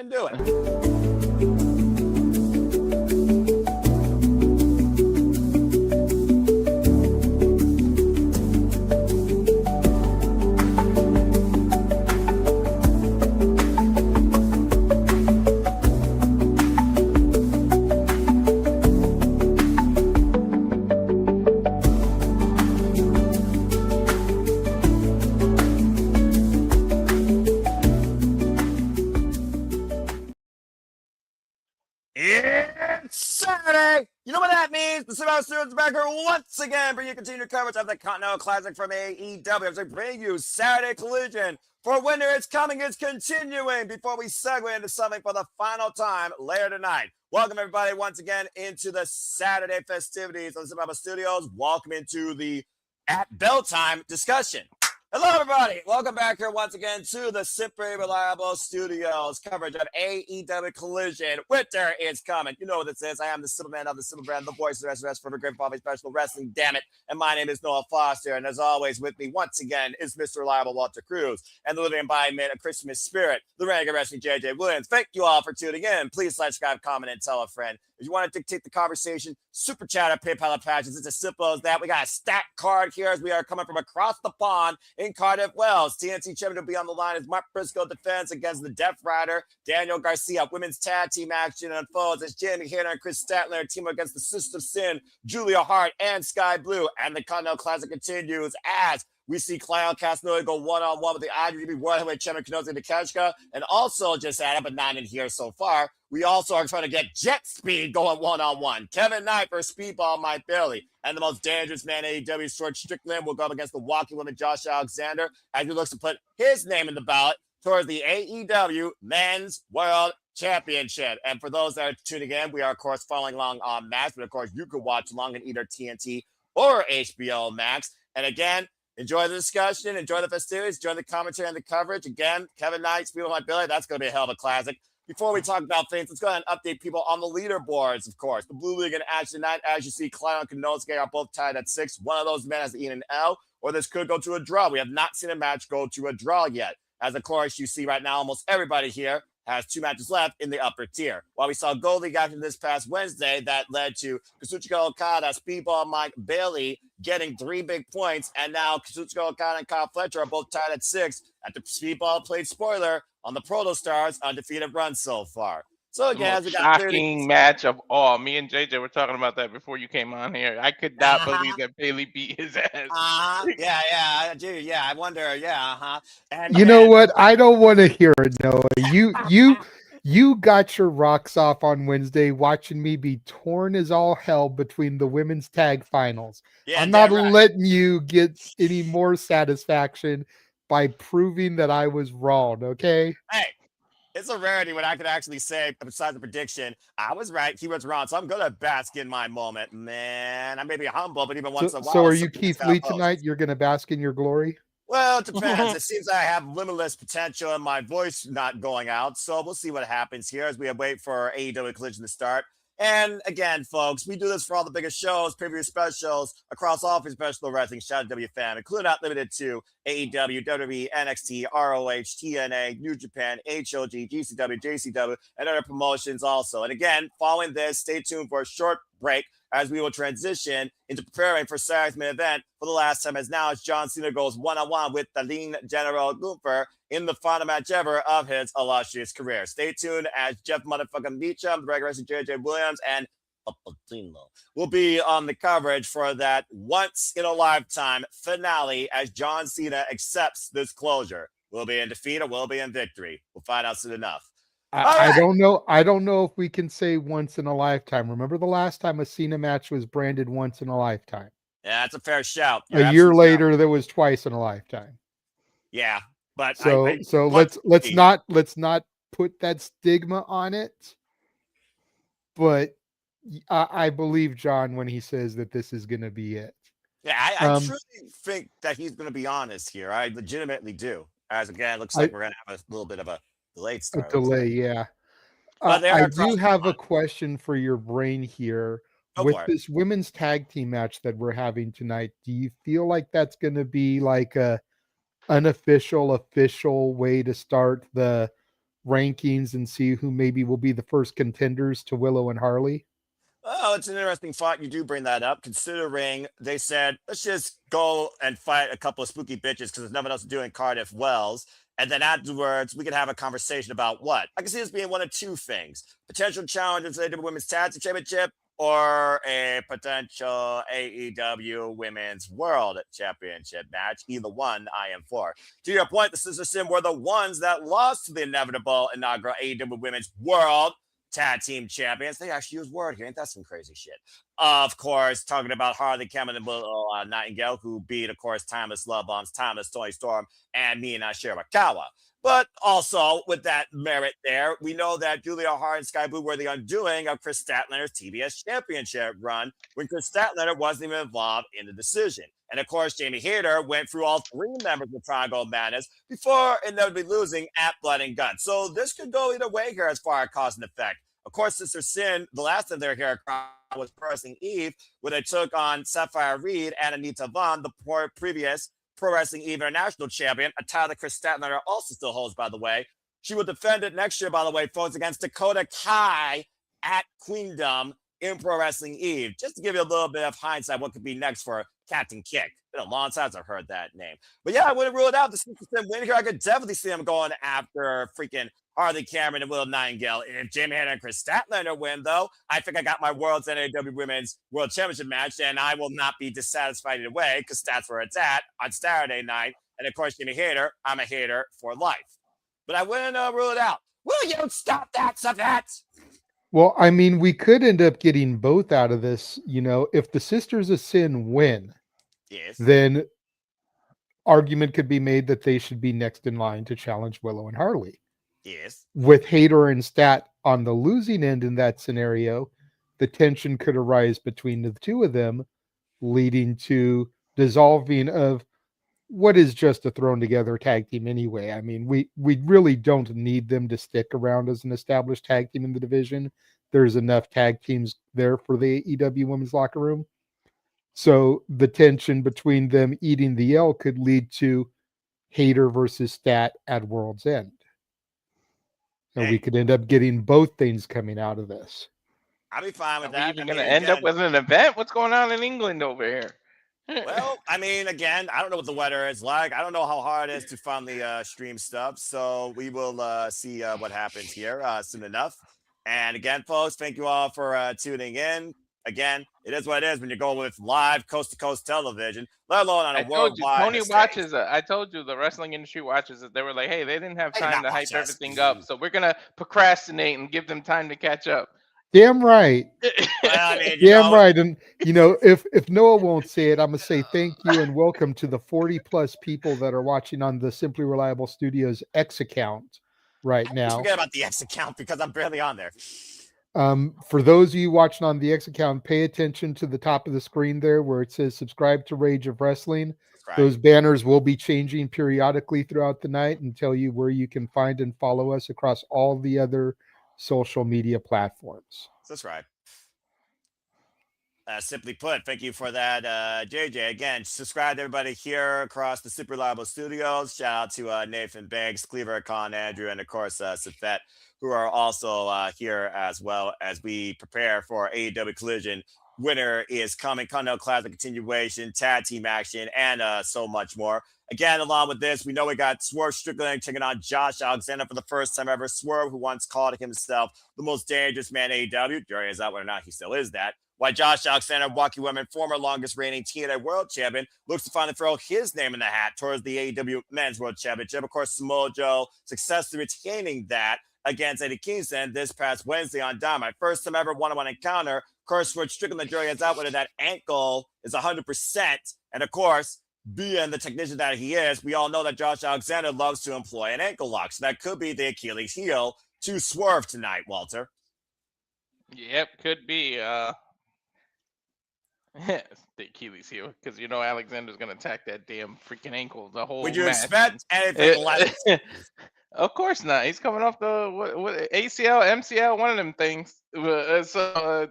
and do it. It's Saturday. You know what that means? The Survivor Series back here once again, bring you continued coverage of the Continental Classic from AEW as we bring you Saturday Collision. For winter, it's coming, it's continuing. Before we segue into something for the final time later tonight. Welcome everybody once again into the Saturday festivities on Survivor Studios. Welcome into the at bell time discussion. Hello, everybody. Welcome back here once again to the Simply Reliable Studios coverage of AEW Collision. Winter is coming. You know what this is. I am the Simple Man of the Simple Brand, the voice of the rest for the Great Father Special Wrestling. Damn it. And my name is Noah Foster. And as always, with me once again is Mr. Reliable Walter Cruz and the living embodiment of Christmas spirit, the Renegade Wrestling JJ Williams. Thank you all for tuning in. Please like, subscribe, comment, and tell a friend. If you want to dictate the conversation, super chat or PayPal patches. It's as simple as that. We got a stacked card here as we are coming from across the pond in Cardiff, Wales. TNT champion will be on the line as Mark Briscoe defends against the Death Rider, Daniel Garcia. Women's tag team action unfolds as Jamie Hayter and Kris Statlander team against the Sister of Sin, Julia Hart, and Skye Blue. And the Continental Classic continues as we see Clown Casanova go one-on-one with the IWGP World Heavyweight Champion Kenosi Takeshita. And also just added, but not in here so far, we also are trying to get Jet Speed going one-on-one. Kevin Knight versus Speedball Mike Bailey. And the most dangerous man AEW, George Strickland, will go up against the walking woman Josh Alexander as he looks to put his name in the ballot towards the AEW Men's World Championship. And for those that are tuning in, we are, of course, following along on Max. But, of course, you could watch along in either TNT or HBO Max. And, again, enjoy the discussion, enjoy the festivities, enjoy the commentary and the coverage. Again, Kevin Knight, Speedball Mike Bailey, that's going to be a hell of a classic. Before we talk about things, let's go ahead and update people on the leaderboards, of course. The Blue League and action tonight, as you see, Clown and Kenosuke are both tied at 6. One of those men has the an L, or this could go to a draw. We have not seen a match go to a draw yet. As, of course, you see right now, almost everybody here has 2 matches left in the upper tier. While we saw Gold League action this past Wednesday, that led to Kazuchika Okada, Speedball Mike Bailey getting 3 big points, and now Kazuchika Okada and Kyle Fletcher are both tied at 6 after Speedball played spoiler on the Proto Stars' undefeated run so far. So again, as we got shocking match of all. Me and JJ were talking about that before you came on here. I could not believe that Bailey beat his ass. Yeah, dude, yeah. I wonder, And you know what? I don't want to hear it, Noah. You got your rocks off on Wednesday watching me be torn as all hell between the women's tag finals. Yeah, I'm not letting you get any more satisfaction by proving that I was wrong, okay? Hey, it's a rarity when I could actually say, besides the prediction, I was right, he was wrong. So I'm going to bask in my moment, man. I may be humble, but even once in a while. So are you Keith Lee tonight? You're going to bask in your glory? Well, it depends. It seems I have limitless potential and my voice not going out. So we'll see what happens here as we wait for AEW Collision to start. And again, folks, we do this for all the biggest shows, preview specials across all professional wrestling, shout out WFAN, including not limited to AEW, WWE, NXT, ROH, TNA, New Japan, HOG, GCW, JCW, and other promotions also. And again, following this, stay tuned for a short break as we will transition into preparing for Saturday's main event for the last time, as now as John Cena goes one-on-one with the lean General Gunther in the final match ever of his illustrious career. Stay tuned as Jeff motherfucking Meacham, the regular wrestling JJ Williams, and Pappelallee will be on the coverage for that once-in-a-lifetime finale as John Cena accepts this closure. Will be in defeat or will be in victory? We'll find out soon enough. I don't know. I don't know if we can say once in a lifetime. Remember the last time a Cena match was branded once in a lifetime? Yeah, that's a fair shout. A year later, there was twice in a lifetime. Yeah, but so let's not put that stigma on it. But I believe John when he says that this is going to be it. Yeah, I truly think that he's going to be honest here. I legitimately do. As again, it looks like we're going to have a little bit of a delayed start. A delay, yeah. I do have a question for your brain here. With this women's tag team match that we're having tonight, do you feel like that's going to be like a unofficial, official way to start the rankings and see who maybe will be the first contenders to Willow and Harley? Oh, it's an interesting thought. You do bring that up, considering they said, let's just go and fight a couple of spooky bitches because there's nothing else to do in Cardiff Wells. And then afterwards, we could have a conversation about what? I can see this being one of two things: potential challenges to the Women's Tag Team Championship or a potential AEW Women's World Championship match. Either one, I am for. To your point, the Sister Sin were the ones that lost to the inevitable inaugural AEW Women's World Tag Team Champions. They actually use word here. Ain't that some crazy shit? Of course, talking about Harley Cameron and Will Nightingale, who beat, of course, Timeless Love Bombs, Timeless Tony Storm, and Mina Shirakawa. But also, with that merit there, we know that Julia Hart and Skye Blue were the undoing of Kris Statlander's TBS Championship run when Kris Statlander wasn't even involved in the decision. And of course, Jamie Hayter went through all three members of Triangle Madness before inevitably losing at Blood and Guts. So this could go either way here as far as cause and effect. Of course, Sister Sin, the last of their hair was Pro Wrestling Eve, where they took on Sapphire Reed and Anita Vaughn, the previous Pro Wrestling Eve International Champion, a title that Kris Statlander also still holds, by the way. She will defend it next year, by the way, folks, against Dakota Kai at Queendom in Pro Wrestling Eve. Just to give you a little bit of hindsight, what could be next for Captain Kick. Been a long time since I've heard that name. But yeah, I wouldn't rule it out. The 6% win here, I could definitely see them going after freaking Harley Cameron and Will Nightingale. If Jamie Hayter and Kris Statlander win, though, I think I got my World's NAW Women's World Championship match, and I will not be dissatisfied either way, because that's where it's at on Saturday night. And of course, Jamie Hayter, I'm a hater for life. But I wouldn't rule it out. Will you stop that, Savette? Well, I mean, we could end up getting both out of this. You know, if the Sisters of Sin win, yes, then argument could be made that they should be next in line to challenge Willow and Harley. yes. With Hayter and Stat on the losing end in that scenario, the tension could arise between the two of them, leading to dissolving of what is just a thrown together tag team anyway. I mean, we really don't need them to stick around as an established tag team in the division. There's enough tag teams there for the AEW women's locker room. So the tension between them eating the L could lead to Hayter versus Stat at World's End. And we could end up getting both things coming out of this. I'll be fine with that. Are we even going to end up with an event? What's going on in England over here? Well, I mean, again, I don't know what the weather is like. I don't know how hard it is to finally stream stuff. So we will see what happens here soon enough. And again, folks, thank you all for tuning in. Again, it is what it is when you're going with live coast-to-coast television, let alone on a worldwide Tony watches it. I told you the wrestling industry watches it. They were like, hey, they didn't have time to hype everything up, so we're going to procrastinate and give them time to catch up. Damn right. Well, I mean, Damn right. And, you know, if Noah won't say it, I'm going to say thank you and welcome to the 40-plus people that are watching on the Simply Reliable Studios X account right now. Forget about the X account because I'm barely on there. For those of you watching on the X account, pay attention to the top of the screen there where it says subscribe to Rage of Wrestling. Those banners will be changing periodically throughout the night and tell you where you can find and follow us across all the other social media platforms. That's right. Simply put, thank you for that, JJ. Again, subscribe to everybody here across the Super Reliable Studios. Shout out to Nathan Banks, Cleaver, Con, Andrew, and of course, Safet, who are also here as well as we prepare for AEW Collision. Winner is coming, Continental Classic continuation, tag team action, and so much more. Again, along with this, we know we got Swerve Strickland taking on Josh Alexander for the first time ever. Swerve, who once called himself the most dangerous man in AEW. Jury is out whether or not he still is that. Why Josh Alexander, Milwaukee Women, former longest reigning TNA World Champion, looks to finally throw his name in the hat towards the AEW Men's World Championship. Of course, Samoa Joe successfully retaining that against Eddie Kingston this past Wednesday on Dynamite. First time ever one-on-one encounter. Of course, Swerve Strickland, the jury is out whether that ankle is 100%. And of course, being the technician that he is, we all know that Josh Alexander loves to employ an ankle lock. So that could be the Achilles heel to Swerve tonight, Walter. Yep, could be. The Achilles heel, because you know Alexander's going to attack that damn freaking ankle the whole Would you match. expect anything less? Of course not. He's coming off the what ACL, MCL, one of them things. So,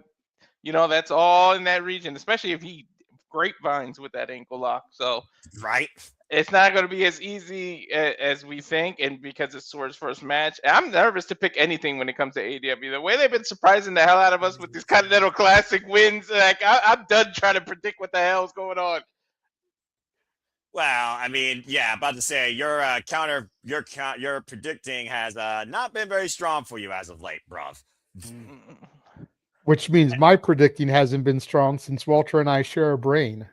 you know, that's all in that region, especially if he grapevines with that ankle lock. So, right. It's not going to be as easy as we think, and because it's Swerve's first match, I'm nervous to pick anything when it comes to AEW. The way they've been surprising the hell out of us with these Continental Classic wins, like I'm done trying to predict what the hell is going on. Well, I mean, yeah, about to say your predicting has not been very strong for you as of late, bruv. Which means my predicting hasn't been strong since Walter and I share a brain.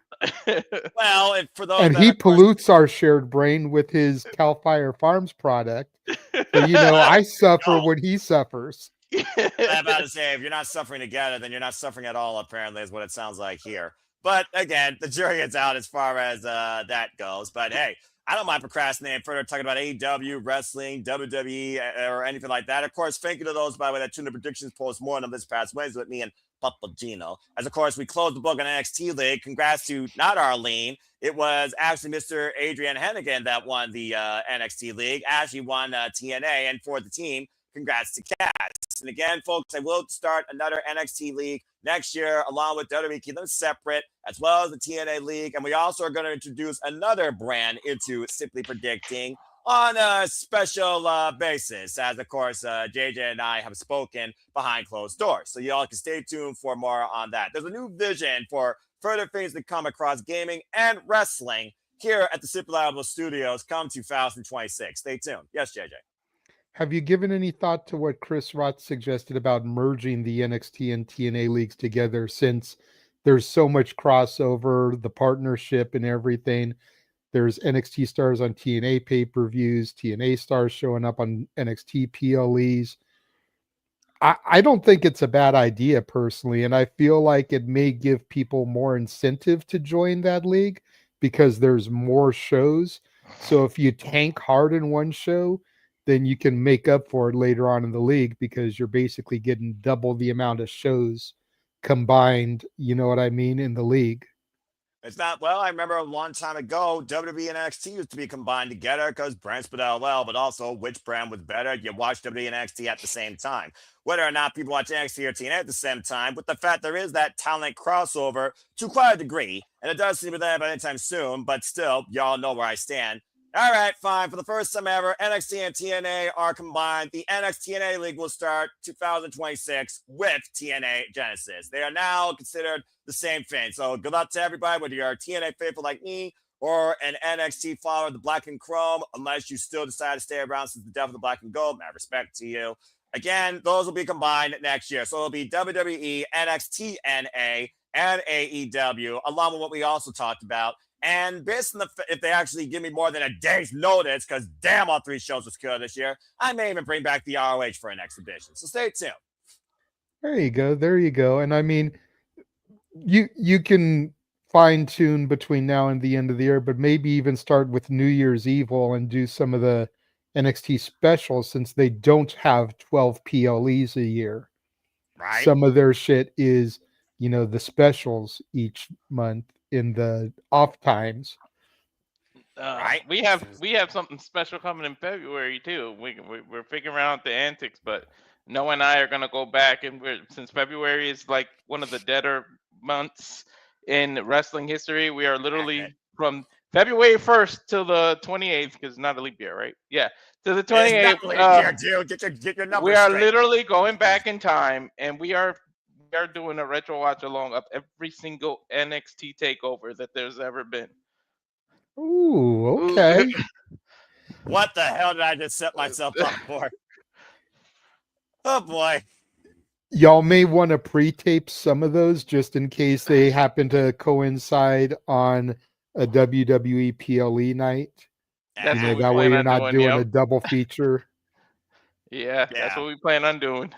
Well, for those and he pollutes our shared brain with his Cal Fire Farms product. So, I suffer when he suffers. I'm about to say, if you're not suffering together, then you're not suffering at all, apparently, is what it sounds like here. But again, the jury is out as far as that goes. But hey, I don't mind procrastinating further, talking about AEW, wrestling, WWE, or anything like that. Of course, thank you to those, by the way, that tuned the predictions post-mortem this past Wednesday with me and Papa Gino. As, of course, we closed the book on NXT League. Congrats to not Arlene. It was actually Mr. Adrian Hennigan that won the NXT League. Ashley won TNA. And for the team, congrats to Cass. And again, folks, I will start another NXT League next year, along with WWE, keep them separate, as well as the TNA League. And we also are going to introduce another brand into Simply Predicting on a special basis, as, of course, JJ and I have spoken behind closed doors. So y'all can stay tuned for more on that. There's a new vision for further things to come across gaming and wrestling here at the Pixabay Studios come 2026. Stay tuned. Yes, JJ. Have you given any thought to what Kris Roth suggested about merging the NXT and TNA leagues together, since there's so much crossover, the partnership and everything? There's NXT stars on TNA pay-per-views, TNA stars showing up on NXT PLEs. I don't think it's a bad idea personally, and I feel like it may give people more incentive to join that league because there's more shows. So if you tank hard in one show, then you can make up for it later on in the league because you're basically getting double the amount of shows combined, you know what I mean, in the league. It's not, well, I remember a long time ago, WWE and NXT used to be combined together because brands put LL, but also which brand was better. You watch WWE and NXT at the same time. Whether or not people watch NXT or TNA at the same time, with the fact there is that talent crossover to quite a degree, and it does seem to be there anytime soon, but still, y'all know where I stand. All right, fine. For the first time ever, NXT and TNA are combined. The NXT-TNA League will start 2026 with TNA Genesis. They are now considered the same thing. So good luck to everybody, whether you're a TNA faithful like me or an NXT follower of the Black and Chrome, unless you still decide to stay around since the death of the Black and Gold. Mad respect to you. Again, those will be combined next year. So it'll be WWE, NXT-NA, and AEW, along with what we also talked about. And based on if they actually give me more than a day's notice, because damn, all 3 shows was killed this year, I may even bring back the ROH for an exhibition. So stay tuned. There you go. There you go. And I mean, you can fine tune between now and the end of the year, but maybe even start with New Year's Evil and do some of the NXT specials, since they don't have 12 PLEs a year. Right. Some of their shit is, the specials each month in the off times. Right. We have something special coming in February too. We're figuring out the antics, but Noah and I are gonna go back, and since February is like one of the deader months in wrestling history, we are literally from February 1st till the 28th, because it's not a leap year, right? Yeah, to the 28th. Get your numbers we are straight. Literally going back in time, and we are doing a retro watch along of every single NXT takeover that there's ever been. Ooh, okay. What the hell did I just set myself up for? Oh boy. Y'all may want to pre-tape some of those just in case they happen to coincide on a WWE PLE night. That way you're not doing a double feature. Yeah, that's what we plan on doing.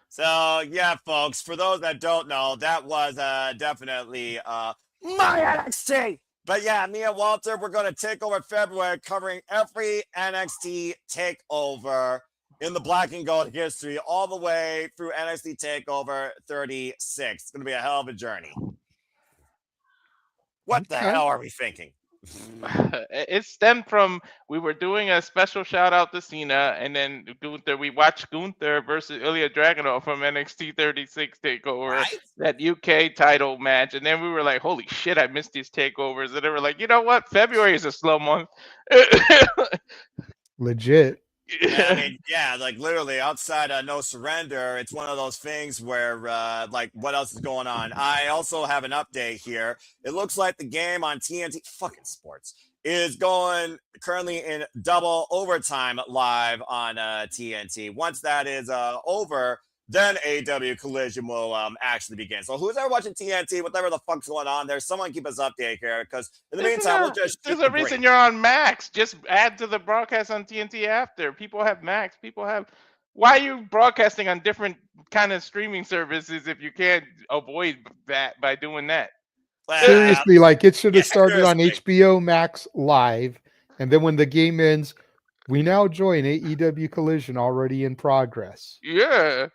So, yeah, folks, for those that don't know, that was definitely my NXT. But yeah, me and Walter, we're going to take over February, covering every NXT takeover in the Black and Gold history, all the way through NXT TakeOver 36. It's going to be a hell of a journey. What the hell are we thinking? It stemmed from we were doing a special shout out to Cena, and then Gunther. We watched Gunther versus Ilya Dragunov from NXT 36 Takeover, Right? that UK title match, and then we were like, "Holy shit, I missed these takeovers!" And they were like, "You know what? February is a slow month." Legit. Yeah, I mean, yeah, like literally outside No Surrender, it's one of those things where, like, what else is going on? I also have an update here. It looks like the game on TNT, fucking sports, is going currently in double overtime live on TNT. Once that is over, then AEW Collision will actually begin. So who's ever watching TNT, whatever the fuck's going on there, someone keep us updated here, because in the meantime, we'll just There's shoot a the reason break. you're on Max. Just add to the broadcast on TNT after. People have Max. People have. Why are you broadcasting on different kind of streaming services if you can't avoid that by doing that? Well, Seriously, like it should have yeah, started on seriously. HBO Max live, and then when the game ends, we now join AEW Collision already in progress. Yeah.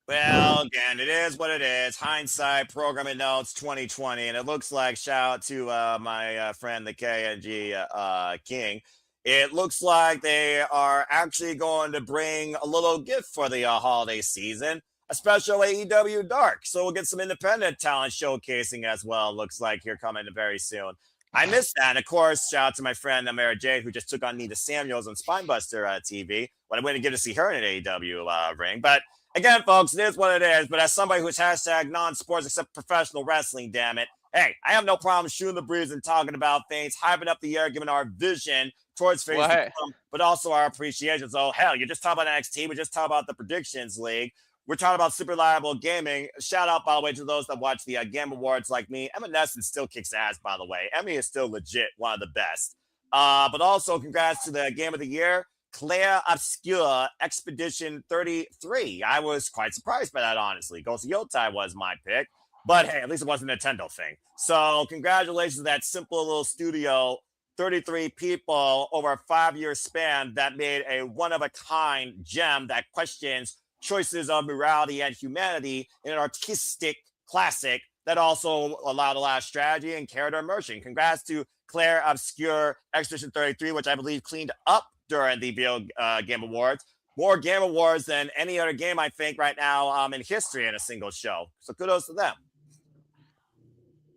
Well, again, it is what it is. Hindsight, programming notes, 2020, and it looks like, shout out to my friend the KNG King. It looks like they are actually going to bring a little gift for the holiday season, a special AEW Dark. So we'll get some independent talent showcasing as well. Looks like here coming very soon. I missed that. And of course, shout out to my friend Mara Jade, who just took on Nita Samuels on Spinebuster TV. But I wouldn't get to see her in an AEW ring. But again, folks, it is what it is. But as somebody who's hashtag non-sports except professional wrestling, damn it, hey, I have no problem shooting the breeze and talking about things, hyping up the air, giving our vision towards things to come, but also our appreciation. So, hell, you just talk about NXT. We just talk about the Predictions League. We're talking about Super Reliable Gaming. Shout out, by the way, to those that watch the Game Awards like me. Emma Nesson still kicks ass, by the way. Emmy is still legit one of the best. But also, congrats to the Game of the Year, Claire Obscure Expedition 33. I was quite surprised by that, honestly. Ghost of Yotai was my pick. But hey, at least it wasn't a Nintendo thing. So congratulations to that simple little studio, 33 people over a 5-year span that made a one-of-a-kind gem that questions choices of morality and humanity in an artistic classic that also allowed a lot of strategy and character immersion. Congrats to Claire Obscure Expedition 33, which I believe cleaned up during the Video Game Awards. More Game Awards than any other game, I think, right now in history in a single show. So kudos to them.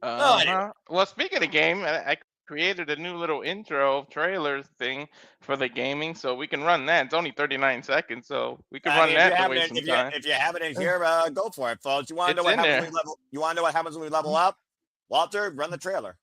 Anyway. Well, speaking of game, I created a new little intro trailer thing for the gaming, so we can run that. It's only 39 seconds, so we can run that to waste some time. If you have it in here, go for it, folks. You want to know what happens when we level? You want to know what happens when we level up? Walter, run the trailer.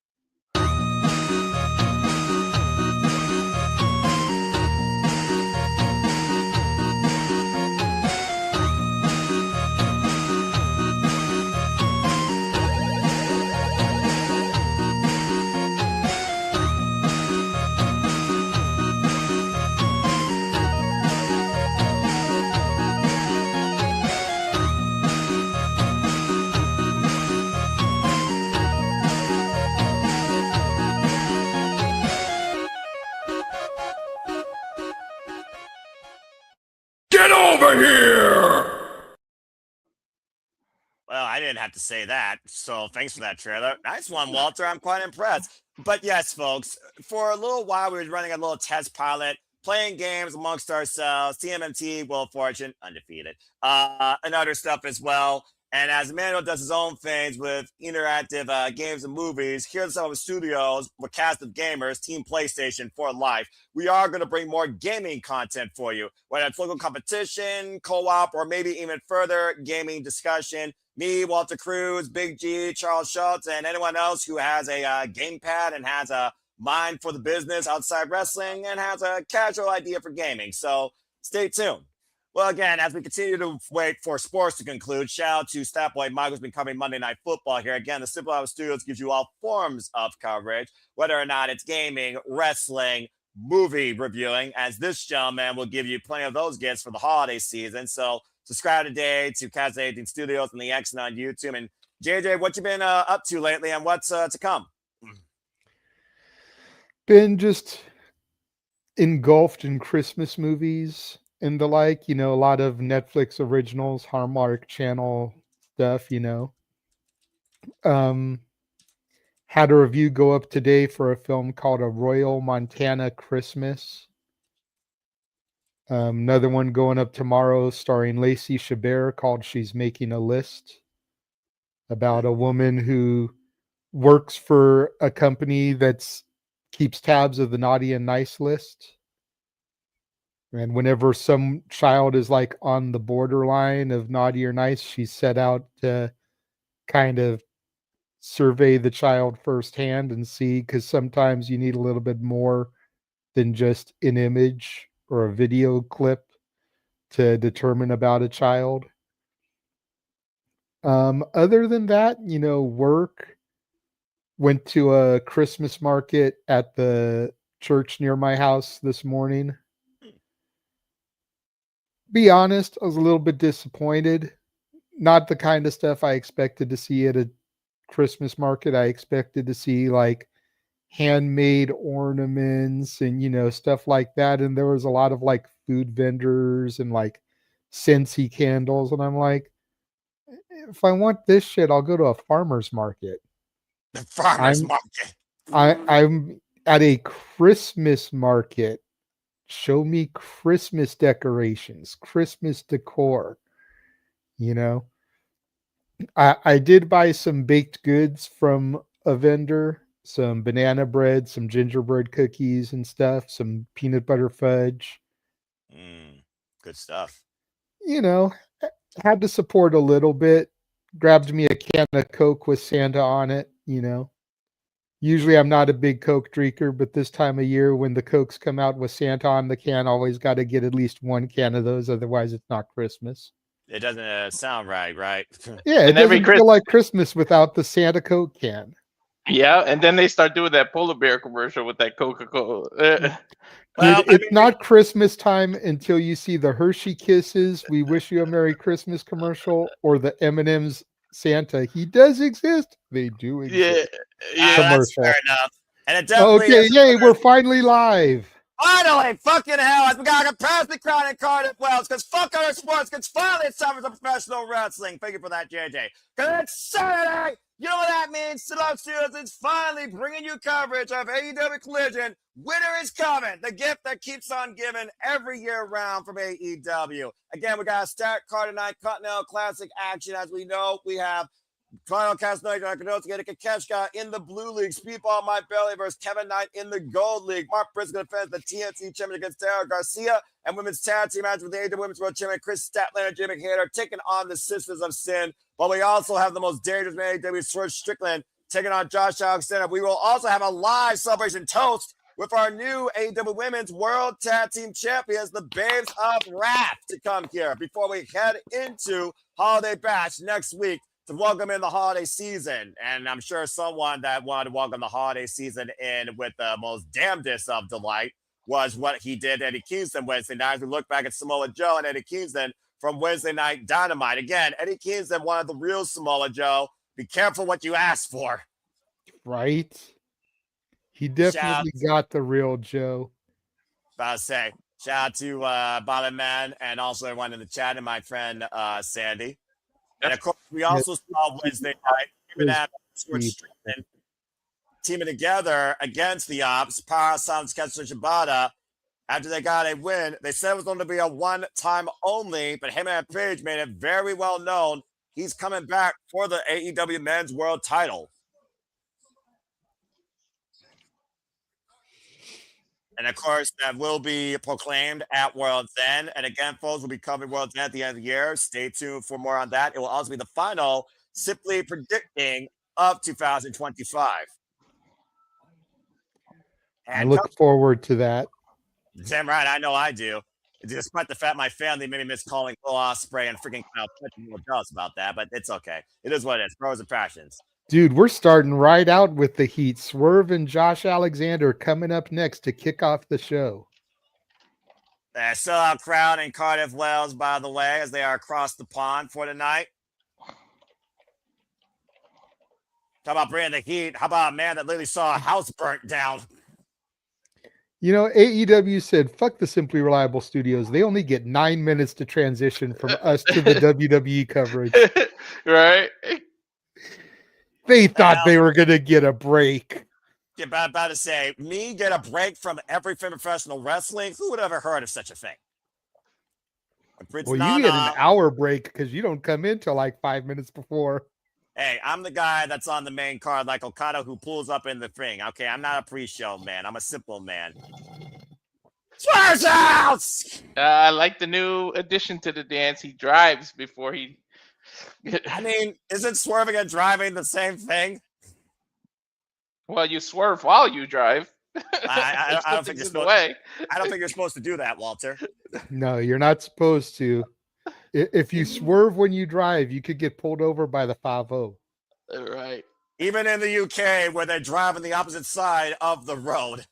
Get over here! Well, I didn't have to say that, so thanks for that trailer. Nice one, Walter. I'm quite impressed. But yes, folks, for a little while, we were running a little test pilot, playing games amongst ourselves, TMNT, Wheel of Fortune, undefeated, and other stuff as well. And as Emmanuel does his own things with interactive games and movies, here at some of the studios, with cast of gamers, Team PlayStation for life, we are going to bring more gaming content for you, whether it's local competition, co-op, or maybe even further gaming discussion. Me, Walter Cruz, Big G, Charles Schultz, and anyone else who has a gamepad and has a mind for the business outside wrestling and has a casual idea for gaming. So stay tuned. Well, again, as we continue to wait for sports to conclude, shout out to Statboy Mike, who's been covering Monday Night Football here. Again, the Simple Hour Studios gives you all forms of coverage, whether or not it's gaming, wrestling, movie reviewing, as this gentleman will give you plenty of those gifts for the holiday season. So subscribe today to Kaz 18 Studios and the X on YouTube. And JJ, what you been up to lately and what's to come? Been just engulfed in Christmas movies and the like, a lot of Netflix originals, Hallmark Channel stuff, Had a review go up today for a film called A Royal Montana Christmas. Another one going up tomorrow starring Lacey Chabert called She's Making a List, about a woman who works for a company that keeps tabs of the naughty and nice list. And whenever some child is like on the borderline of naughty or nice, she's set out to kind of survey the child firsthand and see, because sometimes you need a little bit more than just an image or a video clip to determine about a child. Other than that, work. Went to a Christmas market at the church near my house this morning. Be honest, I was a little bit disappointed. Not the kind of stuff I expected to see at a Christmas market. I expected to see like handmade ornaments and stuff like that, and there was a lot of like food vendors and like Scentsy candles, and I'm like, if I want this shit, I'll go to a farmer's market. The farmer's market. I'm at a Christmas market. Show me Christmas decorations, Christmas decor. I did buy some baked goods from a vendor, some banana bread, some gingerbread cookies and stuff, some peanut butter fudge. Good stuff. Had to support a little bit. Grabbed me a can of Coke with Santa on it. Usually I'm not a big Coke drinker, but this time of year when the Cokes come out with Santa on the can, always got to get at least one can of those. Otherwise it's not Christmas. It doesn't sound right? Yeah, it doesn't feel like Christmas without the Santa Coke can. Yeah, and then they start doing that polar bear commercial with that Coca-Cola. Well, it's not Christmas time until you see the Hershey Kisses, We Wish You a Merry Christmas commercial, or the M&M's Santa. He does exist. They do exist. Yeah, that's fair enough. And it definitely okay, yay, we're finally live. Finally, fucking hell, we got a capacity crowd in Cardiff, Wales, because fuck other sports, because finally it's time for some professional wrestling. Thank you for that, JJ. Because it's Saturday. You know what that means? Still Studios is finally bringing you coverage of AEW Collision. Winter is coming. The gift that keeps on giving every year round from AEW. Again, we got a stacked card tonight, Continental Classic action. As we know, we have Final Castaneda, Kakeshka in the blue league. Speedball Mike Bailey versus Kevin Knight in the gold league. Mark Briscoe defends the TNT champion against Tara Garcia. And women's tag team match with the AEW Women's World Champion Kris Statlander, Jimmy Hayter taking on the Sisters of Sin. But we also have the most dangerous man AEW, Swerve Strickland, taking on Josh Alexander. We will also have a live celebration toast with our new AEW Women's World Tag Team Champions, the Babes of Wrath, to come here before we head into Holiday Bash next week to welcome in the holiday season. And I'm sure someone that wanted to welcome the holiday season in with the most damnedest of delight was what he did Eddie Kingston Wednesday night. As we look back at Samoa Joe and Eddie Kingston from Wednesday Night Dynamite. Again, Eddie Kingston wanted the real Samoa Joe. Be careful what you ask for. Right? He definitely got the real Joe. About to say, shout out to Bobby Man and also everyone in the chat and my friend Sandy. And of course, we also saw Wednesday night Strickland teaming together against the Ops, Power Sounds Kessler Shibata. After they got a win, they said it was going to be a one-time only, but Heyman Page made it very well known he's coming back for the AEW Men's World Title. And of course, that will be proclaimed at World's End. And again, folks, we'll be covering World's End at the end of the year. Stay tuned for more on that. It will also be the final Simply Predicting of 2025. And I look forward to that. Damn right, I know I do. Despite the fact my family made me miss calling Will Ospreay and freaking Kyle Fletcher, I'm a little jealous about that, but it's okay. It is what it is. Pros and passions. Dude, we're starting right out with the heat. Swerve and Josh Alexander coming up next to kick off the show. Sellout crowd in Cardiff, Wales, by the way, as they are across the pond for tonight. Talk about bringing the heat. How about a man that literally saw a house burnt down? You know, AEW said, fuck the Simply Reliable Studios. They only get 9 minutes to transition from us to the WWE coverage. Right? They thought they were going to get a break. Yeah, about to say, me get a break from every professional wrestling? Who would have ever heard of such a thing? Well, you get an hour break because you don't come in till like 5 minutes before. Hey, I'm the guy that's on the main card like Okada who pulls up in the ring. Okay, I'm not a pre-show man. I'm a simple man. Swerve's out! I like the new addition to the dance. He drives before he... I mean, isn't swerving and driving the same thing? Well, you swerve while you drive. I don't think you're supposed to. I don't think you're supposed to do that, Walter. No, you're not supposed to. If you swerve when you drive, you could get pulled over by the 5-0. Right. Even in the UK, where they drive on the opposite side of the road.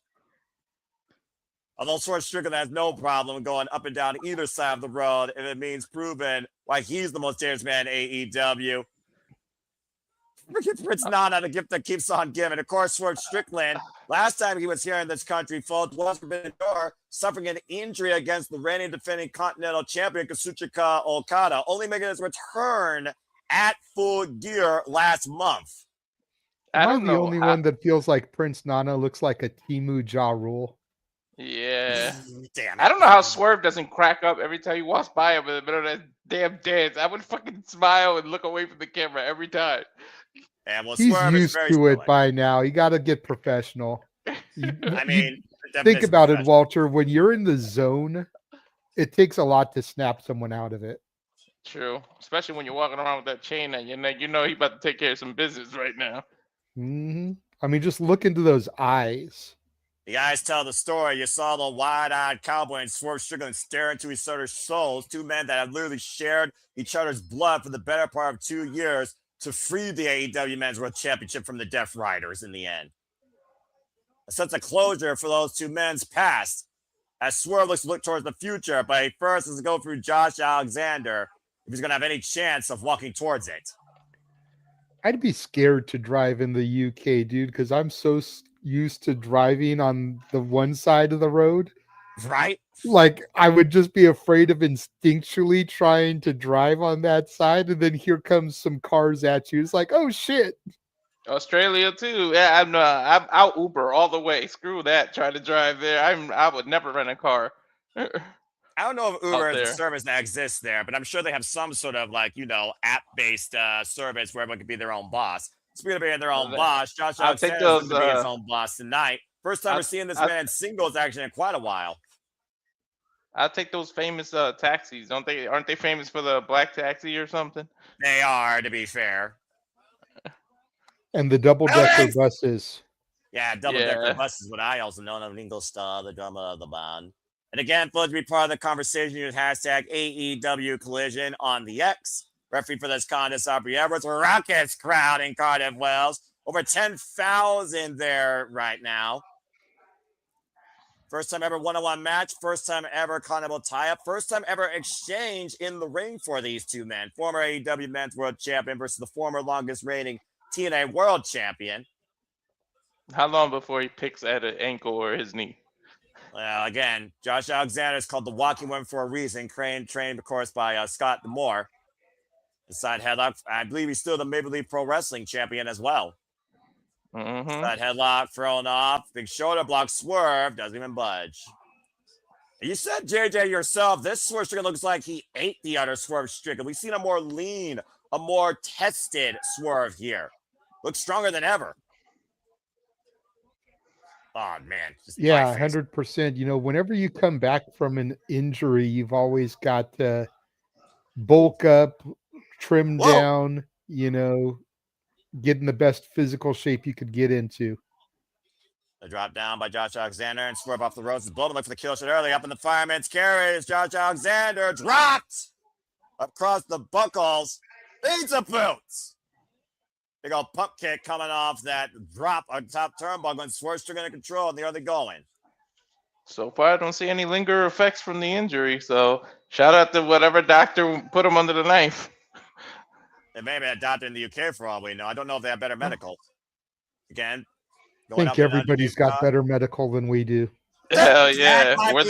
Although Swerve Strickland has no problem going up and down either side of the road if it means proving why he's the most dangerous man in AEW. Prince Nana, the gift that keeps on giving. Of course, Swerve Strickland, last time he was here in this country, folks, was forbidden door, suffering an injury against the reigning defending Continental Champion, Kazuchika Okada, only making his return at Full Gear last month. I'm the only one that feels like Prince Nana looks like a Timu Ja Rule. Yeah. Damn it. I don't know how Swerve doesn't crack up every time he walks by him in the middle of that damn dance. I would fucking smile and look away from the camera every time. Yeah, well, he's Swerve used to it by now. You got to get professional. I mean, think about it, Walter. When you're in the zone, it takes a lot to snap someone out of it. True, especially when you're walking around with that chain and you know he's about to take care of some business right now. Mm-hmm. I mean, just look into those eyes. The eyes tell the story. You saw the wide-eyed cowboy and Swerve Strickland stare into each other's souls. Two men that have literally shared each other's blood for the better part of 2 years to free the AEW Men's World Championship from the Death Riders in the end. A sense of closure for those two men's past as Swerve looks to look towards the future, but he first has to go through Josh Alexander if he's going to have any chance of walking towards it. I'd be scared to drive in the UK, dude, because I'm so used to driving on the one side of the road. Right? Like, I would just be afraid of instinctually trying to drive on that side, and then here comes some cars at you. It's like, oh, shit. Australia, too. Yeah, I'll Uber all the way. Screw that, try to drive there. I would never rent a car. I don't know if Uber is a service that exists there, but I'm sure they have some sort of, like, app-based service where everyone can be their own boss. Speaking of being their own boss, Josh Alexander is going to be his own boss tonight. First time we're seeing this man singles action in quite a while. I'll take those famous taxis. Aren't they famous for the black taxi or something? They are, to be fair. And the double-decker buses. Yeah, double-decker buses is what I also know. I'm Ringo Starr, the drummer of the band. And again, folks, be part of the conversation. Use hashtag AEW Collision on the X. Referee for this contest, Aubrey Edwards. Rockets crowd in Cardiff, Wales. Over 10,000 there right now. First time ever one-on-one match. First time ever Continental tie-up. First time ever exchange in the ring for these two men. Former AEW Men's World Champion versus the former longest reigning TNA World Champion. How long before he picks at an ankle or his knee? Well, again, Josh Alexander is called the Walking One for a reason. Trained, of course, by Scott D'Amore. The side headlock. I believe he's still the Maple Leaf Pro Wrestling Champion as well. Mm-hmm. Side headlock thrown off. Big shoulder block. Swerve doesn't even budge. You said, JJ, yourself, this Swerve Strickland looks like he ate the other Swerve Strickland. We've seen a more lean, a more tested Swerve here. Looks stronger than ever. Oh, man. Yeah, 100%. Whenever you come back from an injury, you've always got to bulk up, trim down, get in the best physical shape you could get into. The drop down by Josh Alexander and Swerve off the ropes. Is Bowman for the kill shot early. Up in the fireman's carries. Josh Alexander dropped across the buckles. Pizza boots. Big old pump kick coming off that drop on top turnbuckle, and Swerve Strickland in control, and there they going. So far, I don't see any linger effects from the injury, so shout out to whatever doctor put him under the knife. It may be a doctor in the UK for all we know. I don't know if they have better medical. Again, I think everybody's got better medical than we do. Hell yeah. We're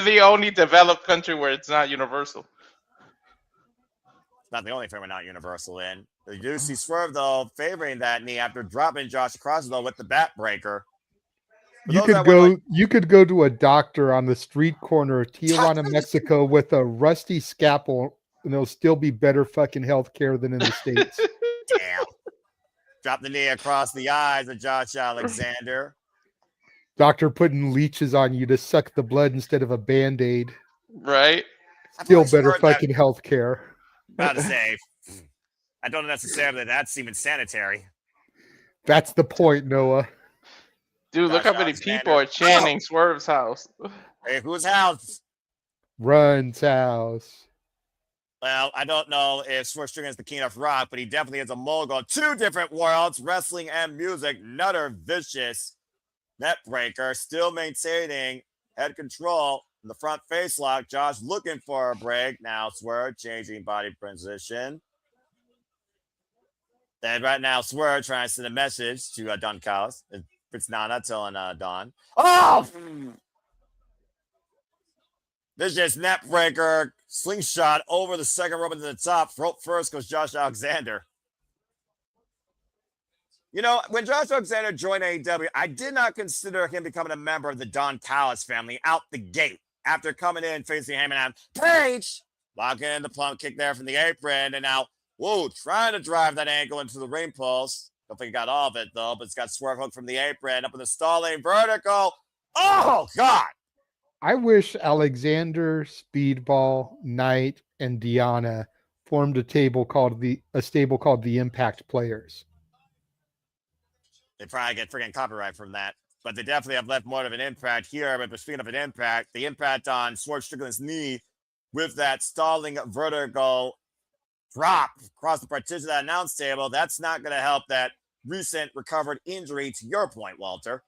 the only developed country where it's not universal. It's not the only thing we're not universal in. You do see Swerve, though, favoring that knee after dropping Josh across, though, with the backbreaker. You could go to a doctor on the street corner of Tijuana, Mexico with a rusty scalpel, and it'll still be better fucking healthcare than in the States. Damn. Drop the knee across the eyes of Josh Alexander. Doctor putting leeches on you to suck the blood instead of a Band-Aid. Right. Still better fucking healthcare. About to say, I don't necessarily that's even sanitary. That's the point, Noah. Dude, look how many people are chanting Swerve's house. Hey, whose house? Run's house. Well, I don't know if Swerve Strickland is the king of rock, but he definitely is a mogul. 2 different worlds, wrestling and music. Another vicious net breaker, still maintaining head control in the front face lock. Josh looking for a break. Now Swerve changing body position. And right now, Swerve trying to send a message to Don Callis. It's Nana telling Don. Oh! Vicious net breaker, slingshot over the second rope into the top. Rope first goes Josh Alexander. You know, when Josh Alexander joined AEW, I did not consider him becoming a member of the Don Callis family out the gate after coming in facing Heyman Page. Locking in the plump kick there from the apron. And now, whoa, trying to drive that ankle into the ring post. Don't think he got all of it, though, but it's got Swerve hook from the apron up in the stalling vertical. Oh, God. I wish Alexander, Speedball, Knight, and Deanna formed a stable called the Impact Players. They probably get freaking copyright from that, but they definitely have left more of an impact here. But speaking of an impact, the impact on Swerve Strickland's knee with that stalling vertical drop across the partition of that announce table, that's not going to help that recent recovered injury, to your point, Walter.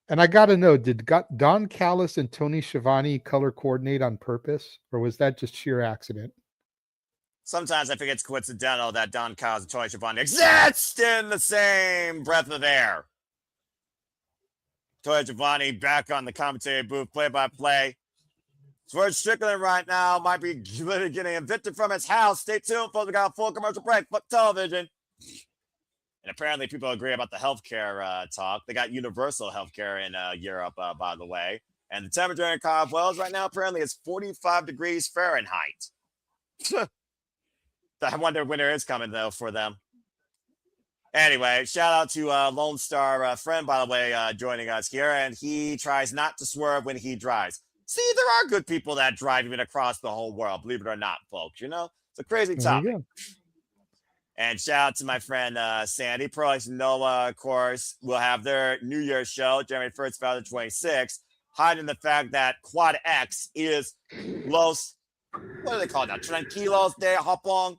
And I got to know, did Don Callis and Tony Schiavone color coordinate on purpose, or was that just sheer accident? Sometimes I think it's coincidental that Don Callis and Tony Schiavone exist in the same breath of air. Tony Schiavone back on the commentary booth, play-by-play. Swerve Strickland right now might be literally getting evicted from his house. Stay tuned, folks. We got a full commercial break. Fuck television. And apparently people agree about the healthcare talk. They got universal healthcare in Europe, by the way. And the temperature in Cardiff Wells right now apparently is 45 degrees Fahrenheit. I wonder when there is coming, though, for them. Anyway, shout out to Lone Star friend, by the way, joining us here. And he tries not to swerve when he drives. See, there are good people that drive even across the whole world, believe it or not, folks. You know, it's a crazy topic. And shout out to my friend Sandy. Pro X Noah, of course, will have their New Year's show, January 1st, 2026, hiding the fact that Quad X is Los, what do they call it now? Tranquilos de Japón.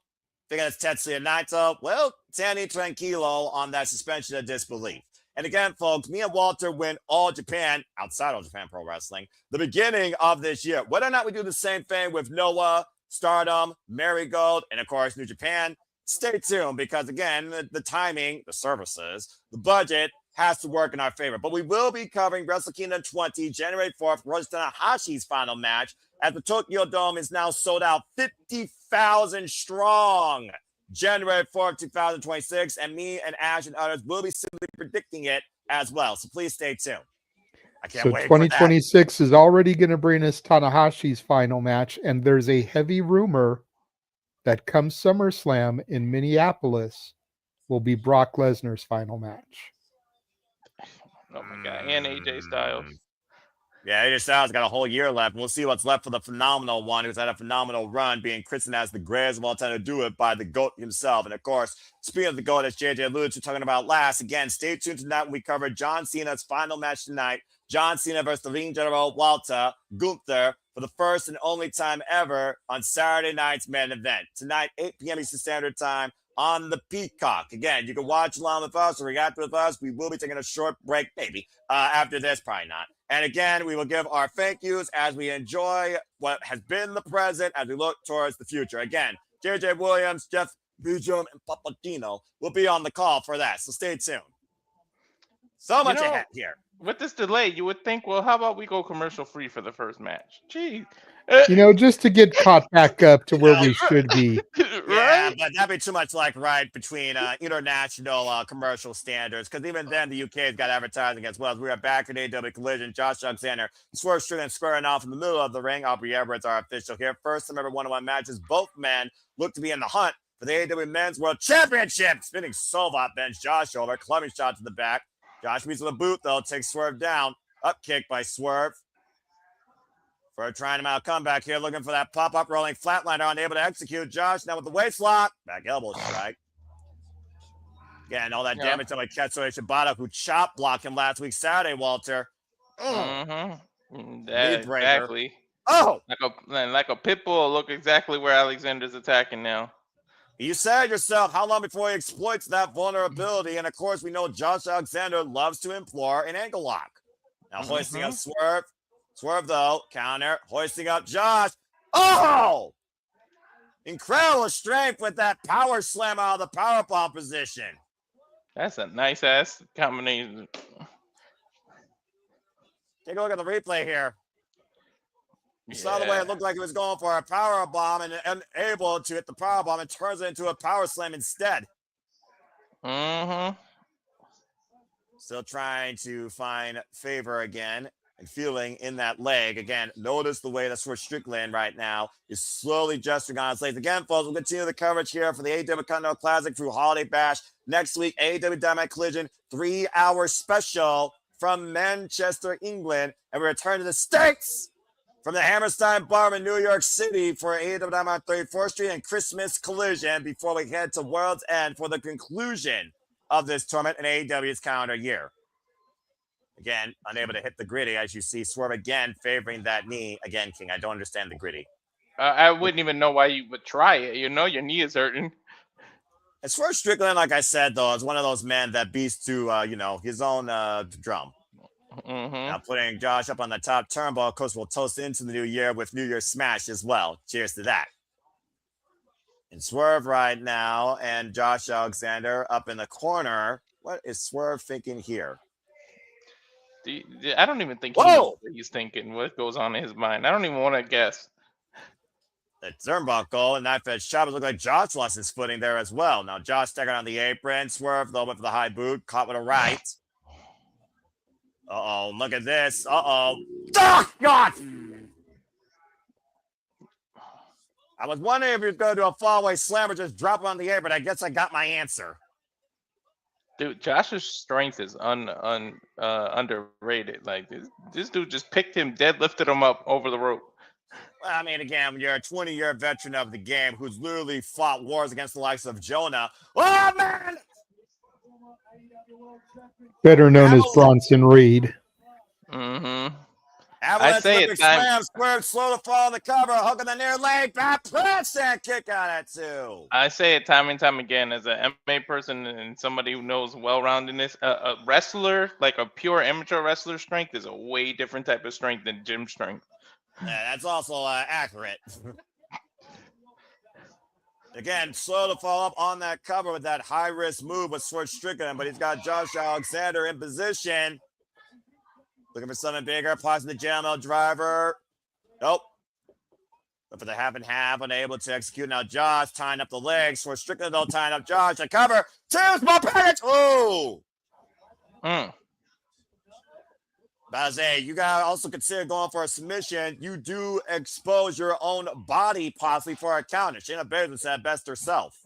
Thinking it's Tetsuya Naito. Well, Sandy Tranquilo on that suspension of disbelief. And again, folks, me and Walter win All Japan, outside of Japan Pro Wrestling, the beginning of this year. Whether or not we do the same thing with Noah, Stardom, Marigold, and of course, New Japan, stay tuned because, again, the timing, the services, the budget has to work in our favor. But we will be covering Wrestle Kingdom 20, January 4th, Royce Tanahashi's final match, as the Tokyo Dome is now sold out 50,000 strong. January 4th, 2026, and me and Ash and others will be simply predicting it as well. So please stay tuned. I can't wait. 2026 is already going to bring us Tanahashi's final match, and there's a heavy rumor that come SummerSlam in Minneapolis will be Brock Lesnar's final match. Oh my God, and AJ Styles. Yeah, AJ Styles got a whole year left. We'll see what's left for the phenomenal one who's had a phenomenal run, being christened as the greatest of all time to do it by the GOAT himself. And of course, speaking of the GOAT, as JJ alluded to, talking about last, again, stay tuned tonight when we cover John Cena's final match tonight. John Cena versus the Ring General Walter Gunther for the first and only time ever on Saturday night's main event. Tonight, 8 p.m. Eastern Standard Time on the Peacock. Again, you can watch along with us or react with us. We will be taking a short break, maybe, after this, probably not. And again, we will give our thank yous as we enjoy what has been the present as we look towards the future. Again, JJ Williams, Jeff Bujum, and Papadino will be on the call for that. So stay tuned. So much ahead here. With this delay, you would think, well, how about we go commercial free for the first match? Gee, just to get caught back up to where we should be. Yeah, Right? but that'd be too much between international commercial standards, because even then the UK's got advertising as well. As we are back in AEW Collision. Josh Alexander, Swerve Strickland squaring off in the middle of the ring. Aubrey Everett's our official here. First time ever one-on-one matches. Both men look to be in the hunt for the AEW Men's World Championship. Spinning Solvat bench Josh over, clubbing shot to the back. Josh meets with a boot though, takes Swerve down. Up kick by Swerve. For trying him out comeback here, looking for that pop-up rolling flatliner, unable to execute. Josh now with the waist lock. Back elbow strike. Again, all that damage on my Ketsuya Shibata, who chop blocked him last week Saturday, Walter. Exactly. Oh! Like a pit bull, look exactly where Alexander's attacking now. You said yourself, how long before he exploits that vulnerability? And of course, we know Josh Alexander loves to implore an ankle lock. Now hoisting up Swerve. Swerve, though, counter, hoisting up Josh. Oh! Incredible strength with that power slam out of the powerbomb position. That's a nice-ass combination. Take a look at the replay here. You saw the way it looked like he was going for a power bomb and unable to hit the power bomb, and turns it into a power slam instead. Still trying to find favor again. And feeling in that leg. Again, notice the way that Strickland right now is slowly gesturing on his legs. Again, folks, we'll continue the coverage here for the AEW Continental Classic through Holiday Bash. Next week, AEW Dynamite Collision, 3-hour special from Manchester, England. And we return to the States from the Hammerstein Bar in New York City for AEW Dynamite 34th Street and Christmas Collision before we head to World's End for the conclusion of this tournament in AEW's calendar year. Again, unable to hit the gritty, as you see Swerve again favoring that knee. Again, King, I don't understand the gritty. I wouldn't even know why you would try it. Your knee is hurting. And Swerve Strickland, like I said, though, is one of those men that beats to, his own drum. Now putting Josh up on the top turnbuckle, of course, we'll toast into the new year with New Year's Smash as well. Cheers to that. And Swerve right now and Josh Alexander up in the corner. What is Swerve thinking here? I don't even think he knows what he's thinking. What goes on in his mind? I don't even want to guess. The turnbuckle and knife edge chop. It looked like Josh lost his footing there as well. Now Josh staggered on the apron. Swerve though went for the high boot. Caught with a right. Look at this. Oh, God! I was wondering if he was going to do a fallaway slam or just drop him on the apron. I guess I got my answer. Dude, Josh's strength is underrated. Like this dude just picked him, deadlifted him up over the rope. Well, I mean, again, you're a 20-year veteran of the game who's literally fought wars against the likes of Jonah. Oh, man! Better known as Bronson Reed. Avalanche Olympic slam, Swerve slow to fall on the cover, hook on the near leg, back press, and kick on it too. I say it time and time again as an MMA person and somebody who knows well-roundedness. A wrestler, like a pure amateur wrestler strength, is a way different type of strength than gym strength. Yeah, that's also accurate. Again, slow to fall up on that cover with that high-risk move with Swerve Strickland, but he's got Josh Alexander in position. Looking for something bigger, possibly the JML driver. Nope. But for the half and half, unable to execute. Now Josh tying up the legs. Swerve Strickland though tying up Josh. A cover. 2 small package. Oh. Bazay, you gotta also consider going for a submission. You do expose your own body possibly for a counter. Shayna Baszler said best herself.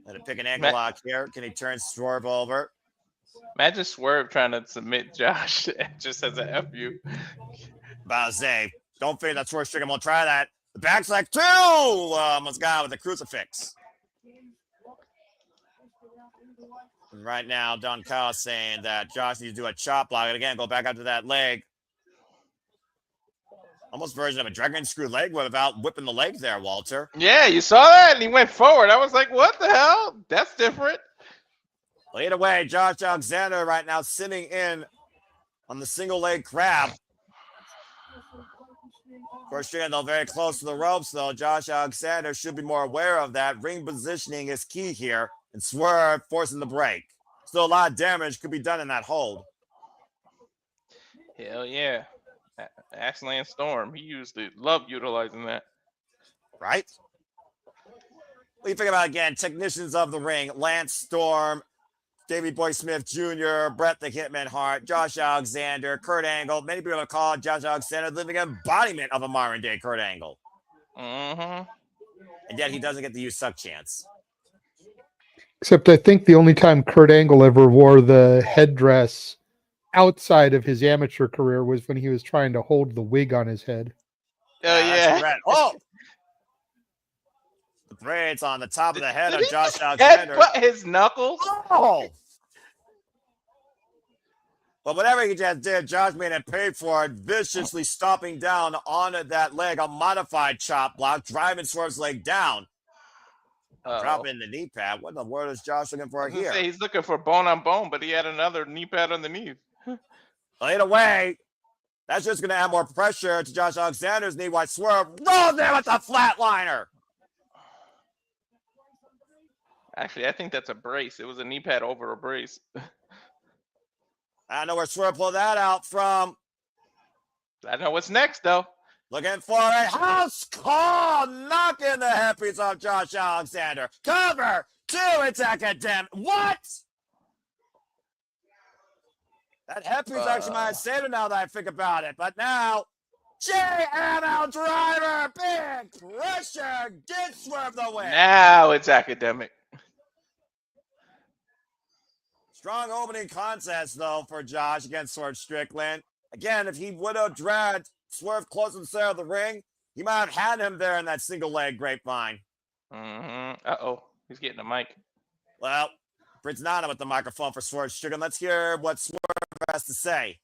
Let it pick an ankle lock here. Can he turn Swerve over? Imagine Swerve trying to submit Josh just as a FU. Bazay, don't figure that Swerve Strickland won't try that. The back's like 2. Almost got with the crucifix. And right now, Don Kyle saying that Josh needs to do a chop block. And again, go back up to that leg. Almost version of a dragon screw leg without whipping the leg there, Walter. Yeah, you saw that? And he went forward. I was like, what the hell? That's different. Well, either way, Josh Alexander right now sitting in on the single leg crab. Of course, though, very close to the ropes, though. Josh Alexander should be more aware of that. Ring positioning is key here. And Swerve forcing the break. Still a lot of damage could be done in that hold. Hell yeah. Ask Lance Storm. He loved utilizing that. Right? What do you think about, again, technicians of the ring? Lance Storm, Davey Boy Smith Jr., Bret the Hitman Hart, Josh Alexander, Kurt Angle. Many people have called Josh Alexander the living embodiment of a modern-day Kurt Angle. Mm-hmm. And yet he doesn't get the use suck chance. Except I think the only time Kurt Angle ever wore the headdress outside of his amateur career was when he was trying to hold the wig on his head. Oh, yeah. Oh! The braids on the top of the head of Josh Alexander. What, his knuckles? Oh! But whatever he just did, Josh made it pay for it, viciously stomping down onto that leg, a modified chop block, driving Swerve's leg down. Dropping the knee pad. What in the world is Josh looking for here? He's looking for bone on bone, but he had another knee pad underneath. Either way, that's just going to add more pressure to Josh Alexander's knee. While Swerve rolls there with the flatliner. Actually, I think that's a brace. It was a knee pad over a brace. I don't know where Swerve pulled that out from. I know what's next, though. Looking for a house call, knocking the headpiece off Josh Alexander. Cover, 2, it's academic. What? That headpiece actually might save it now that I think about it. But now, JML driver, big pressure, gets Swerve the win. Now it's academic. Strong opening contest, though, for Josh against Swerve Strickland. Again, if he would have dragged Swerve close to the center of the ring, he might have had him there in that single leg grapevine. Mm-hmm. Uh-oh. He's getting a mic. Well, Prince Nana with the microphone for Swerve Strickland. Let's hear what Swerve has to say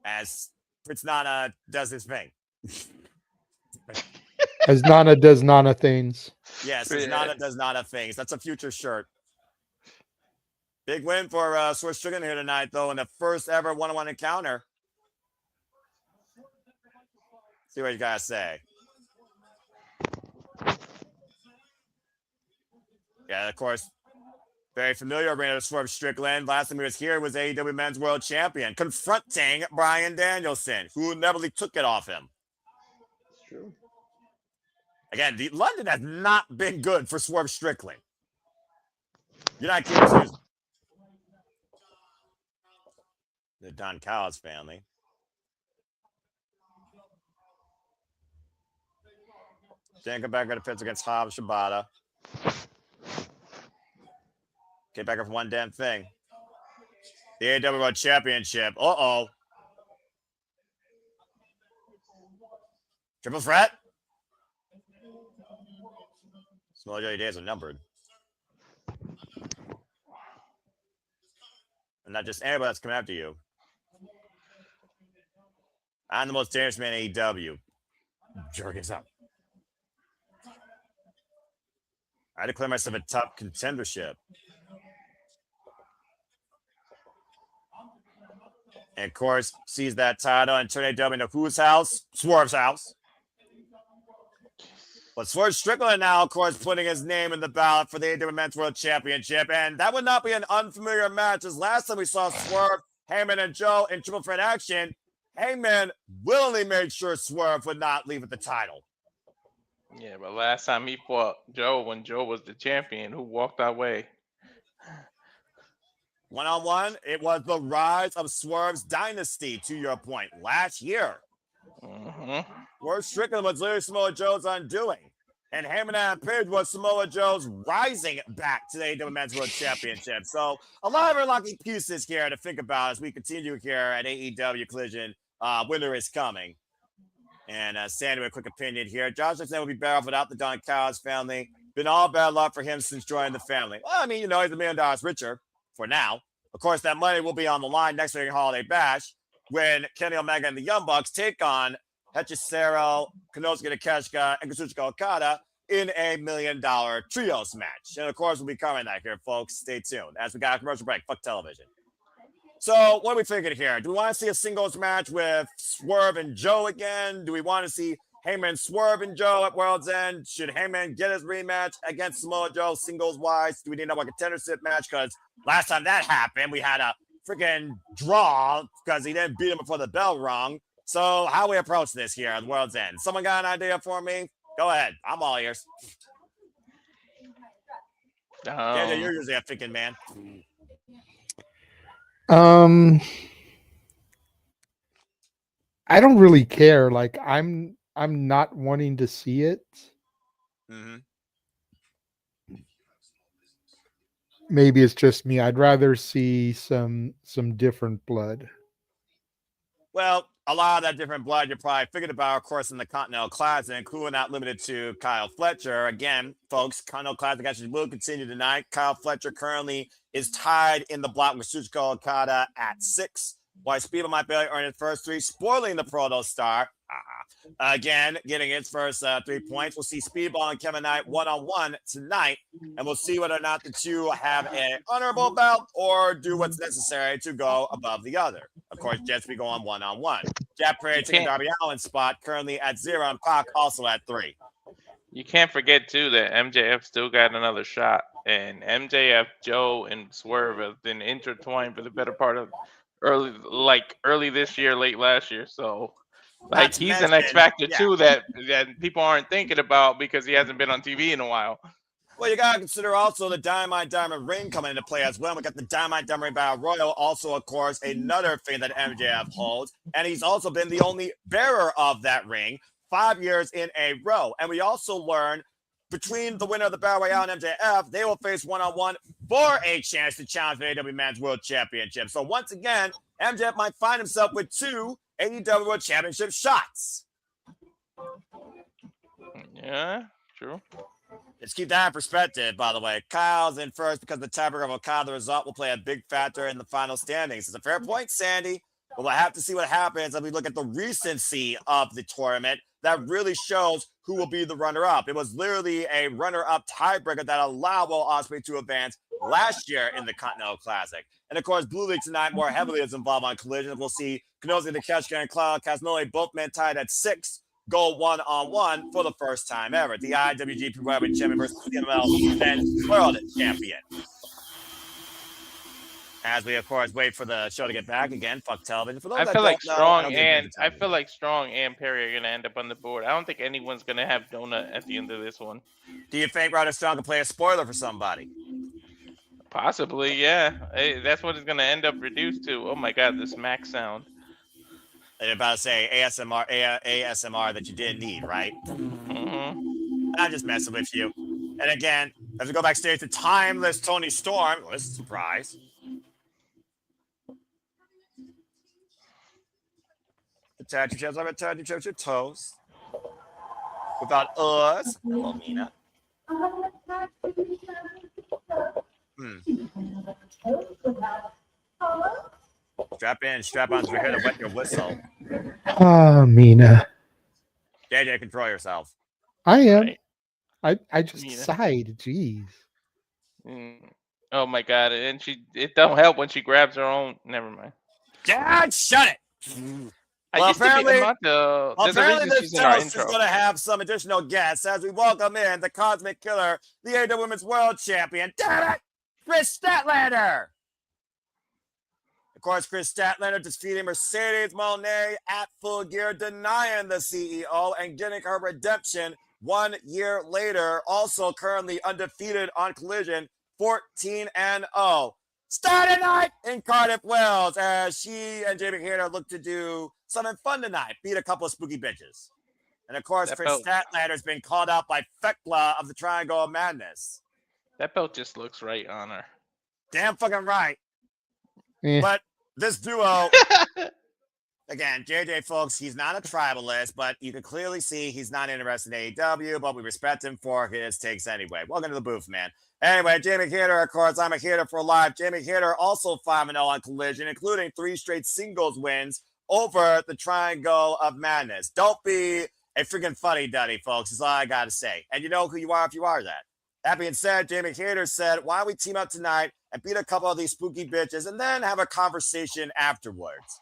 as Prince Nana does his thing. As Nana does Nana things. Yes, as Nana does Nana things. That's a future shirt. Big win for Swerve Strickland here tonight, though, in the first ever one-on-one encounter. See what you gotta say. Yeah, of course, very familiar arena with Swerve Strickland. Last time he was here was AEW Men's World Champion, confronting Bryan Danielson, who never really took it off him. It's true. Again, London has not been good for Swerve Strickland. You're not kidding. The Don Callis family. Then come back at the fence against Hobbs Shibata. Get back up for one damn thing. The AEW World Championship. Uh-oh. Triple threat. Small Joey days are numbered. And not just anybody that's coming after you. I'm the most dangerous man in AEW. Jerkins up. I declare myself a top contendership. And of course, sees that title and turn AEW into whose house? Swerve's house. But Swerve Strickland now, of course, putting his name in the ballot for the AEW Men's World Championship. And that would not be an unfamiliar match, as last time we saw Swerve, Heyman, and Joe in triple threat action, Heyman willingly made sure Swerve would not leave with the title. Yeah, but last time he fought Joe, when Joe was the champion, who walked our way. One-on-one, it was the rise of Swerve's dynasty, to your point, last year. Mm-hmm. Swerve Strickland was literally Samoa Joe's undoing. And Heyman and Page was Samoa Joe's rising back to the AEW Men's World Championship. So a lot of unlucky pieces here to think about as we continue here at AEW Collision. Winter is coming. And Sandy with a quick opinion here. Josh Alexander will be better off without the Don Callis family. Been all bad luck for him since joining the family. Well, I mean, you know, he's $1 million richer for now. Of course, that money will be on the line next week in Holiday Bash when Kenny Omega and the Young Bucks take on Hechicero, Konosuke Takeshita, and Kazuchika Okada in a $1 million trios match. And of course, we'll be covering that here, folks. Stay tuned as we got a commercial break. Fuck television. So what are we thinking here? Do we want to see a singles match with Swerve and Joe again? Do we want to see Heyman, Swerve, and Joe at World's End? Should Heyman get his rematch against Samoa Joe singles-wise? Do we need another contendership match? Because last time that happened, we had a freaking draw because he didn't beat him before the bell rung. So how we approach this here at the World's End? Someone got an idea for me? Go ahead. I'm all ears. Yeah, you're usually a thinking man. I don't really care. Like I'm not wanting to see it. Mm-hmm. Maybe it's just me. I'd rather see some different blood. Well, a lot of that different blood you're probably figured about, of course, in the Continental Classic, including not limited to Kyle Fletcher. Again, folks, Continental Classic actually will continue tonight. Kyle Fletcher currently is tied in the block with Shuchiko Okada at 6, while Speedball might barely earn his first 3, spoiling the Proto Star. Again, getting his first 3 points. We'll see Speedball and Kevin Knight one-on-one tonight, and we'll see whether or not the two have an honorable bout or do what's necessary to go above the other. Of course, Jets be going one-on-one. Jack Perry taking Darby Allin's spot, currently at 0, and Pac also at 3. You can't forget, too, that MJF still got another shot, and MJF, Joe, and Swerve have been intertwined for the better part of early this year, late last year, so... Like, he's an X factor too that people aren't thinking about because he hasn't been on TV in a while. Well, you gotta consider also the Dynamite Diamond Ring coming into play as well. We got the Dynamite Diamond Ring Battle Royal, also, of course, another thing that MJF holds, and he's also been the only bearer of that ring 5 years in a row. And we also learned between the winner of the Battle Royale and MJF, they will face one-on-one for a chance to challenge the AEW Men's World Championship. So once again, MJF might find himself with 2 AEW World Championship shots. Yeah, true. Let's keep that in perspective, by the way. Kyle's in first because the tiebreaker of Okada result will play a big factor in the final standings. It's a fair point, Sandy, but we'll have to see what happens as we look at the recency of the tournament. That really shows who will be the runner-up. It was literally a runner-up tiebreaker that allowed Will Ospreay to advance last year in the Continental Classic. And, of course, Blue League tonight more heavily is involved on collisions. We'll see Kenosi, Takeshita, and Claudio Castagnoli, both men tied at 6, go one-on-one for the first time ever. The IWGP World Champion versus CMLL Men's World Champion. As we, of course, wait for the show to get back again. Fuck television. For those I that feel like don't know, Strong and Perry are gonna end up on the board. I don't think anyone's gonna have Donut at the end of this one. Do you think Ryder Strong can play a spoiler for somebody? Possibly, yeah. Hey, that's what it's gonna end up reduced to. Oh my God, this Mac sound. They're about to say ASMR that you didn't need, right? Mm-hmm. I'm just messing with you. And again, as we go backstage to timeless Tony Storm, well, this is a surprise. Attach your chest, your toes. Without us. Hello, Mina. Strap on, so we're here to wet your whistle. Mina. JJ, control yourself. I am. Right. I just Mina. sighed. Jeez. Oh my God! And it don't help when she grabs her own. Never mind. Dad, shut it. Well, apparently this toast is going to have some additional guests as we welcome in the Cosmic Killer, the AEW Women's World Champion, damn it, Kris Statlander. Of course, Kris Statlander defeating Mercedes Moné at Full Gear, denying the CEO and getting her redemption 1 year later. Also currently undefeated on Collision, 14-0. Start tonight in Cardiff, Wales, as she and Jamie Hayter look to do something fun tonight, beat a couple of spooky bitches. And of course, Kris Statlander has been called out by Thekla of the Triangle of Madness. That belt just looks right on her. Damn fucking right. But this duo, again, JJ, folks, he's not a tribalist, but you can clearly see he's not interested in AEW, but we respect him for his takes anyway. Welcome to the booth, man. Anyway, Jamie Hayter, of course, I'm a Hayter for life. Jamie Hayter also 5-0 on Collision, including 3 straight singles wins over the Triangle of Madness. Don't be a freaking fuddy-duddy, folks, is all I got to say. And you know who you are if you are that. That being said, Jamie Hayter said, why don't we team up tonight and beat a couple of these spooky bitches and then have a conversation afterwards.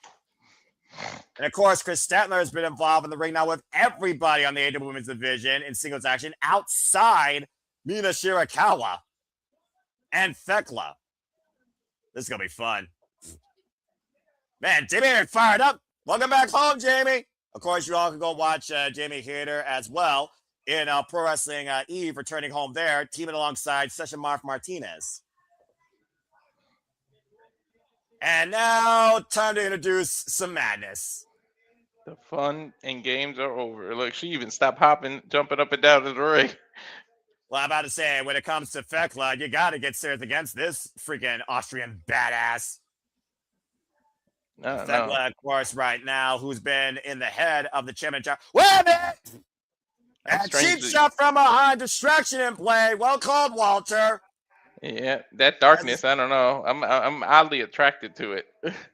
And of course, Kris Statlander has been involved in the ring now with everybody on the AEW Women's Division in singles action outside Mina Shirakawa and Thekla. This is going to be fun. Man, Jamie Hayter fired up. Welcome back home, Jamie. Of course, you all can go watch Jamie Hayter as well in Pro Wrestling Eve, returning home there, teaming alongside Session Mark Martinez. And now, time to introduce some madness. The fun and games are over. Look, she even stopped jumping up and down in the ring. Well, I'm about to say, when it comes to Thekla, you got to get serious against this freaking Austrian badass. Thekla, of course, right now, who's been in the head of the championship. Wait a minute! And cheap shot from behind, distraction in play. Well called, Walter. Yeah, that darkness, I don't know. I'm oddly attracted to it.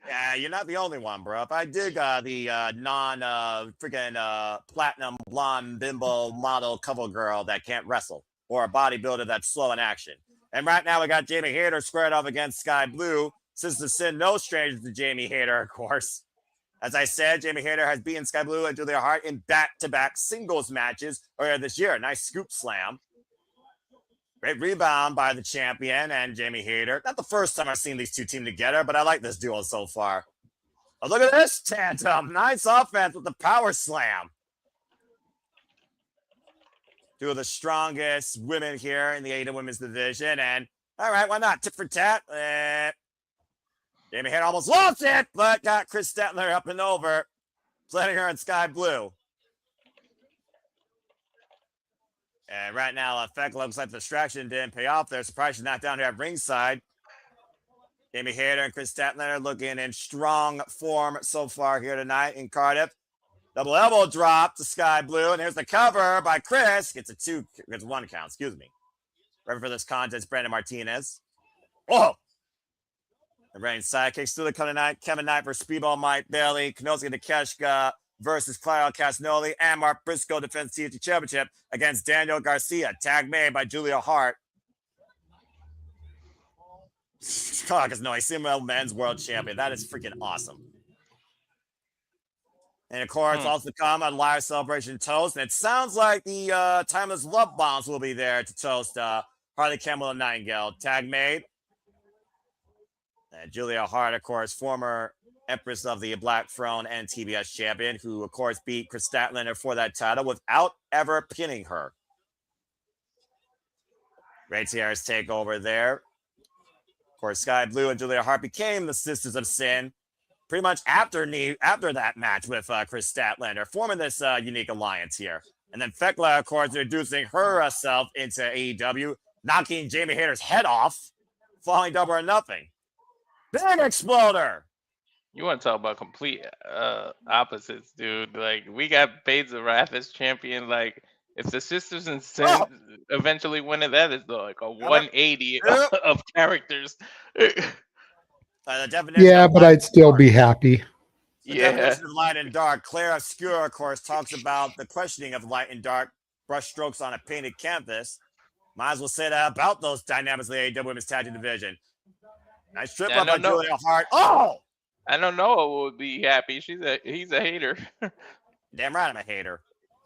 Yeah, you're not the only one, bro. If I dig the freaking platinum blonde bimbo model cover girl that can't wrestle, or a bodybuilder that's slow in action. And right now we got Jamie Hayter squared off against Skye Blue. Sister Sin, no stranger to Jamie Hayter, of course. As I said, Jamie Hayter has beaten Skye Blue and Utilita Hart in back-to-back singles matches earlier this year. Nice scoop slam. Great rebound by the champion and Jamie Hayter. Not the first time I've seen these two team together, but I like this duo so far. Oh, look at this tandem. Nice offense with the power slam. Two of the strongest women here in the AEW Women's Division. And, all right, why not? Tit for tat. Jamie Hayter almost lost it, but got Kris Statlander up and over, planting her in Skye Blue. And right now, Thekla looks like the distraction didn't pay off there. Surprised she's not down here at ringside. Jamie Hayter and Kris Statlander looking in strong form so far here tonight in Cardiff. Double elbow drop to Skye Blue, and here's the cover by Kris. Gets one count, excuse me. Ready for this contest, Brandon Martinez. Oh! The reigning sidekicks through the cut tonight. Kevin Knight versus Speedball Mike Bailey. Kanosuke Takeshita versus Claudio Castagnoli. And Mark Briscoe defends TNT Championship against Daniel Garcia. Tag made by Julia Hart. Castagnoli, CML Men's World Champion. That is freaking awesome. And of course, also come a live celebration toast. And it sounds like the Timeless Love Bombs will be there to toast Harley Campbell and Nightingale. Tag made. And Julia Hart, of course, former Empress of the Black Throne and TBS champion, who, of course, beat Kris Statlander for that title without ever pinning her. Great Sierra's takeover there. Of course, Skye Blue and Julia Hart became the Sisters of Sin pretty much after that match with Kris Statlander, forming this unique alliance here. And then Thekla, of course, introducing herself into AEW, knocking Jamie Hayter's head off, falling double or nothing. Big exploder. You want to talk about complete opposites, dude. Like, we got Blades of Wrath as champion. Like, if the Sisters in Sin eventually win it, that is like a 180 of characters. Yeah, but I'd still be happy. The definition of light and dark. Claire Obscure, of course, talks about the questioning of light and dark brushstrokes on a painted canvas. Might as well say that about those dynamics of the AEW Women's Tag Team Division. Nice trip up by Julia Hart. Oh! I don't know who would be happy. He's a hater. Damn right I'm a hater.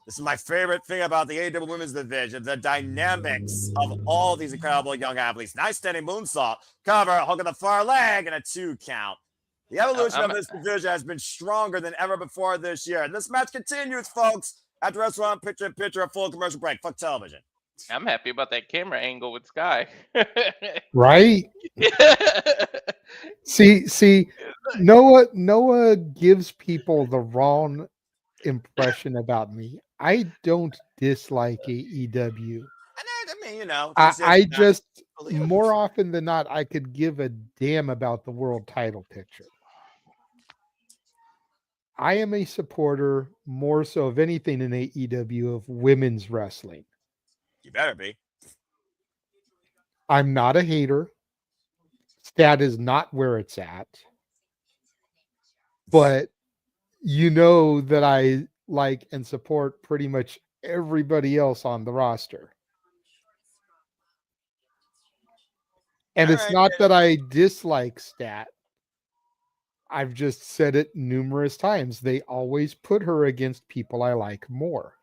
This is my favorite thing about the AEW Women's Division, the dynamics of all these incredible young athletes. Nice standing moonsault. Cover, hook of the far leg, and a 2 count. The evolution of this division has been stronger than ever before this year. And this match continues, folks, after restaurant picture-in-picture, a full commercial break. Fuck television. I'm happy about that camera angle with Skye. Right? See, Noah gives people the wrong impression about me. I don't dislike AEW. I mean, you know, I just, more often than not, I could give a damn about the world title picture. I am a supporter, more so of anything in AEW, of women's wrestling. You better be. I'm not a hater. Stat is not where it's at. But you know that I like and support pretty much everybody else on the roster. And it's not that I dislike Stat. I've just said it numerous times. They always put her against people I like more.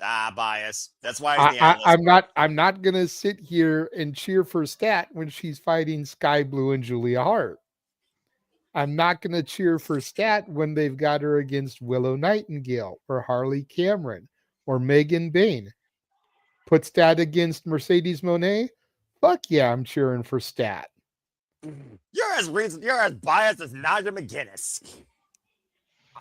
Bias. That's why I'm not gonna sit here and cheer for Stat when she's fighting Skye Blue and Julia Hart. I'm not going to cheer for Stat when they've got her against Willow Nightingale or Harley Cameron or Megan Bain. Put Stat against Mercedes Moné. Fuck yeah, I'm cheering for Stat. You're as biased as Naja McGuinness.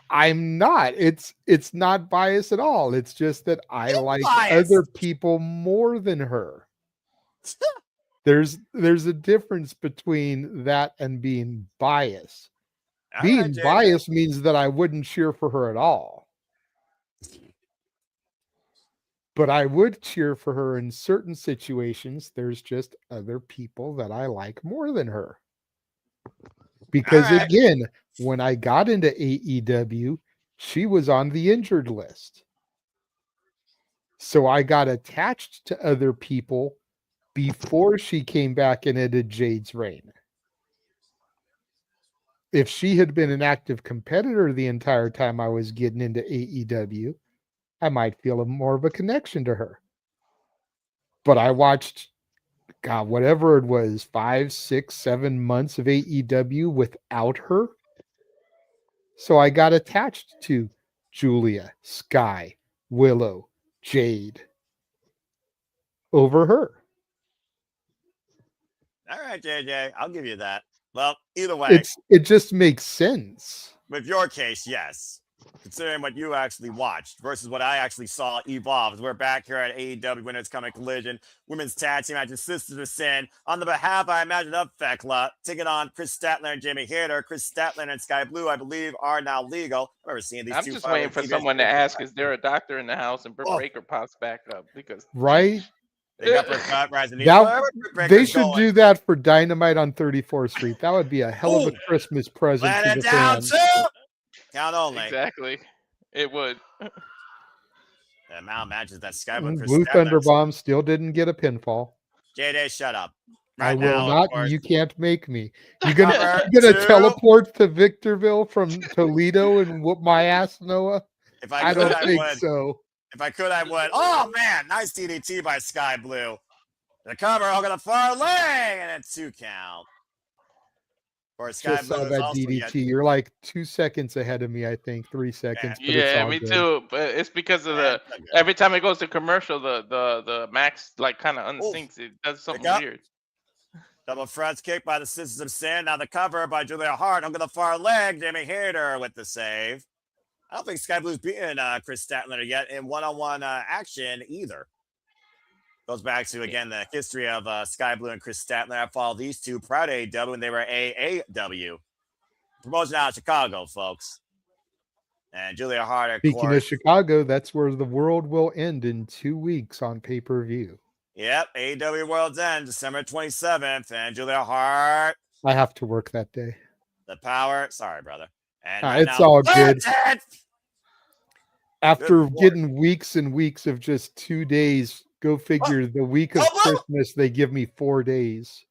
I'm not. It's not biased at all. It's just that I like biased. other people more than her. There's a difference between that and being biased. Being biased means that I wouldn't cheer for her at all. But I would cheer for her in certain situations. There's just other people that I like more than her. Because again, when I got into AEW, she was on the injured list. So I got attached to other people before she came back and ended Jade's reign. If she had been an active competitor the entire time I was getting into AEW, I might feel more of a connection to her. But I watched, God, whatever it was, 5, 6, 7 months of AEW without her. So I got attached to Julia, Skye, Willow, Jade over her. All right, JJ, I'll give you that. Well, either way, it just makes sense. With your case, yes. Considering what you actually watched versus what I actually saw evolve. We're back here at AEW when it's coming Collision. Women's tag team matches Sisters of Sin. On the behalf, I imagine, of Fekla, taking on Kris Statlander and Jamie Hayter. Kris Statlander and Sky Blue, I believe, are now legal. I've never seen these two. I'm just waiting for someone to ask, is there a doctor in the house? And Britt Baker pops back up. Because right? They got Britt Rising. They should do that for Dynamite on 34th Street. That would be a hell of a Christmas present to the fans. Count only. Exactly. It would. The amount of matches that Skye Blue Thunderbomb still didn't get a pinfall. JJ, shut up. I will not. You can't make me. You're gonna teleport to Victorville from Toledo and whoop my ass, Noah? If I could, I think would. so. If I could, I would. Oh man, nice DDT by Sky Blue. The cover, over the far leg, and it's 2 count. Or Sky Blue saw that DDT. You're like 2 seconds ahead of me, I think 3 seconds. Yeah, me too. But it's because of the every time it goes to commercial, the Max like kind of unsyncs. It does something weird. Double front kick by the Sisters of Sin. Now the cover by Julia Hart. Over the far leg, Jamie Hayter with the save. I don't think Sky Blue's beaten Kris Statlander yet in one-on-one action either. Goes back to, again, the history of Sky Blue and Kris Statlander. I followed these two prior to AEW when they were AAW. Promotion out of Chicago, folks. And Julia Hart, of Speaking of Chicago, that's where the world will end in 2 weeks on pay-per-view. Yep, AEW World's End, December 27th. And Julia Hart. I have to work that day. The power. Sorry, brother. And it's all good. After getting weeks and weeks of just 2 days, go figure, the week of Christmas, they give me 4 days.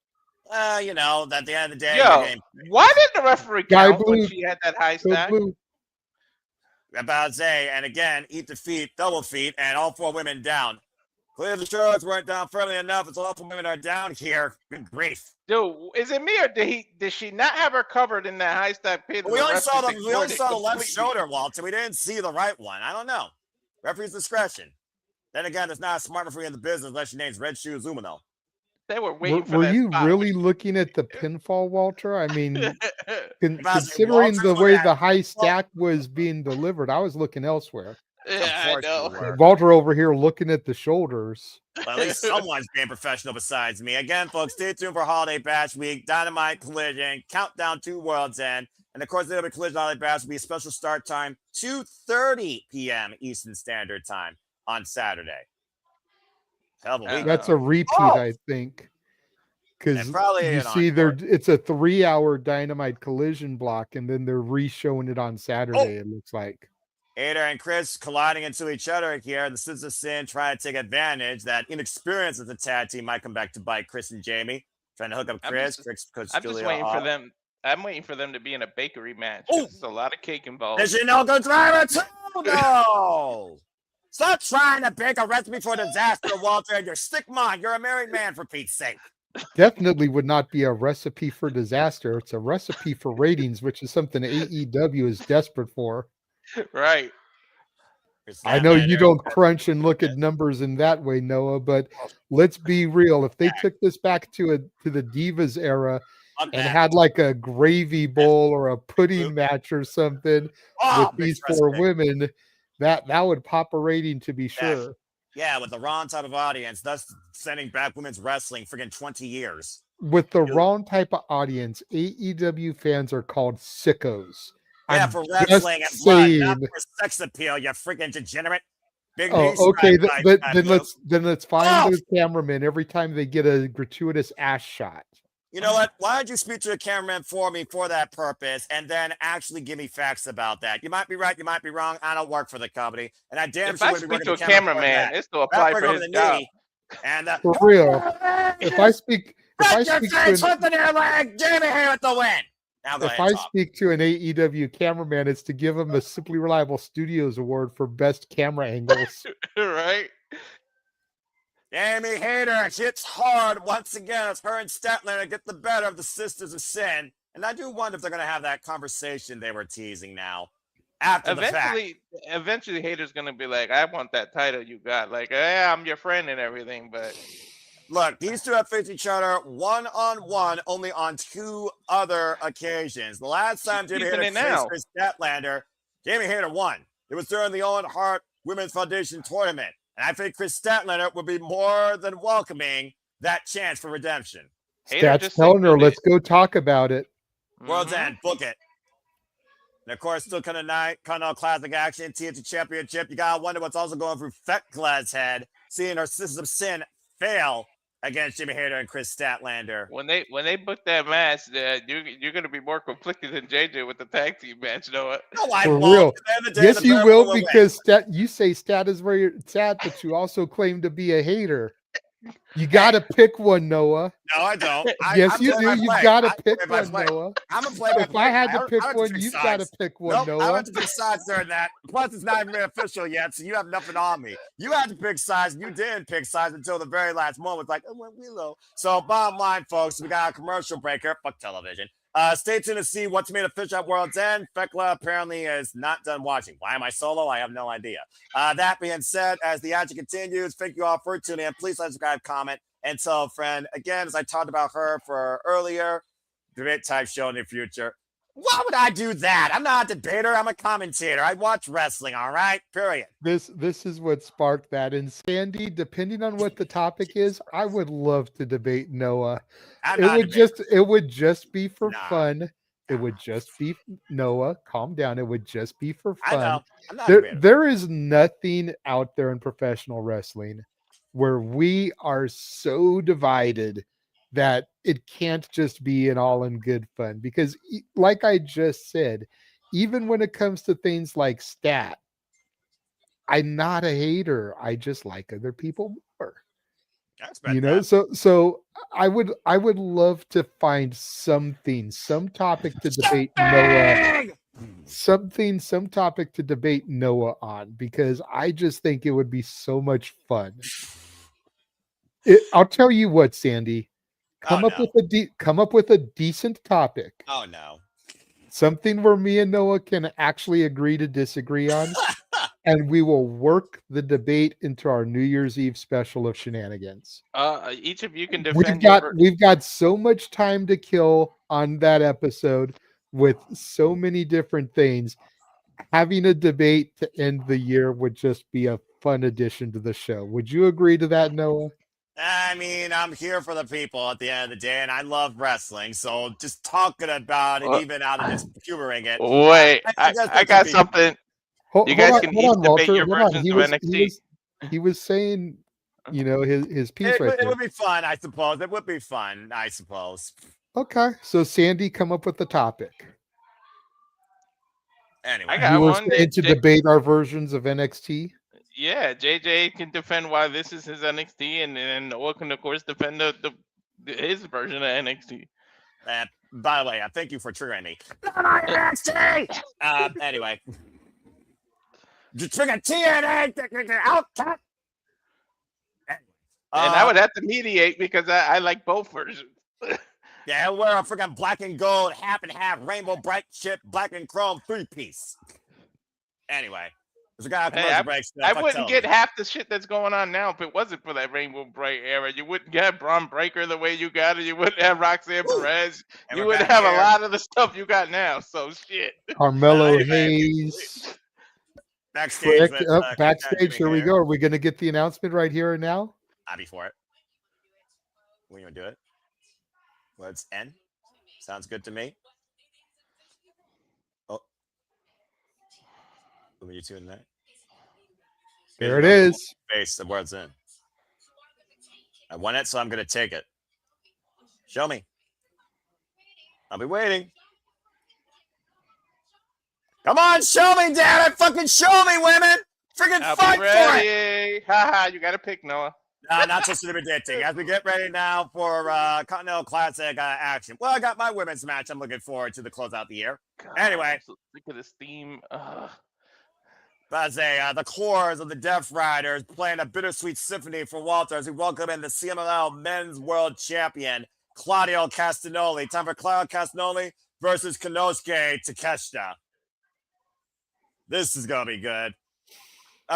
You know, at the end of the day. Why did the referee count when she had that high stack? About to say, and again, eat the feet, double feet, and all 4 women down. Clearly the shoulders weren't down firmly enough. It's all 4 women are down here. Good grief. Dude, is it me or did she not have her covered in that high stack pin? We only saw the left shoulder, Walter. We didn't see the right one. I don't know. Referee's discretion. Then again, it's not a smart referee in the business unless your name's Red Shoes Umino. They were waiting for Were you really looking at the pinfall, Walter? I mean, considering the way the high stack was being delivered, I was looking elsewhere. Yeah, I know. Walter over here looking at the shoulders. Well, at least someone's being professional besides me. Again, folks, stay tuned for Holiday Bash Week, Dynamite Collision, Countdown to World's End. And of course, the Collision Holiday Bash will be a special start time, 2:30 p.m. Eastern Standard Time on Saturday. Hell of a week. That's a repeat, I think. Because you see, it's a 3-hour Dynamite Collision block, and then they're re-showing it on Saturday, it looks like. Hayter and Kris colliding into each other here. The Sisters of Sin trying to take advantage. That inexperience of the tag team might come back to bite Kris and Jamie. Trying to hook up Kris. I'm just waiting for them. I'm waiting for them to be in a bakery match. There's a lot of cake involved. There's your no-go driver too. No. Stop trying to bake a recipe for disaster, Walter. You're stick mine. You're a married man, for Pete's sake. definitely would not be a recipe for disaster. It's a recipe for ratings, which is something AEW is desperate for. Right. I know you don't crunch and look at numbers in that way, Noah, but let's be real. If they took this back to the Divas era and had like a gravy bowl or a pudding match or something with these four women, that would pop a rating to be sure. Yeah, with the wrong type of audience, thus sending back women's wrestling friggin' 20 years. With the wrong type of audience, AEW fans are called sickos. Yeah, for wrestling and blood, not for sex appeal, you freaking degenerate. Okay. Then let's find those cameramen every time they get a gratuitous ass shot. You know what? Why don't you speak to a cameraman for me for that purpose, and then actually give me facts about that? You might be right, you might be wrong. I don't work for the company, and I damn sure wouldn't be working to a cameraman. It's to apply for his job. And for real, if I speak to your leg, Jamie here with the win. If I speak to an AEW cameraman, it's to give him a Simply Reliable Studios Award for best camera angles. Right? Jamie Hayter hits hard once again as her and Statlander get the better of the Sisters of Sin. And I do wonder if they're going to have that conversation they were teasing now. After the fact. Eventually, Hayter's going to be like, I want that title you got. Like, yeah, I'm your friend and everything, but... Look, these two have faced each other one-on-one only on 2 other occasions. The last time Jamie Hayter faced Kris Statlander, Jamie Hayter won. It was during the Owen Hart Women's Foundation tournament. And I think Kris Statlander would be more than welcoming that chance for redemption. Stat's telling her, let's go talk about it. World's End, book it. And of course, still kind of classic action, TNT Championship. You gotta wonder what's also going through Fetglad's head, seeing her Sisters of Sin fail against Jamie Hayter and Kris Statlander. When they book that match, you're going to be more conflicted than JJ with the tag team match, Noah. No, I won't. Yes, you will, because you say Stat is where you're Stat, but you also claim to be a hater. You got to pick one, Noah. No, I don't. Yes, you do. You got to pick one, Noah. I'm a play. If I had to pick one, you've got to pick one, Noah. I have to pick sides during that. Plus, it's not even official yet, so you have nothing on me. You had to pick sides, and you didn't pick sides until the very last moment. Like, oh, Willow. So, bottom line, folks, we got a commercial breaker. Fuck television. Stay tuned to see what's made official at World's End. Fekla apparently is not done watching. Why am I solo? I have no idea. That being said, as the action continues, thank you all for tuning in. Please like, subscribe, comment, and tell a friend. Again, as I talked about her for earlier, debate type show in the future. Why would I do that? I'm not a debater. I'm a commentator. I watch wrestling, all right? Period. This is what sparked that. And Sandy, depending on what the topic is, I would love to debate Noah. It would just be for fun. It would just be Noah. Calm down. It would just be for fun. I know. I'm not there is nothing out there in professional wrestling where we are so divided that it can't just be an all in good fun, because like I just said, even when it comes to things like Stat, I'm not a hater. I just like other people more. You know, so I would love to find some topic to debate Noah. Some topic to debate Noah on, because I just think it would be so much fun. I'll tell you what, Sandy. Come up with a decent topic. Oh no. Something where me and Noah can actually agree to disagree on, and we will work the debate into our New Year's Eve special of shenanigans. Each of you can defend. We've got so much time to kill on that episode with so many different things. Having a debate to end the year would just be a fun addition to the show. Would you agree to that, Noah? I mean, I'm here for the people at the end of the day, and I love wrestling. So just talking about it, even out of just humoring it. Wait, I got something. You guys can each debate your versions of NXT. He was saying, you know, his piece right there. It would be fun, I suppose. It would be fun, I suppose. Okay, so Sandy, come up with the topic. Anyway, I got one to debate our versions of NXT. Yeah, JJ can defend why this is his NXT, and Noah can, of course, defend his version of NXT. By the way, thank you for triggering me. Not my NXT! Anyway. Just trigger TNA! Outcut! And I would have to mediate because I like both versions. Yeah, he'll wear a freaking black and gold, half and half, rainbow bright chip, black and chrome 3-piece. Anyway, there's a guy Hey, breaks. I wouldn't get half the shit that's going on now if it wasn't for that Rainbow Bright era. You wouldn't get Braun Breaker the way you got it. You wouldn't have Roxanne Perez. And You we're wouldn't back have here. a lot of the stuff you got now. So shit. Carmelo Anyway, Hayes. Backstage. Frick, with, backstage, here we go. Are we going to get the announcement right here and now? I'll be for it. When you want to do it? Let's end. Sounds good to me. Oh. Who are you two in that? There it is. Face of where it's in. I won it, so I'm going to take it. Show me. I'll be waiting. Come on, show me, damn it! Fucking show me, women! Freaking I'll fight be for it! ready. Haha, you got to pick Noah. Not so soon predicting. As we get ready now for Continental Classic action. Well, I got my women's match. I'm looking forward to the closeout of the year. God, Anyway. I'm so sick of this theme. I say the chorus of the Death Riders playing a bittersweet symphony for Walter as we welcome in the CMLL Men's World Champion, Claudio Castagnoli. Time for Claudio Castagnoli versus Konosuke Takeshita. This is going to be good.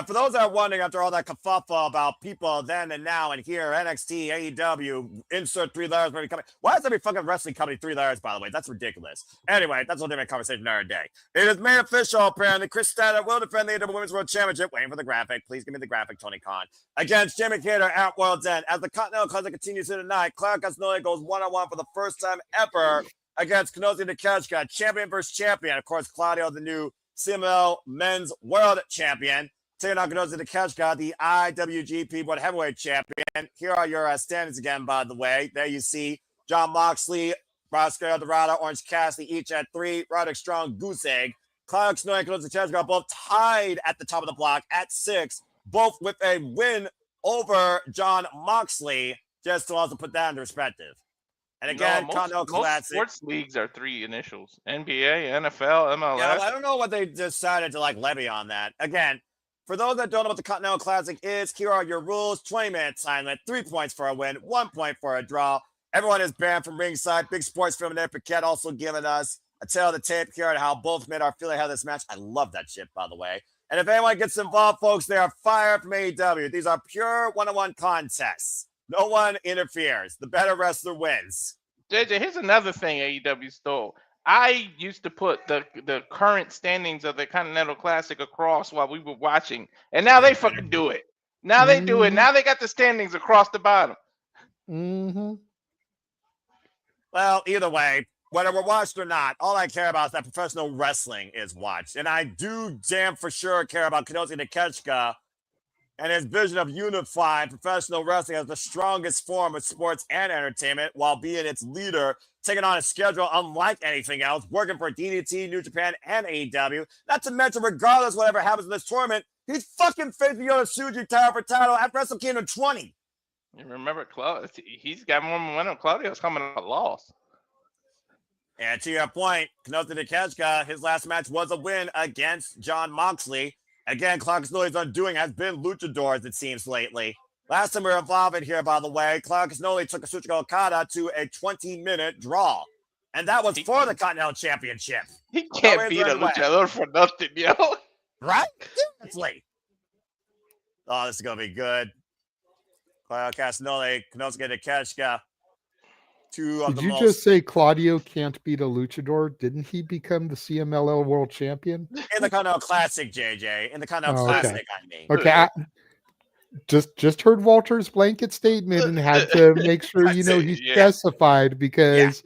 For those that are wondering, after all that kerfuffle about people then and now and here, NXT, AEW, insert 3 letters, maybe coming. Why is every fucking wrestling company 3 letters, by the way? That's ridiculous. Anyway, that's a different conversation another day. It is made official, apparently. Kris Statlander will defend the AEW Women's World Championship. Waiting for the graphic. Please give me the graphic, Tony Khan. Against Jamie Hayter at World's End. As the Continental Classic continues here tonight, Claudio Castagnoli goes one-on-one for the first time ever against Konosuke Takeshita, champion versus champion. Of course, Claudio, the new CMLL Men's World Champion. Taking on Konosuke Takeshita, the IWGP World Heavyweight Champion. Here are your standings again, by the way. There you see Jon Moxley, Briscoe, Dorado, Orange Cassidy, each at 3. Roderick Strong, Goose Egg. Claudio Castagnoli and Konosuke Takeshita both tied at the top of the block at 6, both with a win over Jon Moxley, just to also put that into perspective. And again, Continental Classic. Most sports leagues are 3 initials. NBA, NFL, MLS. Yeah, I don't know what they decided to levy on that. Again, for those that don't know what the Continental Classic is, here are your rules. 20-minute time limit, 3 points for a win, 1 point for a draw. Everyone is banned from ringside. Big Sports Film and Paquette also giving us a tale of the tape here on how both men are feeling how this match. I love that shit, by the way. And if anyone gets involved, folks, they are fired from AEW. These are pure one-on-one contests. No one interferes. The better wrestler wins. JJ, here's another thing AEW stole. I used to put the current standings of the Continental Classic across while we were watching, and now they fucking do it. Now they do it. Now they got the standings across the bottom. Mm-hmm. Well, either way, whether we're watched or not, all I care about is that professional wrestling is watched. And I do damn for sure care about Konosuke Takeshita and his vision of unifying professional wrestling as the strongest form of sports and entertainment while being its leader, taking on a schedule unlike anything else, working for DDT, New Japan, and AEW. Not to mention, regardless of whatever happens in this tournament, he's fucking facing Yoshisuji title for title at Wrestle Kingdom 20. You remember, he's got more momentum. Claudio's coming off a loss. And to your point, Konosuke Takeshita, his last match was a win against Jon Moxley. Again, Claudio Castagnoli's undoing has been luchadors, it seems, lately. Last time we were involved in here, by the way, Claudio Castagnoli took Kazuchika Okada to a 20-minute draw. And that was for the Continental Championship. He can't beat a luchador for nothing, yo. Right? Seriously. Oh, this is going to be good. Claudio Castagnoli, Konosuke Takeshita. Did you just say Claudio can't beat a luchador? Didn't he become the CMLL World Champion? In the Continental Classic, JJ. In the Continental Classic, I mean. Okay, I just heard Walter's blanket statement and had to make sure, he specified, because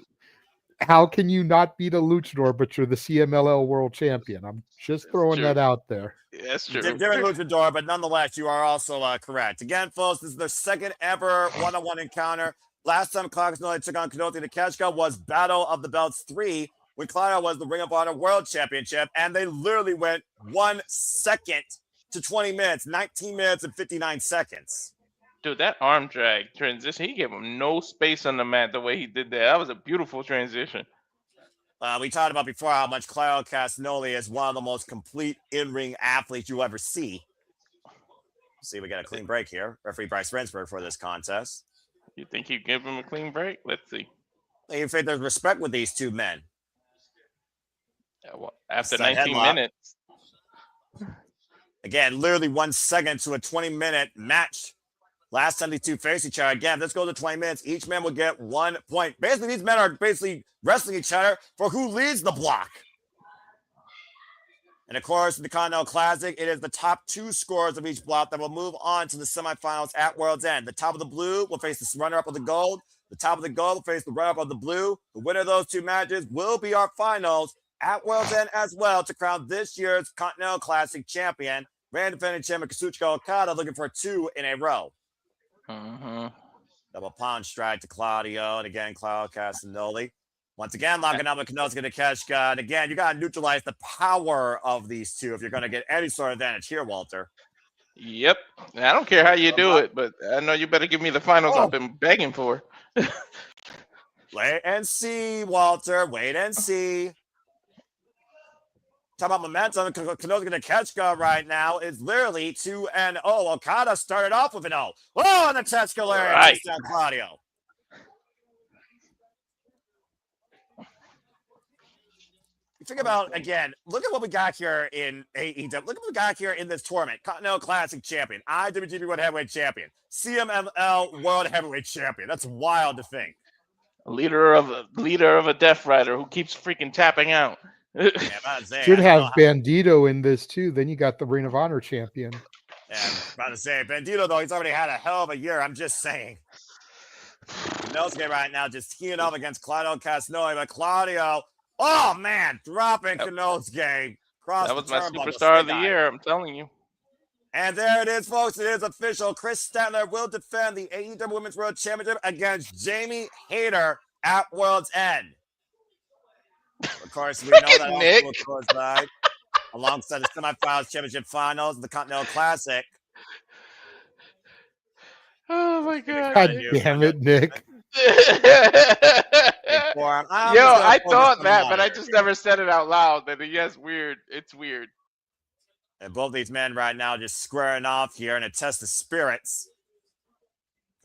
how can you not beat a luchador, but you're the CMLL World Champion? I'm just throwing that out there. Yeah, that's true. Different luchador, but nonetheless, you are also correct. Again, folks, this is their second ever one-on-one encounter. Last time Claudio Castagnoli took on Konosuke Takeshita was Battle of the Belts 3, when Claudio was the Ring of Honor World Championship, and they literally went 1 second to 20 minutes, 19 minutes and 59 seconds. Dude, that arm drag transition, he gave him no space on the mat the way he did that. That was a beautiful transition. We talked about before how much Claudio Castagnoli is one of the most complete in-ring athletes you ever see. See, we got a clean break here. Referee Bryce Rensburg for this contest. You think you give him a clean break? Let's see. You think there's respect with these two men? Yeah, well, after Side 19 headlock. minutes. Again, literally 1 second to a 20-minute match. Last time these two faced each other. Again, let's go to 20 minutes. Each man will get 1 point. Basically, these men are basically wrestling each other for who leads the block. And of course, in the Continental Classic, it is the top 2 scorers of each block that will move on to the semifinals at World's End. The top of the blue will face the runner-up of the gold. The top of the gold will face the runner-up of the blue. The winner of those 2 matches will be our finals at World's End as well to crown this year's Continental Classic champion. Brand defending champion Kazuchika Okada looking for 2 in a row. Double pound strike to Claudio. And again, Claudio Castagnoli. Once again, locking up with Konosuke Takeshita. And again, you got to neutralize the power of these two if you're going to get any sort of advantage here, Walter. Yep. I don't care how you do it, but I know you better give me the finals I've been begging for. Wait and see, Walter. Wait and see. Talk about momentum. Konosuke Takeshita right now is literally 2-0. Okada started off with an 0. Oh, and the testicle area right. down Claudio. Think about, again, look at what we got here in AEW. Look at what we got here in this tournament. Continental Classic Champion, IWGP World Heavyweight Champion, CMLL World Heavyweight Champion. That's wild to think. Leader of a Death Rider who keeps freaking tapping out. Yeah, should have Bandito in this too. Then you got the Ring of Honor champion. Yeah, I'm about to say, Bandito, though, he's already had a hell of a year. I'm just saying. Konosuke right now just teeing up against Claudio Castagnoli, but Claudio, oh man, dropping Konosuke. That was my superstar of the year, I'm telling you. And there it is, folks. It is official. Kris Statlander will defend the AEW Women's World Championship against Jamie Hayter at World's End. Of course, we know that Nick. also coincide alongside the semifinals, championship finals, the Continental Classic. Oh my God! God damn it, Nick! Yo, I thought that, but I just never said it out loud. That yes, weird. It's weird. And both these men right now just squaring off here in a test of spirits.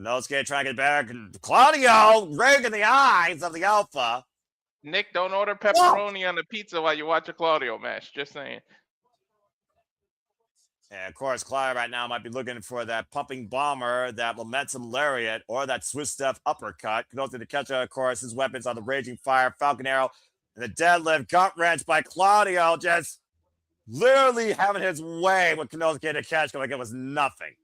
Konosuke trying to get back, and Claudio raking the eyes of the Alpha. Nick, don't order pepperoni on the pizza while you watch a Claudio match. Just saying. And of course, Claudio right now might be looking for that pumping bomber, that momentum lariat, or that Swiss step uppercut. Konosuke Takeshita, of course, his weapons on the Raging Fire, Falcon Arrow, and the deadlift gut wrench by Claudio, just literally having his way with Konosuke Takeshita like it was nothing.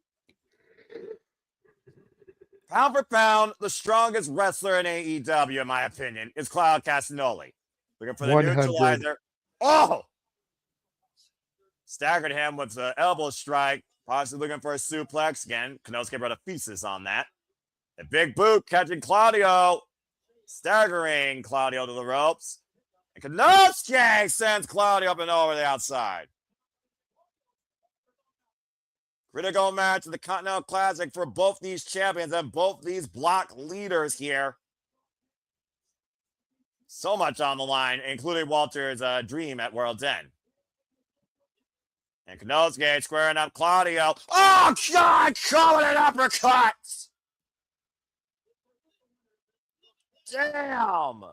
Pound for pound, the strongest wrestler in AEW, in my opinion, is Claudio Castagnoli. Looking for the 100. neutralizer. Oh! Staggered him with the elbow strike. Possibly looking for a suplex. Again, Konosuke brought a thesis on that. A big boot catching Claudio. Staggering Claudio to the ropes. And Konosuke sends Claudio up and over the outside. Critical match of the Continental Classic for both these champions and both these block leaders here. So much on the line, including Walter's dream at World's End. And Konosuke squaring up Claudio. Oh, God, calling an uppercut. Damn.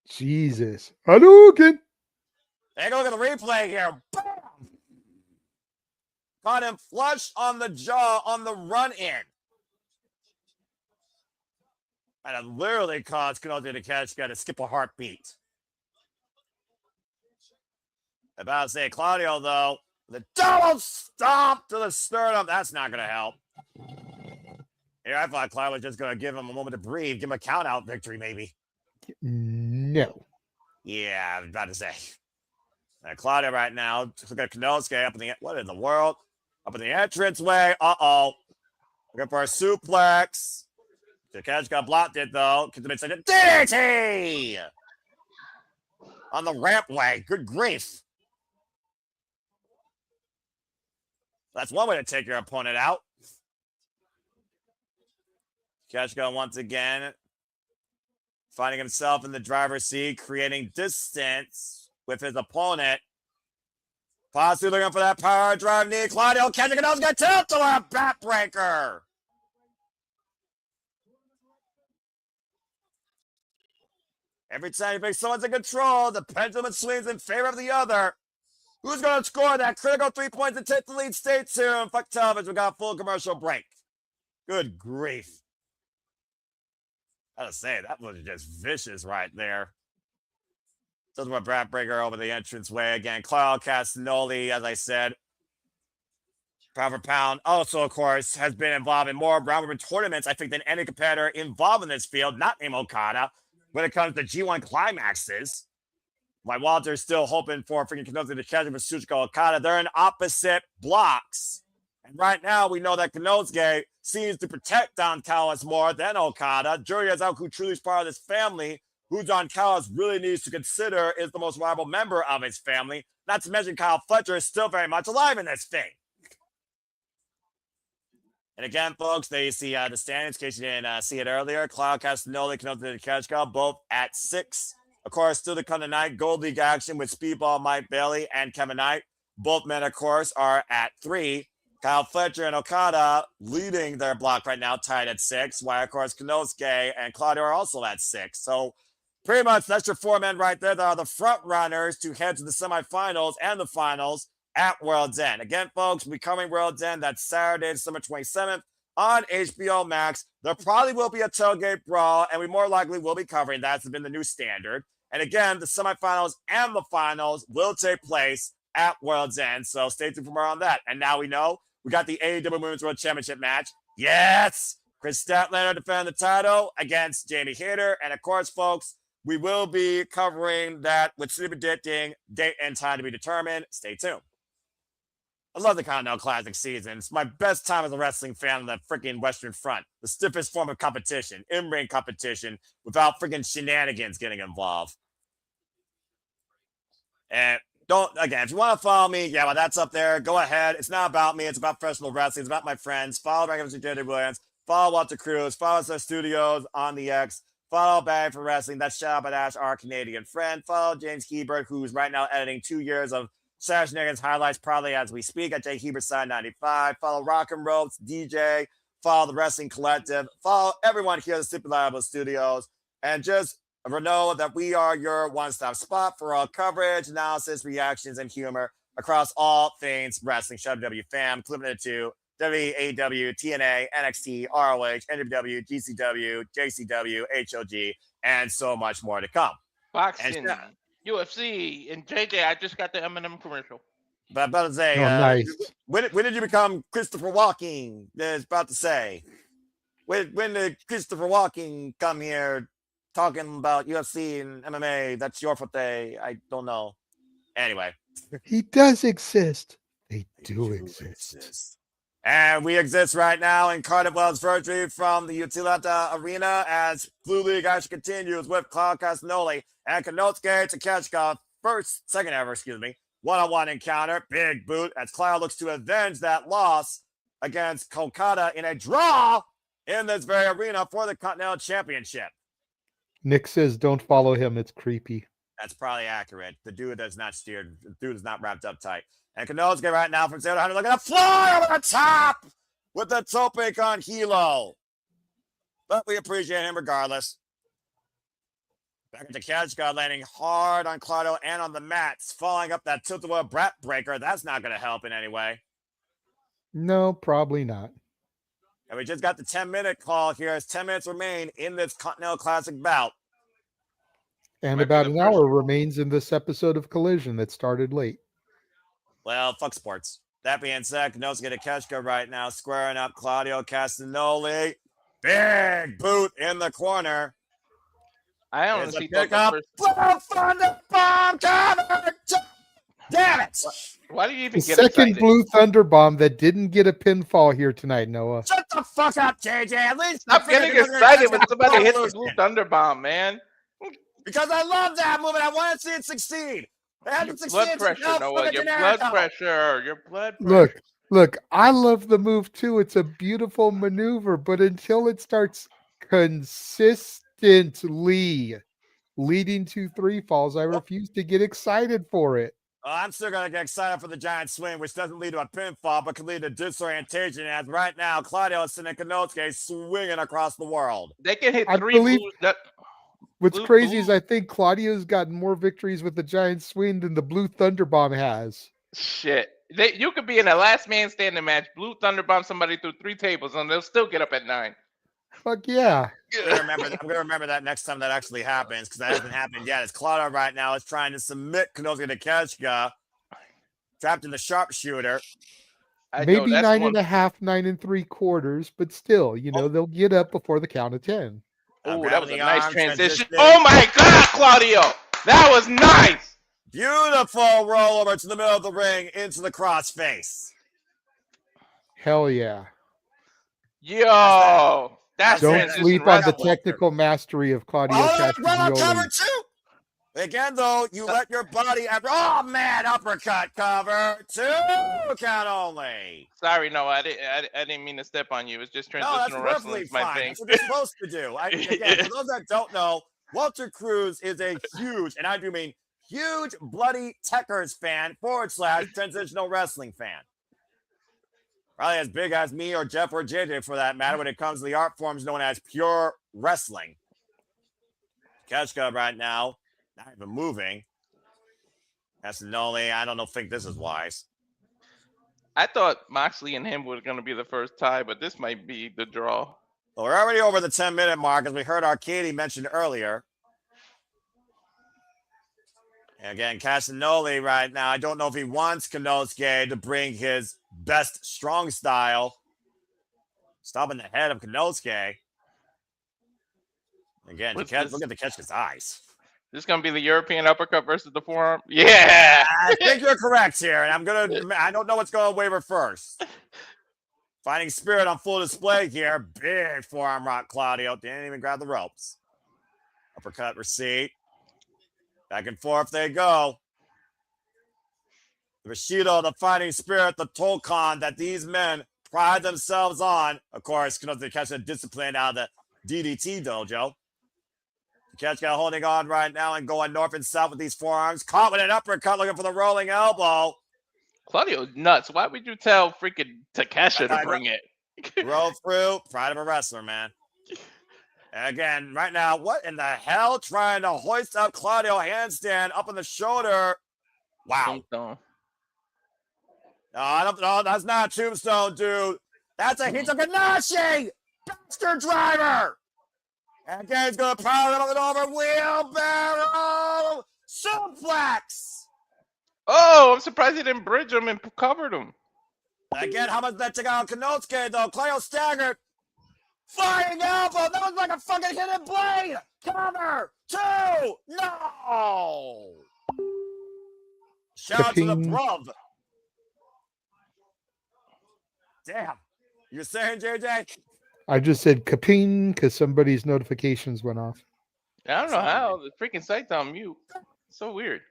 Jesus. Hadouken. Take a look at the replay here. Bam. Caught him flush on the jaw on the run-in. And it literally caused Konosuke Takeshita to skip a heartbeat. About to say, Claudio, though, the double stomp to the sternum. That's not going to help. Here, I thought Claudio was just going to give him a moment to breathe, give him a count-out victory, maybe. No. Yeah, I was about to say. Claudio right now, look at Konosuke up in the, what in the world? Up in the entranceway. Uh-oh. Looking for a suplex. Takeshita blocked it, though. DDT! On the rampway. Good grief. That's one way to take your opponent out. Takeshita once again finding himself in the driver's seat, creating distance with his opponent. Possibly looking for that power drive knee. Claudio catching it. Get tilt to a backbreaker. Every time you think someone's in control, the pendulum swings in favor of the other. Who's going to score that critical 3 points and take the lead? Stay tuned. Fuck television. We got a full commercial break. Good grief. I gotta say, that was just vicious right there. Does what Brad Breaker over the entranceway again. Claudio Castagnoli, as I said, pound for pound. Also, of course, has been involved in more round robin tournaments, I think, than any competitor involved in this field, not named Okada, when it comes to G1 climaxes. While Walter's still hoping for freaking Kenosuke to catch him with Tsuchika Okada, they're in opposite blocks. And right now, we know that Kenosuke seems to protect Don Callis more than Okada. Jury is out who truly is part of this family, who Don Callis really needs to consider is the most reliable member of his family. Not to mention Kyle Fletcher is still very much alive in this thing. And again, folks, they see the standings, in case you didn't see it earlier. Claudio Castagnoli, Kenosuke Takeshita, both at 6. Of course, still to come tonight, Gold League action with Speedball Mike Bailey and Kevin Knight. Both men, of course, are at 3. Kyle Fletcher and Okada leading their block right now, tied at 6. While, of course, Kenosuke and Claudio are also at 6. So, pretty much, that's your 4 men right there. That are the front runners to head to the semifinals and the finals at World's End. Again, folks, we're coming World's End. That's Saturday, December 27th on HBO Max. There probably will be a tailgate brawl, and we more likely will be covering that. It's been the new standard. And again, the semifinals and the finals will take place at World's End. So stay tuned for more on that. And now we know we got the AEW Women's World Championship match. Yes! Kris Statlander defending the title against Jamie Hayter. And of course, folks, we will be covering that with super predicting date and time to be determined. Stay tuned. I love the Continental Classic season. It's my best time as a wrestling fan on the freaking Western Front. The stiffest form of competition, in-ring competition, without freaking shenanigans getting involved. And again, if you want to follow me, yeah, well, that's up there. Go ahead. It's not about me. It's about professional wrestling. It's about my friends. Follow Regulars and J.D. Williams. Follow Walter Cruz. Follow Star Studios on the X. Follow Bag for Wrestling. That's Shout Out by Dash, our Canadian friend. Follow James Hebert, who's right now editing 2 years of Sash Niggins highlights probably as we speak at J. Hebert Side 95. Follow Rock and Ropes, DJ. Follow the Wrestling Collective. Follow everyone here at the Stipulable Studios. And just know that we are your one-stop spot for all coverage, analysis, reactions, and humor across all things wrestling. W fam, limited to WAW, TNA, NXT, ROH, NWW, GCW, JCW, HOG, and so much more to come. Boxing, UFC, and JJ, I just got the M&M commercial. But about to say, nice. When did you become Christopher Walken? I was about to say, when did Christopher Walken come here talking about UFC and MMA? That's your forte. I don't know. Anyway. He does exist. They do exist. And we exist right now in Cardiff Wells Virtually from the Utilita Arena as Blue League action continues with Claudio Castagnoli and Kenosuke Takeshita second ever, one-on-one encounter. Big boot as Claudio looks to avenge that loss against Okada in a draw in this very arena for the Continental Championship. Nick says, don't follow him. It's creepy. That's probably accurate. The dude is not steered. The dude is not wrapped up tight. And Kenosuke right now from 0 to 100 looking to fly over the top with the tope con hilo. But we appreciate him regardless. Back into Takeshita landing hard on Claudio and on the mats, following up that tilt-a-whirl brat breaker. That's not going to help in any way. No, probably not. And we just got the 10-minute call here as 10 minutes remain in this Continental Classic bout. And about an hour remains in this episode of Collision that started late. Well, fuck sports. That being said, Kenosuke Takeshita right now squaring up Claudio Castagnoli. Big boot in the corner. I honestly thought the first... Thunder Bomb coming! Damn it! Why do you even the get second excited? Blue Thunder Bomb that didn't get a pinfall here tonight, Noah. Shut the fuck up, JJ. At least I'm getting excited when somebody hits the Blue Thunder Bomb, man. Because I love that move and I want to see it succeed. Your blood pressure, Noah. Your blood pressure. Your blood pressure. Look, I love the move too. It's a beautiful maneuver, but until it starts consistently leading to 3 falls, I refuse to get excited for it. I'm still going to get excited for the giant swing, which doesn't lead to a pinfall, but can lead to disorientation. As right now, Claudio Sinikonosuke swinging across the world. They can hit I three believe- blues. What's crazy is I think Claudio's gotten more victories with the giant swing than the Blue Thunderbomb has. Shit. You could be in a last man standing match, Blue Thunderbomb somebody through 3 tables, and they'll still get up at 9. Fuck yeah. I'm going to remember that next time that actually happens, because that hasn't happened yet. It's Claudio right now is trying to submit Konosuke Takeshita, trapped in the sharpshooter. Maybe 9.5, 9 3/4, but still, they'll get up before the count of 10. Oh, that was a nice transition. Oh my God, Claudio! That was nice! Beautiful rollover to the middle of the ring into the crossface. Hell yeah. Yo! Don't sleep on the technical mastery of Claudio Castagnoli. Cover 2. Again, though, you let your body... Oh, man, uppercut cover 2. Count only. Sorry, no, I didn't mean to step on you. It's just transitional wrestling is my thing. That's what you're supposed to do. Again, for those that don't know, Walter Cruz is a huge, and I do mean huge, Bloody Techers fan / transitional wrestling fan. Probably as big as me or Jeff or JJ for that matter when it comes to the art forms known as pure wrestling. Takeshita right now, not even moving. Castagnoli, I don't think this is wise. I thought Moxley and him were going to be the first tie, but this might be the draw. Well, we're already over the 10-minute mark, as we heard Arcady mention earlier. And again, Castagnoli right now, I don't know if he wants Konosuke to bring his best strong style. Stopping the head of Konosuke. Again, look at Takeshita's eyes. This is gonna be the European uppercut versus the forearm. Yeah, I think you're correct here, and I don't know what's going to waver first. Fighting Spirit on full display here. Big forearm rock, Claudio. Didn't even grab the ropes. Uppercut receipt. Back and forth they go. The Bushido, the Fighting Spirit, the Tolkon that these men pride themselves on. Of course, Konosuke Takeshita disciplined out of the DDT dojo. Takeshita holding on right now and going north and south with these forearms. Caught with an uppercut, looking for the rolling elbow. Claudio's nuts. Why would you tell freaking Takeshita to bring it? Roll through. Pride of a wrestler, man. And again, right now, what in the hell? Trying to hoist up Claudio handstand up on the shoulder. Wow. Tombstone. No, that's not a tombstone, dude. That's a Hitokanashi! Dumpster driver! And again, he's going to power it over. Wheelbarrow suplex! Oh, I'm surprised he didn't bridge him and covered him. Again, how much that took out Konosuke, though? Claudio staggered. Flying elbow! That was like a fucking hidden blade! Cover! 2! No! Shout out to the bruv. Damn. You're saying, JJ? I just said kaping because somebody's notifications went off. I don't know how. The freaking site's on mute. So weird.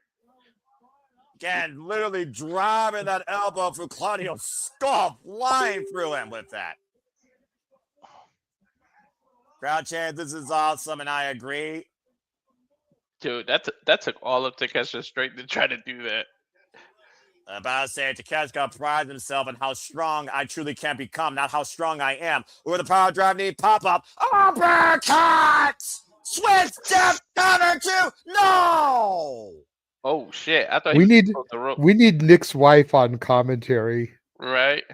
Again, literally driving that elbow through Claudio's skull, flying through him with that. Crowd chant, this is awesome, and I agree. Dude, that took all of Takeshita's strength to try to do that. I'm about to say, Takeshita prides himself on how strong I truly can become, not how strong I am. With the power drive knee pop-up. Uppercut! Switch step cover 2! No! Oh, shit. I thought we he need Nick's wife on commentary. Right.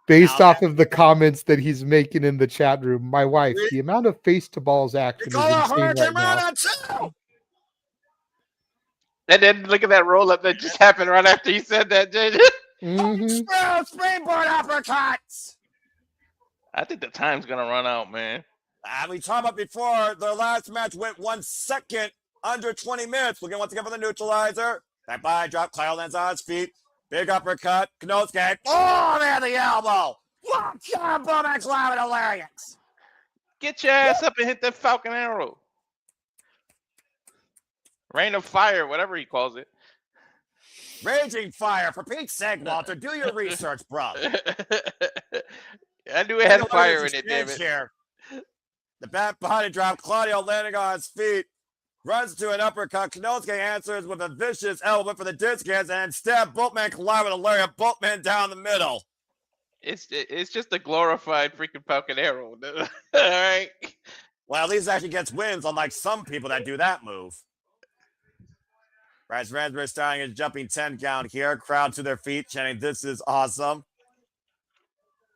Based off of the comments that he's making in the chat room. My wife, the amount of face-to-balls action is insane right now. And then look at that roll up that just happened right after you said that, JJ. Springboard uppercuts. I think the time's gonna run out, man. We talked about before the last match went 1 second under 20 minutes. Looking once again for the neutralizer. That by drop. Kyle lands on his feet. Big uppercut. Konosuke. Oh man, the elbow. What combo match live and hilarious. Get your ass up and hit that Falcon Arrow. Rain of Fire, whatever he calls it. Raging Fire. For Pete's sake, Walter, do your research, bro. I knew it had fire in it, damn it. Here. The back body drop. Claudio landing on his feet. runs to an uppercut. Konosuke answers with a vicious elbow for the discus, and instead both men collide with a lariat, both men down the middle. It's just a glorified freaking Falcon Arrow. All right. Well, at least it actually gets wins, unlike some people that do that move. Bryce Ransbury starting his jumping 10 count here. Crowd to their feet, chanting, "This is awesome."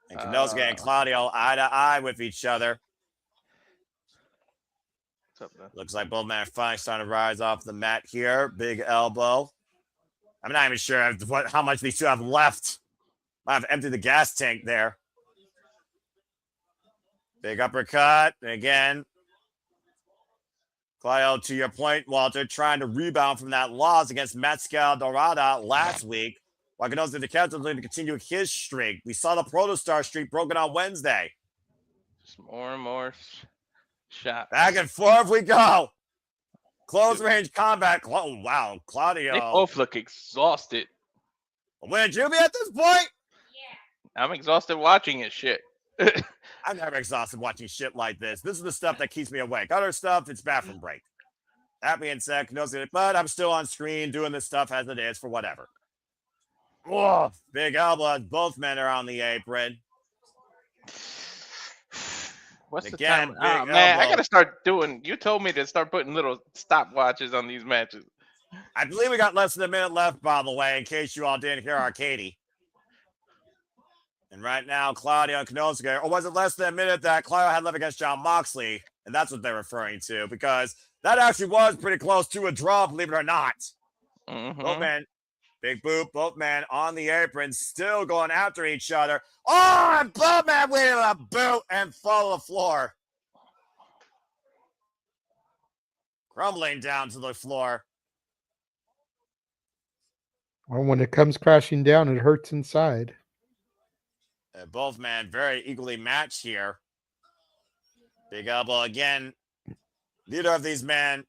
And Konosuke and Claudio eye to eye with each other. Looks like both men are finally starting to rise off the mat here. Big elbow. I'm not even sure how much these two have left. Might have emptied the gas tank there. Big uppercut. And again, Claudio, to your point, Walter, trying to rebound from that loss against Mezcal Dorada last week. While Konosuke the captain is going to continue his streak. We saw the Protostar streak broken on Wednesday. Just more and more shots. Back and forth we go. Close range combat. Oh, wow. Claudio. They both look exhausted. Would you be at this point? I'm exhausted watching it, shit. I'm never exhausted watching shit like this. This is the stuff that keeps me awake. Other stuff, it's bathroom break. That being said, but I'm still on screen doing this stuff as it is for whatever. Whoa, big elbow as both men are on the apron. What's again, the time? Oh, man, I gotta start doing. You told me to start putting little stopwatches on these matches. I believe we got less than a minute left, by the way, in case you all didn't hear our Katie. And right now, Claudio and Konosuke, or was it less than a minute that Claudio had left against Jon Moxley? And that's what they're referring to, because that actually was pretty close to a draw, believe it or not. Both men, big boot, both men on the apron, still going after each other. Oh, and both men with a boot and fall to the floor. Crumbling down to the floor. Well, when it comes crashing down, it hurts inside. Both men very equally matched here. Big elbow again. Neither of these men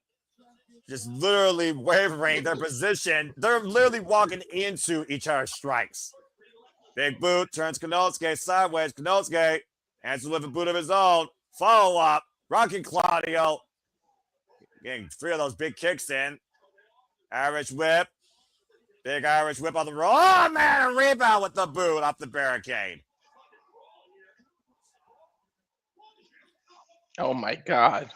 just literally wavering their position. They're literally walking into each other's strikes. Big boot turns Konosuke sideways. Konosuke answers with a boot of his own. Follow up. Rocking Claudio. Getting 3 of those big kicks in. Irish whip. Big Irish whip on the roll. Oh, man, a rebound with the boot off the barricade. Oh, my God.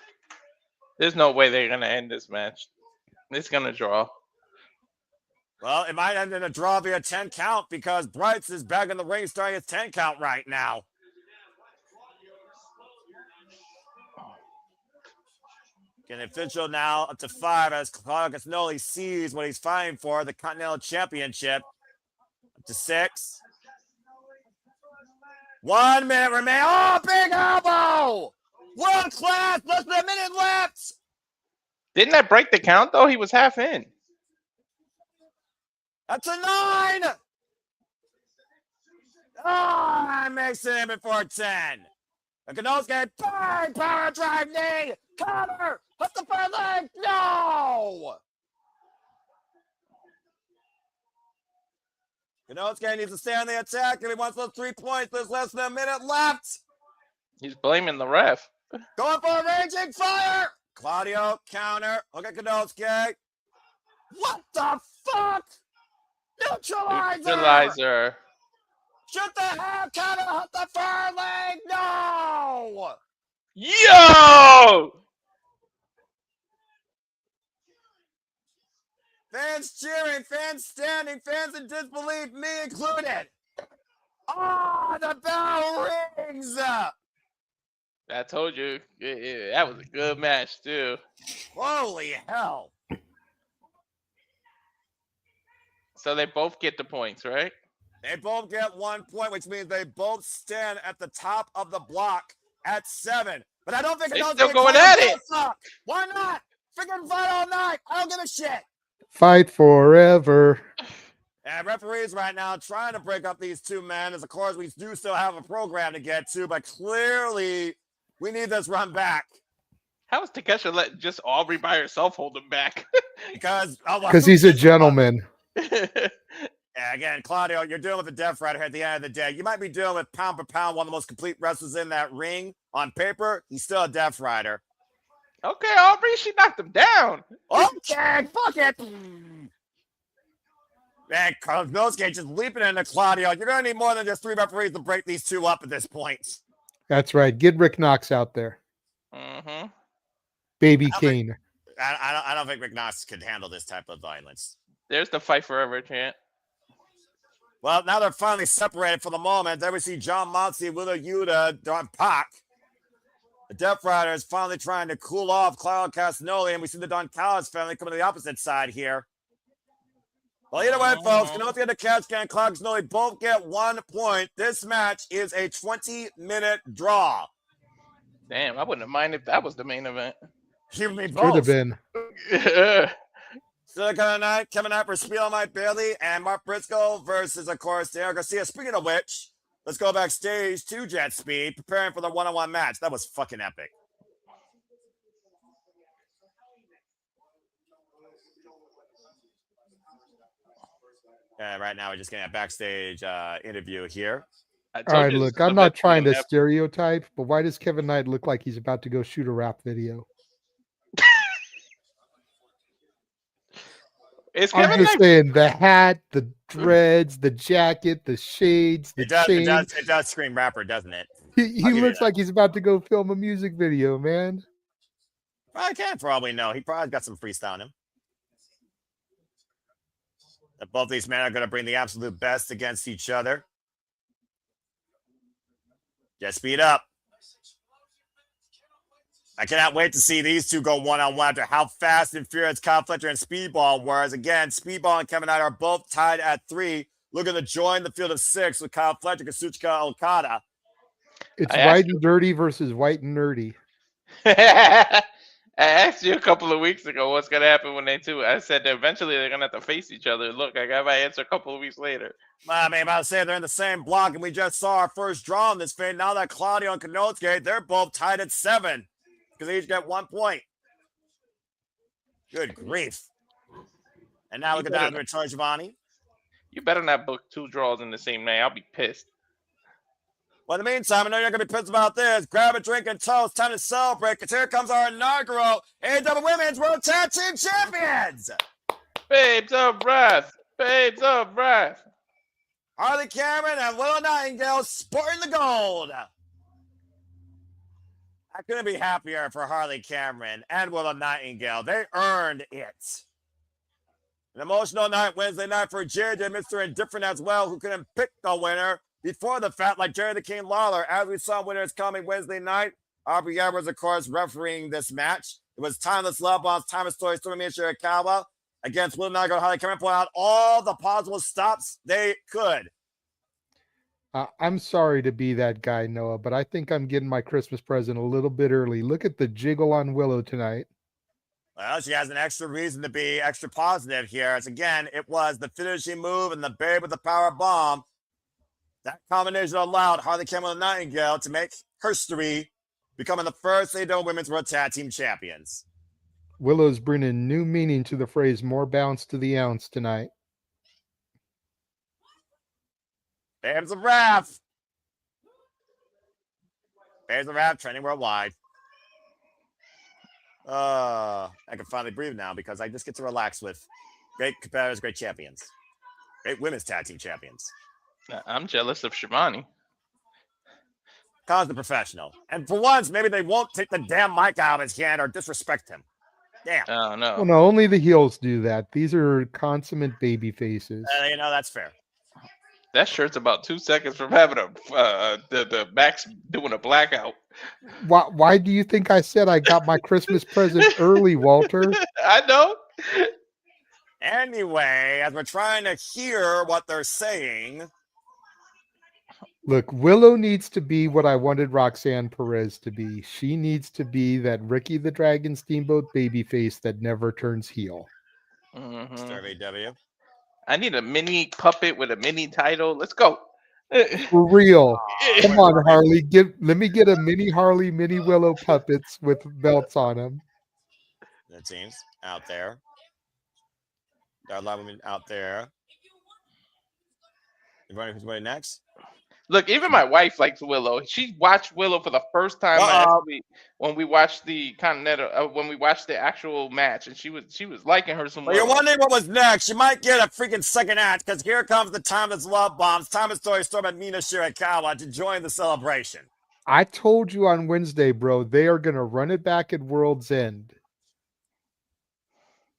There's no way they're going to end this match. It's going to draw. Well, it might end in a draw via 10 count because Bryce is back in the ring starting his 10 count right now. Getting official now up to 5 as Claudio Castagnoli sees what he's fighting for, the Continental Championship. Up to 6. 1 minute remains. Oh, big elbow! World class, less than a minute left. Didn't that break the count, though? He was half in. That's a 9. Oh, makes it in before 10. Konosuke, bang, power drive knee, cover, hit the front leg, no! Konosuke needs to stay on the attack if he wants those 3 points. There's less than a minute left. He's blaming the ref. Going for a raging fire. Claudio, counter, look at Konosuke. What the fuck? Neutralizer. Shoot the head, counter, hit the far leg, no! Yo! Fans cheering, fans standing, fans in disbelief, me included. Oh, the bell rings! I told you, that was a good match, too. Holy hell. So they both get the points, right? They both get 1 point, which means they both stand at the top of the block at 7. But I don't think they're still going at it. Why not? Freaking fight all night. I don't give a shit. Fight forever. And referees right now trying to break up these 2 men. As of course, we do still have a program to get to, but clearly we need this run back. How is Takesha let just Aubrey by herself hold him back? Because he's a gentleman. Yeah, again, Claudio, you're dealing with a Death Rider here at the end of the day. You might be dealing with pound for pound one of the most complete wrestlers in that ring. On paper, he's still a Death Rider. Okay, Aubrey, she knocked him down. Okay, fuck it. Man, Konosuke just leaping into Claudio. You're going to need more than just 3 referees to break these two up at this point. That's right. Get Rick Knox out there. Mm-hmm. Baby Kane. I don't think Rick Knox could handle this type of violence. There's the fight forever chant. Well, now they're finally separated for the moment. There we see John Moxley, Wheeler Yuta, Don Pac. The Death Rider is finally trying to cool off Claudio Castagnoli, and we see the Don Callis family coming to the opposite side here. Well, either way, folks, Castagnoli and the Catch and Claudio Castagnoli both get 1 point. This match is a 20-minute draw. Damn, I wouldn't have minded if that was the main event. You mean Could have both. been. Silicon Knight, Kevin Knight versus Spiel Mike Bailey, and Mark Briscoe versus, of course, Daniel Garcia. Speaking of which, let's go backstage to Jet Speed, preparing for the one-on-one match. That was fucking epic. Right now, we're just getting a backstage interview here. All right, look, I'm not trying to stereotype, but why does Kevin Knight look like he's about to go shoot a rap video? I'm just saying, the hat, the dreads, the jacket, the shades, the chain. It does scream rapper, doesn't it? He looks like he's about to go film a music video, man. I can't probably know. He probably got some freestyle in him. That both these men are going to bring the absolute best against each other. Just speed up. I cannot wait to see these two go one-on-one after how fast and furious Kyle Fletcher and Speedball were. As again, Speedball and Kevin Knight are both tied at 3, looking to join the field of 6 with Kyle Fletcher, Kazuchika Okada. It's white and dirty versus white and nerdy. I asked you a couple of weeks ago what's going to happen when they two. I said that eventually they're going to have to face each other. Look, I got my answer a couple of weeks later. I mean, about to say they're in the same block, and we just saw our first draw in this fade. Now that Claudio and Konosuke, they're both tied at 7 because they each get 1 point. Good grief. And now look at that with Troy Giovanni. You better not book 2 draws in the same night. I'll be pissed. Well, in the meantime, I know you're going to be pissed about this. Grab a drink and toast. Time to celebrate, because here comes our inaugural AEW Women's World Tag Team Champions. Babes of Wrath. Babes of Wrath. Harley Cameron and Willow Nightingale sporting the gold. I couldn't be happier for Harley Cameron and Willow Nightingale. They earned it. An emotional night Wednesday night for JJ, Mr. Indifferent as well, who couldn't pick the winner before the fact, like Jerry the King Lawler. As we saw winners coming Wednesday night, Aubrey Edwards, of course, refereeing this match. It was Timeless Love Bombs, Timeless Story, Stormy Shirakawa against Willow Nightingale. Harley Cameron put out all the possible stops they could. I'm sorry to be that guy, Noah, but I think I'm getting my Christmas present a little bit early. Look at the jiggle on Willow tonight. Well, she has an extra reason to be extra positive here. As again, it was the finishing move and the babe with the power bomb. That combination allowed Harley Cameron and Nightingale to make history, becoming the first AEW Women's World Tag Team Champions. Willow's bringing new meaning to the phrase "more bounce to the ounce" tonight. Babes of Wrath. Babes of Wrath trending worldwide. I can finally breathe now because I just get to relax with great competitors, great champions. Great women's tag team champions. I'm jealous of Shivani. Khan's the professional. And for once, maybe they won't take the damn mic out of his hand or disrespect him. Damn. Oh, no. Well, no, only the heels do that. These are consummate baby faces. That's fair. That shirt's about 2 seconds from having the backs doing a blackout. Why do you think I said I got my Christmas present early, Walter? I know. Anyway, as we're trying to hear what they're saying. Look, Willow needs to be what I wanted Roxanne Perez to be. She needs to be that Ricky the Dragon Steamboat babyface that never turns heel. Mm-hmm. Star AEW. I need a mini puppet with a mini title. Let's go. For real. Come on, Harley. Let me get a mini Harley, mini Willow puppets with belts on them. The teams out there. There are a lot of women out there. Who's going next? Look, even my wife likes Willow. She watched Willow for the first time last week when we watched the Continental, when we watched the actual match, and she was liking her some. Well, you're wondering what was next. You might get a freaking second act because here comes the Timeless Love Bombs, Timeless Story Storm, and Mina Shirakawa to join the celebration. I told you on Wednesday, bro, they are going to run it back at World's End.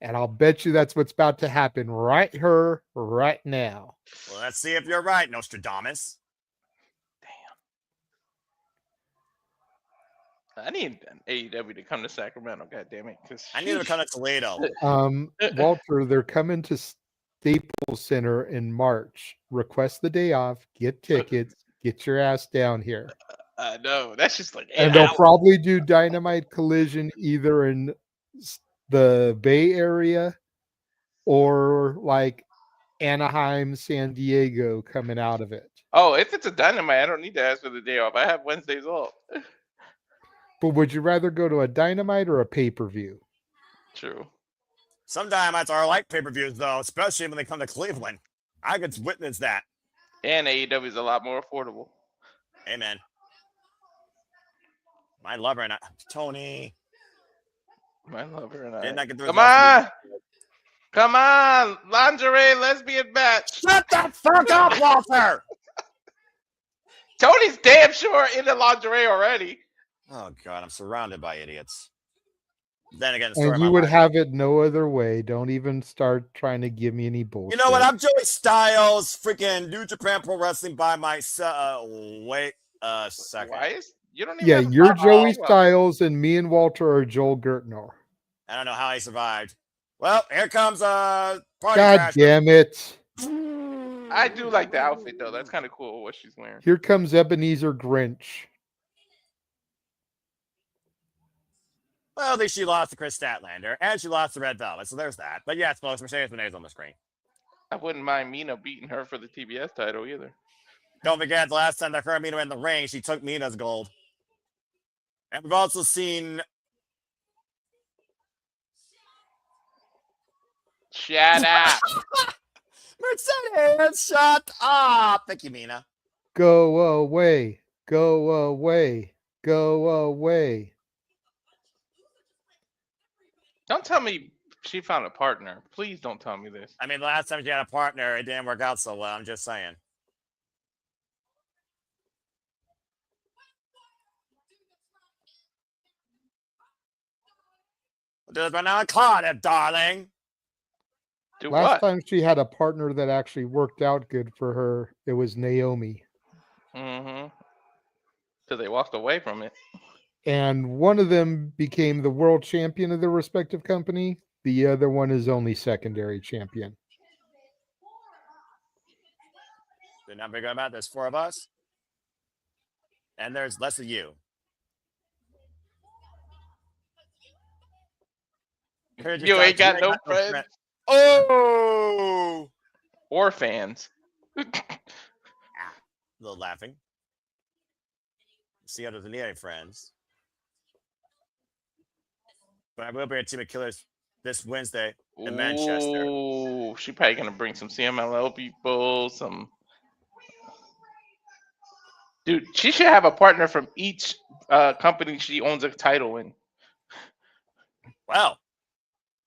And I'll bet you that's what's about to happen right now. Well, let's see if you're right, Nostradamus. I need an AEW to come to Sacramento, goddammit. I need them to come to Toledo. Walter, they're coming to Staples Center in March. Request the day off, get tickets, get your ass down here. I know. That's just like... And they'll probably do Dynamite Collision either in the Bay Area or like Anaheim, San Diego coming out of it. Oh, if it's a Dynamite, I don't need to ask for the day off. I have Wednesdays off. But would you rather go to a Dynamite or a pay-per-view? True. Some Dynamites are like pay-per-views, though, especially when they come to Cleveland. I could witness that. And AEW is a lot more affordable. Amen. My lover and I, Tony. My lover and I. Didn't I get Come on! Come on! Lingerie lesbian match! Shut the fuck up, Walter! Tony's damn sure in the lingerie already. Oh, God, I'm surrounded by idiots. Then again, and you would have it no other way. Don't even start trying to give me any bullshit. You know what? I'm Joey Styles, freaking New Japan Pro Wrestling by myself. Wait a second. Why? You don't even you're Joey Styles, and me and Walter are Joel Gertner. I don't know how he survived. Well, here comes Party God damn it. I do like the outfit, though. That's kind of cool what she's wearing. Here comes Ebenezer Grinch. Well, at least she lost to Kris Statlander, and she lost to Red Velvet, so there's that. But yes, folks, Mercedes Moné's on the screen. I wouldn't mind Mina beating her for the TBS title either. Don't forget, the last time that her and Mina were in the ring, she took Mina's gold. And we've also seen... Shut up! Mercedes, shut up! Thank you, Mina. Go away. Go away. Go away. Don't tell me she found a partner. Please don't tell me this. I mean, the last time she had a partner, it didn't work out so well. I'm just saying. We'll do this right now in Cardiff, darling. Last time she had a partner that actually worked out good for her, it was Naomi. Mm-hmm. So they walked away from it. And one of them became the world champion of their respective company. The other one is only secondary champion. Did not figure about there's 4 of us. And there's less of you. You ain't got no friends. Oh! Or fans. A little laughing. See how doesn't need any friends. But I will bring a team of killers this Wednesday in Manchester. Oh, she's probably gonna bring some CMLL people, some. Dude, she should have a partner from each company she owns a title in. Well,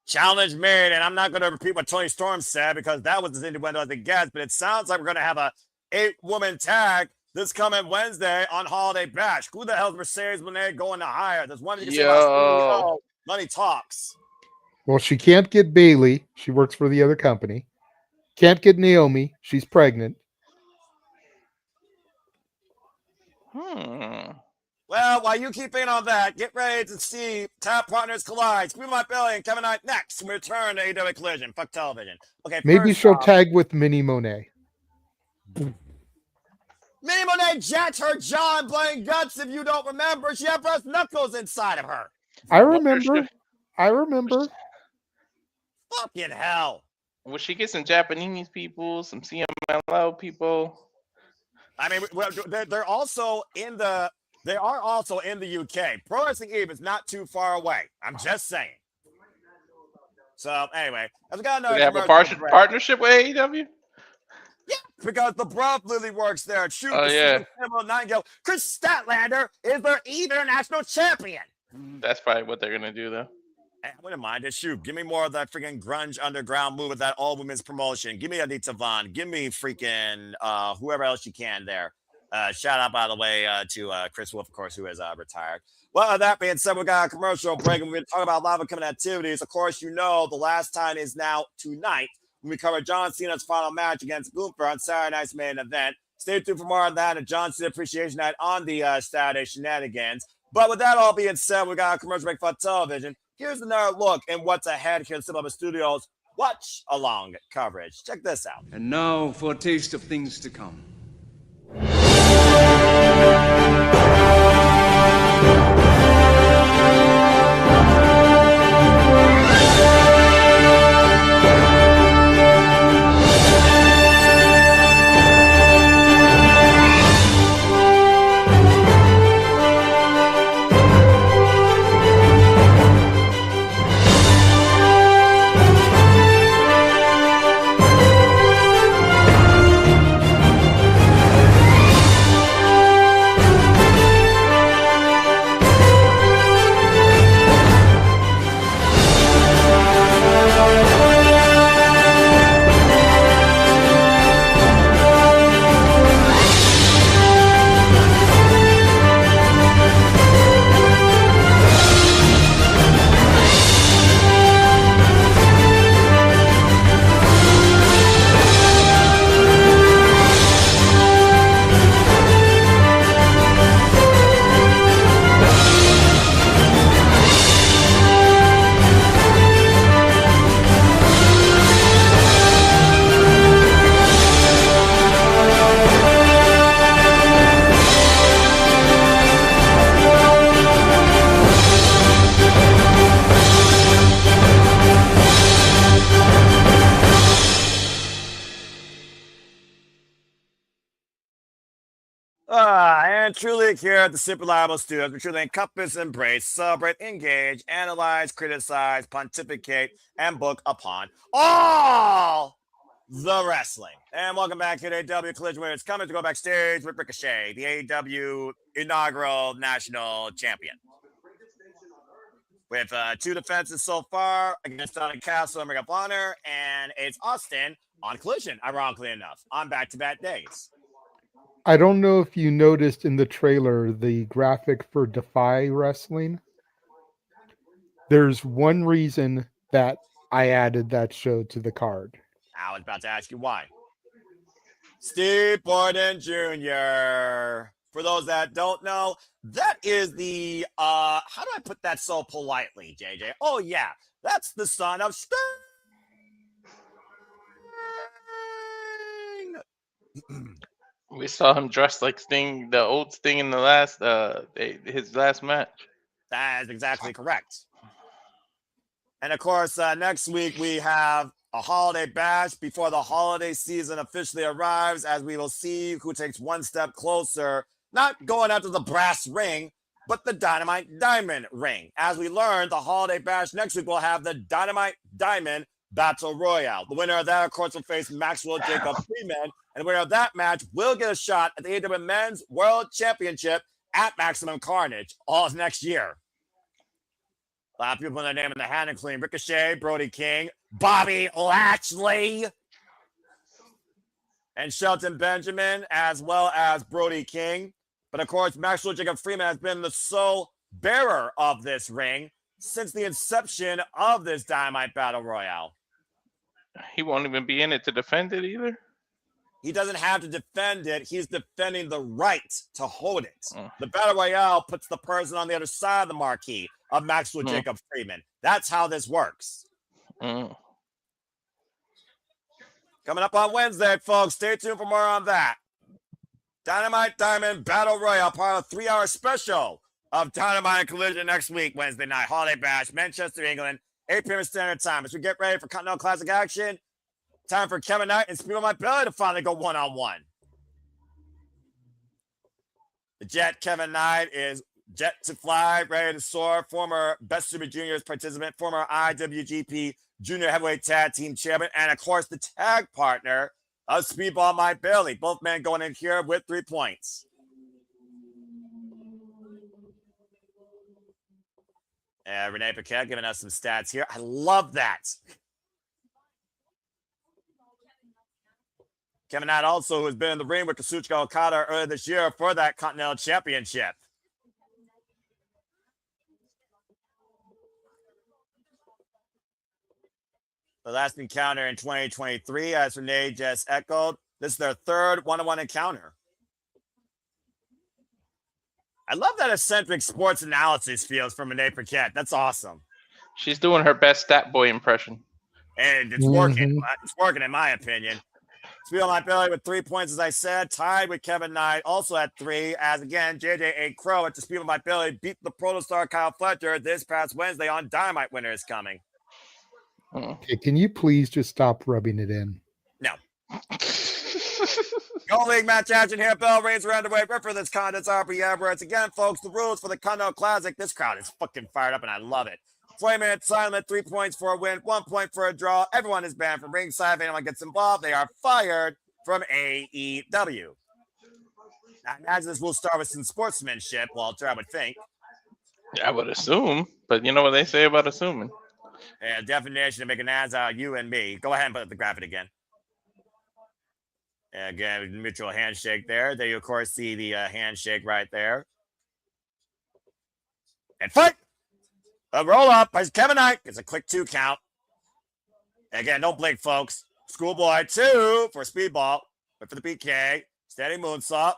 challenge made, and I'm not going to repeat what Tony Storm said because that was as innuendo as it gets, but it sounds like we're going to have a 8-woman tag this coming Wednesday on Holiday Bash. Who the hell's Mercedes Moné going to hire? There's one you can say about money talks. Well, she can't get Bailey. She works for the other company. Can't get Naomi. She's pregnant. Well, while you keep in on that, get ready to see Tap Partners collide. Screw My Belly and Kevin Knight next. We return to AEW Collision. Fuck television. Okay. Maybe she'll tag with Minnie Monet. Minnie Monet jacked her jaw and blood guts. If you don't remember, she had breast knuckles inside of her. I remember. Fucking hell. Will she get some Japanese people, some CMLL people? I mean, they're also in the. They are also in the UK. Pro Wrestling Eve is not too far away. I'm just saying. So anyway, I've got another. Do they have a partnership with AEW? Yeah, because the Bruv literally works there. Shoot, Oh, the yeah. Super Nightingale. Chris Statlander is their international champion. That's probably what they're gonna do, though. I wouldn't mind it. Shoot, give me more of that freaking grunge underground move with that all women's promotion. Give me Anita Vaughn. Give me freaking whoever else you can there. Shout out, by the way, to Chris Wolf, of course, who is retired. Well, that being said, we got a commercial break, and we're going to talk about a lot of upcoming activities. Of course, you know the last time is now tonight when we cover John Cena's final match against Gunther on Saturday night's main event. Stay tuned for more on that and John Cena Appreciation Night on the Saturday Shenanigans. But with that all being said, we got a commercial break for television. Here's another look in what's ahead here at Cinema Studios. Watch along coverage. Check this out. And now for a taste of things to come. And truly here at the Super Reliable Studios, we truly encompass, embrace, celebrate, engage, analyze, criticize, pontificate, and book upon all the wrestling. And welcome back to the AEW Collision where it's coming to go backstage with Ricochet, the AEW inaugural national champion. With 2 defenses so far against Sonic Castle and Ring of Honor, and it's Austin on Collision, ironically enough, on back-to-back days. I don't know if you noticed in the trailer the graphic for Defy Wrestling. There's one reason that I added that show to the card. I was about to ask you why. Steve Borden Jr. For those that don't know, that is the, how do I put that so politely, JJ? Oh, yeah, that's the son of Sting. We saw him dressed like Sting, the old Sting in the last, his last match. That is exactly correct. And of course, next week we have a holiday bash before the holiday season officially arrives, as we will see who takes one step closer, not going after the brass ring, but the Dynamite Diamond ring. As we learn, the holiday bash next week will have the Dynamite Diamond Battle Royale. The winner of that, of course, will face Maxwell Jacob Freeman. And the winner of that match will get a shot at the AEW Men's World Championship at Maximum Carnage all next year. A lot of people in their name in the hand and clean. Ricochet, Brody King, Bobby Lashley, and Shelton Benjamin, as well as Brody King. But of course, Maxwell Jacob Freeman has been the sole bearer of this ring since the inception of this Dynamite Battle Royale. He won't even be in it to defend it either. He doesn't have to defend it. He's defending the right to hold it. The Battle Royale puts the person on the other side of the marquee of Maxwell Jacob Freeman. That's how this works. Coming up on Wednesday, folks. Stay tuned for more on that. Dynamite Diamond Battle Royale, part of a 3-hour special of Dynamite and Collision next week, Wednesday night. Holiday Bash, Manchester, England, 8 p.m. Standard Time. As we get ready for Continental Classic action, time for Kevin Knight and Speed on My Belly to finally go one-on-one. The Jet, Kevin Knight, is jet to fly, ready to soar. Former Best Super Juniors participant, former IWGP Junior Heavyweight Tag Team Chairman, and of course the tag partner of Speedball Mike Bailey. Both men going in here with 3 points. Renee Paquette giving us some stats here. I love that. Kevin Knight also, who has been in the ring with Kazuchika Okada earlier this year for that Continental Championship. The last encounter in 2023, as Renee just echoed, this is their third one-on-one encounter. I love that eccentric sports analysis feels from Renee Paquette. That's awesome. She's doing her best Stat Boy impression. And it's working. It's working, in my opinion. Speedball Mike Bailey with 3 points, as I said, tied with Kevin Knight, also at 3, as again, JJ Crow at the Speedball Mike Bailey beat the Protostar Kyle Fletcher this past Wednesday on Dynamite. Winner is coming. Okay, can you please just stop rubbing it in? No. Gold League match action here. Bell rings around the way. For this contest, RPM, where it's again, folks, the rules for the Continental Classic. This crowd is fucking fired up, and I love it. 20-minute silent, 3 points for a win, 1 point for a draw. Everyone is banned from ringside. If anyone gets involved, they are fired from AEW. Now, as this will start with some sportsmanship, Walter, I would think. Yeah, I would assume, but you know what they say about assuming. Yeah, definition to make an ass out of you and me. Go ahead and put up the graphic again. And again, mutual handshake there. There you, of course, see the handshake right there. And fight! A roll up by Kevin Knight. It's a quick 2 count. And again, don't blink, folks. Schoolboy 2 for Speedball. But for the PK, steady moonsault.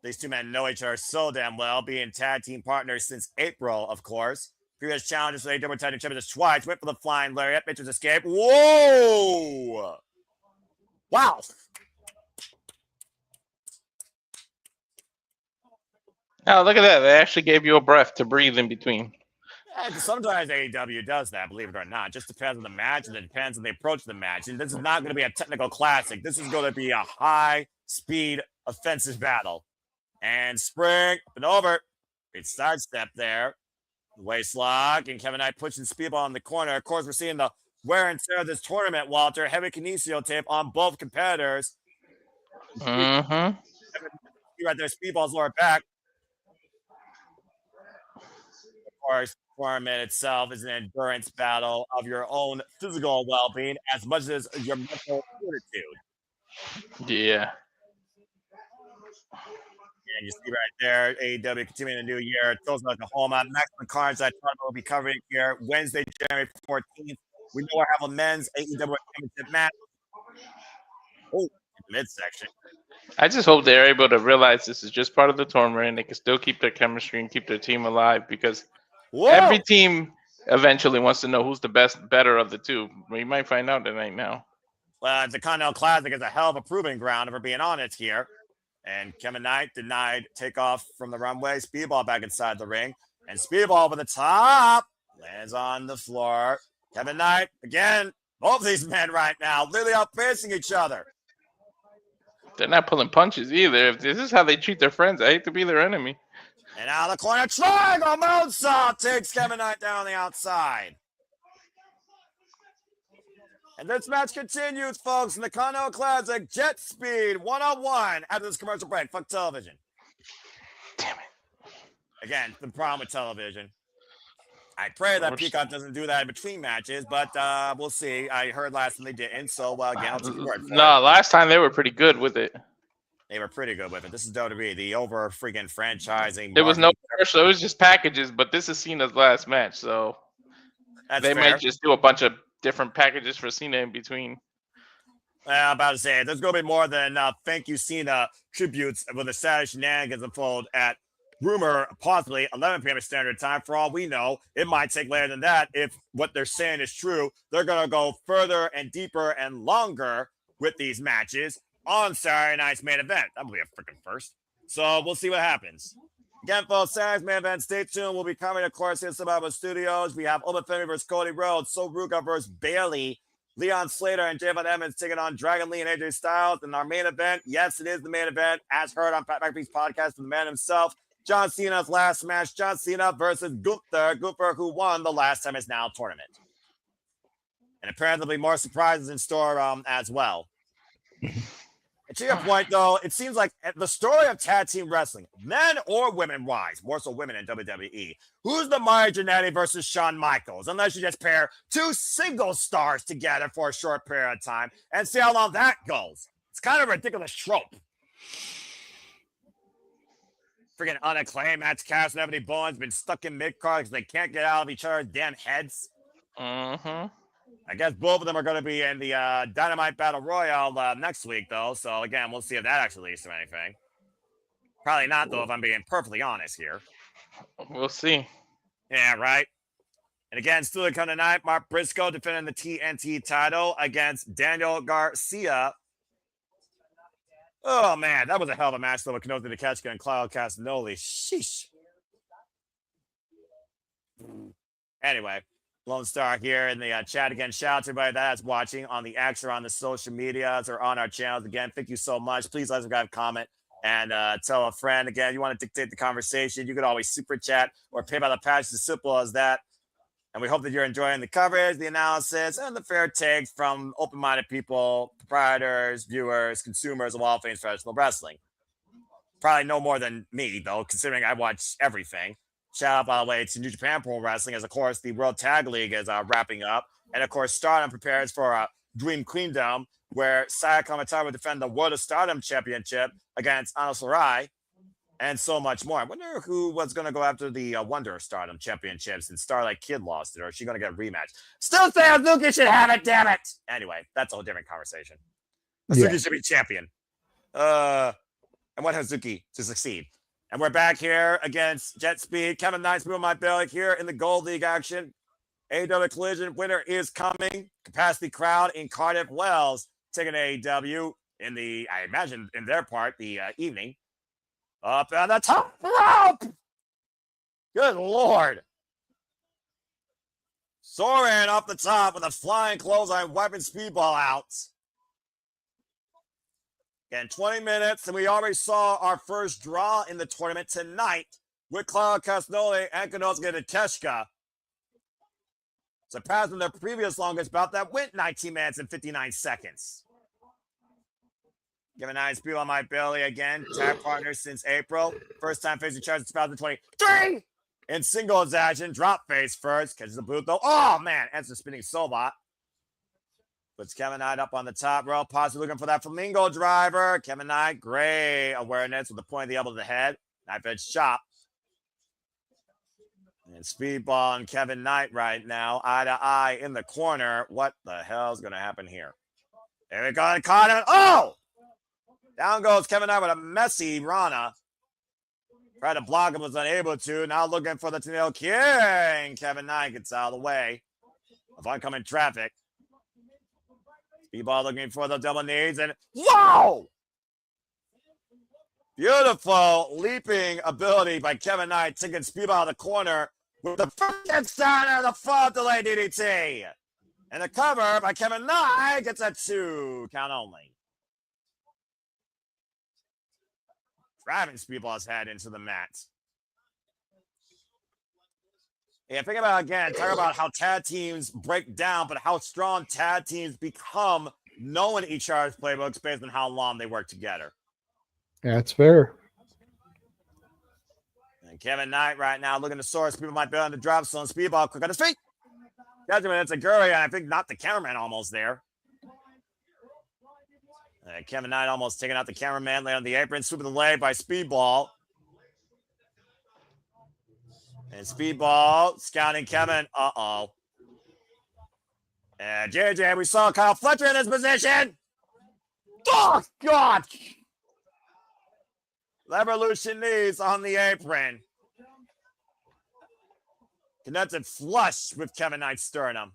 These two men know each other so damn well, being tag team partners since April, of course. Previous challenges for the AEW Tag Team Champions twice. Went for the flying lariat. Mitchell's escape. Whoa! Wow. Oh, look at that. They actually gave you a breath to breathe in between. Yeah, sometimes AEW does that, believe it or not. Just depends on the match, and it depends on the approach of the match. And this is not going to be a technical classic. This is going to be a high-speed offensive battle. And spring, up and over. Great sidestep there. Waist lock, and Kevin Knight pushing Speedball in the corner. Of course, we're seeing the wear and tear of this tournament, Walter. Heavy kinesio tape on both competitors. Mm-hmm. Right there, Speedball's lower back. Of course, tournament itself is an endurance battle of your own physical well-being as much as your mental fortitude. Yeah. And you see right there, AEW continuing the new year. Tulsa, Oklahoma. Maximum Carnage that will be covering here Wednesday, January 14th. We know we'll have a men's AEW Championship match. Oh, midsection. I just hope they're able to realize this is just part of the tournament and they can still keep their chemistry and keep their team alive, because every team eventually wants to know who's the better of the two. We might find out tonight now. Well, the Continental Classic is a hell of a proving ground, if we're being honest here. And Kevin Knight denied takeoff from the runway. Speedball back inside the ring. And Speedball over the top. Lands on the floor. Kevin Knight, again, both these men right now literally outpacing each other. They're not pulling punches either. If this is how they treat their friends, I hate to be their enemy. And out of the corner, triangle moonsault takes Kevin Knight down the outside. And this match continues, folks, in the Continental Classic Jet Speed 101 after this commercial break. Fuck television. Damn it. Again, the problem with television. I pray that Peacock doesn't do that in between matches, but we'll see. I heard last time they didn't, so again, I'll take your word for it. No, last time they were pretty good with it. They were pretty good with it. This is WWE, the over freaking franchising. There was no commercial. It was just packages, but this is Cena's last match, so they might just do a bunch of different packages for Cena in between. I'm about to say, there's going to be more than enough thank you Cena tributes with the Saturday shenanigans unfold at rumor possibly 11 p.m. standard time. For all we know, it might take later than that. If what they're saying is true, they're going to go further and deeper and longer with these matches on Saturday night's main event. That will be a freaking first. So we'll see what happens. Again, folks, Saturday's main event. Stay tuned. We'll be covering, of course, in Survivor Studios. We have Ultimate Femi versus Cody Rhodes, So Ruka versus Bailey, Leon Slater and Javon Evans taking on Dragon Lee and AJ Styles. And our main event, yes, it is the main event, as heard on Pat McAfee's podcast from the man himself. John Cena's last match, John Cena versus Gunther. Gunther, who won the last time is now tournament. And apparently more surprises in store as well. And to your point, though, it seems like the story of tag team wrestling, men or women-wise, more so women in WWE, who's the Mario Jannetty versus Shawn Michaels? Unless you just pair two single stars together for a short period of time and see how long that goes. It's kind of a ridiculous trope. Freaking unacclaimed Matt Cass and Ebony Bowen's been stuck in mid-card because they can't get out of each other's damn heads. Mm-hmm. I guess both of them are going to be in the Dynamite Battle Royale next week, though. So, again, we'll see if that actually leads to anything. Probably not, though, if I'm being perfectly honest here. We'll see. Yeah, right. And again, still to come tonight, Mark Briscoe defending the TNT title against Daniel Garcia. Oh, man, that was a hell of a match, though, with Kenosi Takeshita and Claudio Castagnoli. Sheesh. Anyway. Lone Star here in the chat again. Shout out to everybody that's watching on the X or on the social medias or on our channels. Again, thank you so much. Please let us grab a comment and tell a friend. Again, you want to dictate the conversation, you could always super chat or pay by the patch. As simple as that. And we hope that you're enjoying the coverage, the analysis, and the fair takes from open-minded people, proprietors, viewers, consumers of all things professional wrestling. Probably no more than me, though, considering I watch everything. Shout out, by the way, to New Japan Pro Wrestling, as, of course, the World Tag League is wrapping up. And, of course, Stardom prepares for Dream Queendom, where Saya Kamatari will defend the World of Stardom Championship against Ano Sarai, and so much more. I wonder who was going to go after the Wonder Stardom Championship since Starlight Kid lost it, or is she going to get a rematch? Still say Hazuki should have it, damn it! Anyway, that's a whole different conversation. Hazuki should be champion. And want Hazuki to succeed. And we're back here against Jet Speed. Kevin Knight's moving my belly here in the Gold League action. AEW Collision winner is coming. Capacity crowd in Cardiff, Wales, taking AEW in the, I imagine, in their part, the evening. Up on the top rope! Good Lord. Soaring off the top with a flying clothesline, wiping Speedball out. In 20 minutes, and we already saw our first draw in the tournament tonight with Claudio Castagnoli and Kenosuke Takeshita, surpassing their previous longest bout that went 19 minutes and 59 seconds. Giving 9 speed on my belly again. Tag partners since April. First time facing charge in 2023. In singles action, drop face first. Catches the boot though. Oh man, ends the spinning Sobot. Puts Kevin Knight up on the top rope, possibly looking for that flamingo driver. Kevin Knight, great awareness with the point of the elbow to the head. Knife edge chop. And Speedball and Kevin Knight right now, eye to eye in the corner. What the hell is going to happen here? Here we go, and caught it. Oh! Down goes Kevin Knight with a messy Rana. Tried to block him, was unable to. Now looking for the Tenille King. Kevin Knight gets out of the way of oncoming traffic. Speedball looking for the double knees, and whoa! Beautiful leaping ability by Kevin Knight, taking Speedball out of the corner with the first sign of the fall delay DDT. And the cover by Kevin Knight gets a 2 count only. Driving Speedball's head into the mat. Yeah, think about it again. Talk about how tag teams break down, but how strong tag teams become knowing each other's playbooks based on how long they work together. That's fair. And Kevin Knight right now looking to source. People might be on the drop zone. Speedball quick on his feet. Judgment, it's a Guri, and I think not the cameraman almost there. Kevin Knight almost taking out the cameraman, laying on the apron, swooping the leg by Speedball. And Speedball scouting Kevin. Uh-oh. And JJ, we saw Kyle Fletcher in this position. Oh, God. Revolution knees on the apron. Connected flush with Kevin Knight's sternum.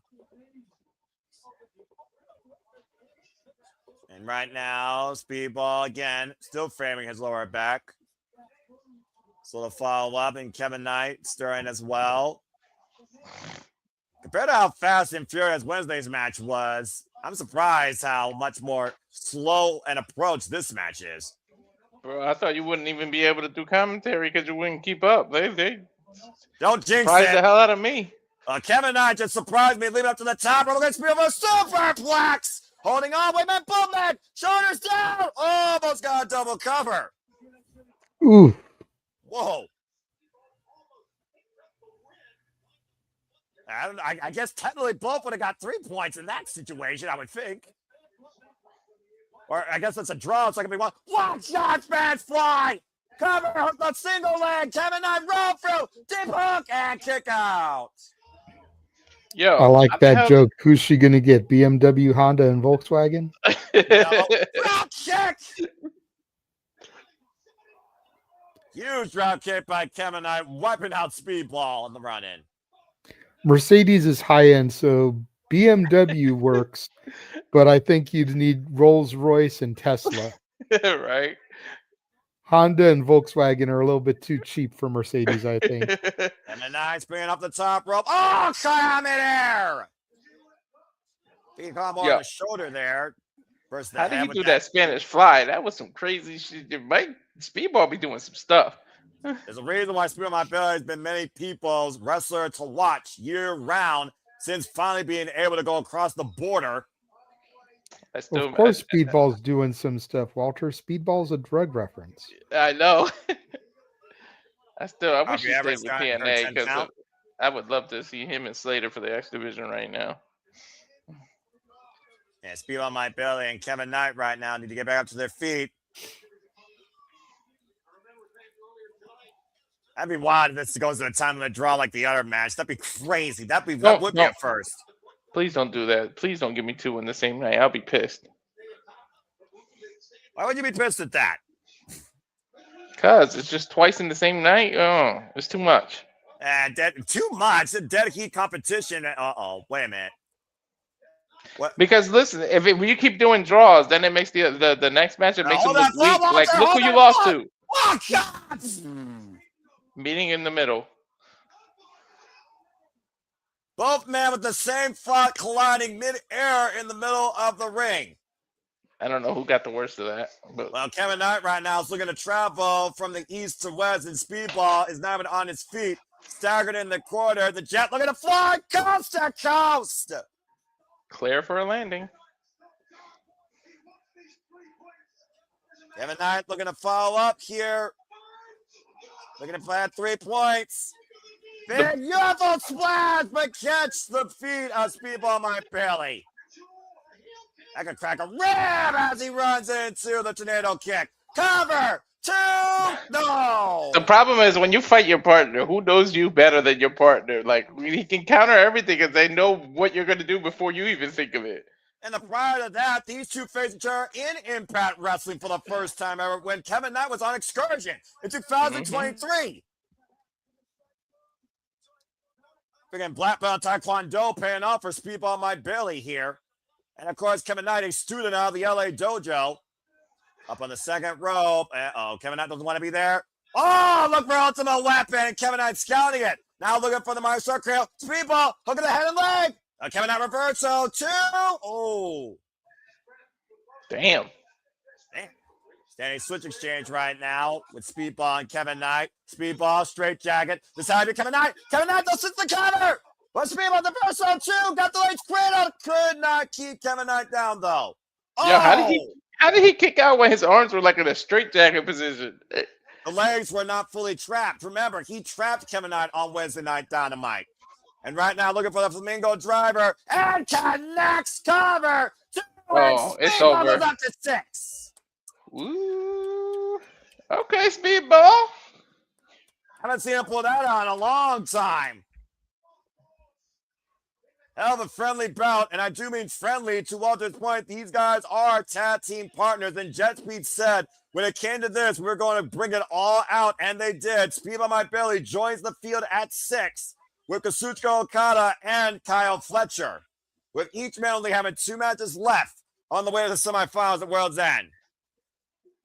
And right now, Speedball again, still framing his lower back. So to follow up, and Kevin Knight stirring as well. Compared to how fast and furious Wednesday's match was, I'm surprised how much more slow an approach this match is. Bro, I thought you wouldn't even be able to do commentary because you wouldn't keep up. They don't jinx surprised it. The hell out of me. Kevin Knight just surprised me leading up to the top. We're going to be over superplex Holding on. Wait, man. Boom, man. Shoulders down. Almost got a double cover. Ooh. Whoa. I guess technically both would have got 3 points in that situation, I would think. Or I guess it's a draw. It's like a big one. One shot, fast fly. Cover the single leg. Kevin Knight roll through. Deep hook and kick out. Yo, I like that joke. Who's she going to get? BMW, Honda, and Volkswagen? Drop kick. Huge drop kick by Kevin Knight, wiping out Speedball in the run-in. Mercedes is high end, so BMW works, but I think you'd need Rolls Royce and Tesla. Right. Honda and Volkswagen are a little bit too cheap for Mercedes, I think. Kevin Knight spinning up the top rope. Oh, Skye midair. Big combo on the shoulder there. Versus the How did he do that Spanish fly? That was some crazy shit. Speedball be doing some stuff. There's a reason why Speedball My Belly has been many people's wrestler to watch year round since finally being able to go across the border. Of course, Speedball's doing some stuff, Walter. Speedball's a drug reference. I know. I wish he stayed with Scott TNA because I would love to see him and Slater for the X Division right now. Yeah, Speedball My Belly and Kevin Knight right now need to get back up to their feet. That'd be wild if this goes to the time of the draw like the other match. That'd be crazy. That would be a first. Please don't do that. Please don't give me 2 in the same night. I'll be pissed. Why would you be pissed at that? Because it's just twice in the same night. Oh, it's too much. Too much. A dead heat competition. Uh-oh. Wait a minute. What? Because listen, if you keep doing draws, then it makes the next match it makes them look weak. Like look who you lost to. Oh God! Meeting in the middle. Both men with the same front colliding mid-air in the middle of the ring. I don't know who got the worst of that. But well, Kevin Knight right now is looking to travel from the east to west, and Speedball is not even on his feet, staggered in the corner. The Jet looking to fly coast to coast. Clear for a landing. Kevin Knight looking to follow up here. Looking to plant 3 points. Big UFO splash, but catch the feet of Speedball My Belly. That could crack a rib as he runs into the tornado kick. Cover. 2. No. The problem is when you fight your partner, who knows you better than your partner? Like he can counter everything because they know what you're going to do before you even think of it. And prior to that, these two faced each other in Impact Wrestling for the first time ever when Kevin Knight was on excursion in 2023. Again, black belt Taekwondo paying off for Speedball My Belly here. And of course, Kevin Knight, a student out of the LA dojo. Up on the second rope. Uh-oh, Kevin Knight doesn't want to be there. Oh, look for ultimate weapon. Kevin Knight scouting it. Now looking for the Maestro Creel. Speedball, hook of the head and leg. Kevin Knight reversal. 2. Oh. Damn. Standing switch exchange right now with Speedball and Kevin Knight. Speedball, straight jacket. Decided Kevin Knight. Kevin Knight does the cover. But Speedball the reversal 2. Got the legs cradle. Could not keep Kevin Knight down though. Oh. Yo, how did he kick out when his arms were like in a straight jacket position? The legs were not fully trapped. Remember, he trapped Kevin Knight on Wednesday Night Dynamite. And right now, looking for the Flamingo driver. And connects cover. 2. Oh, it's over. Up to 6. Ooh. Okay, Speedball. Haven't seen him pull that on in a long time. Hell of a friendly bout, and I do mean friendly. To Walter's point, these guys are tag team partners, and Jet Speed said when it came to this, we're going to bring it all out, and they did. Speedball My Belly joins the field at 6 with Kazuchika Okada and Kyle Fletcher, with each man only having 2 matches left on the way to the semifinals at World's End.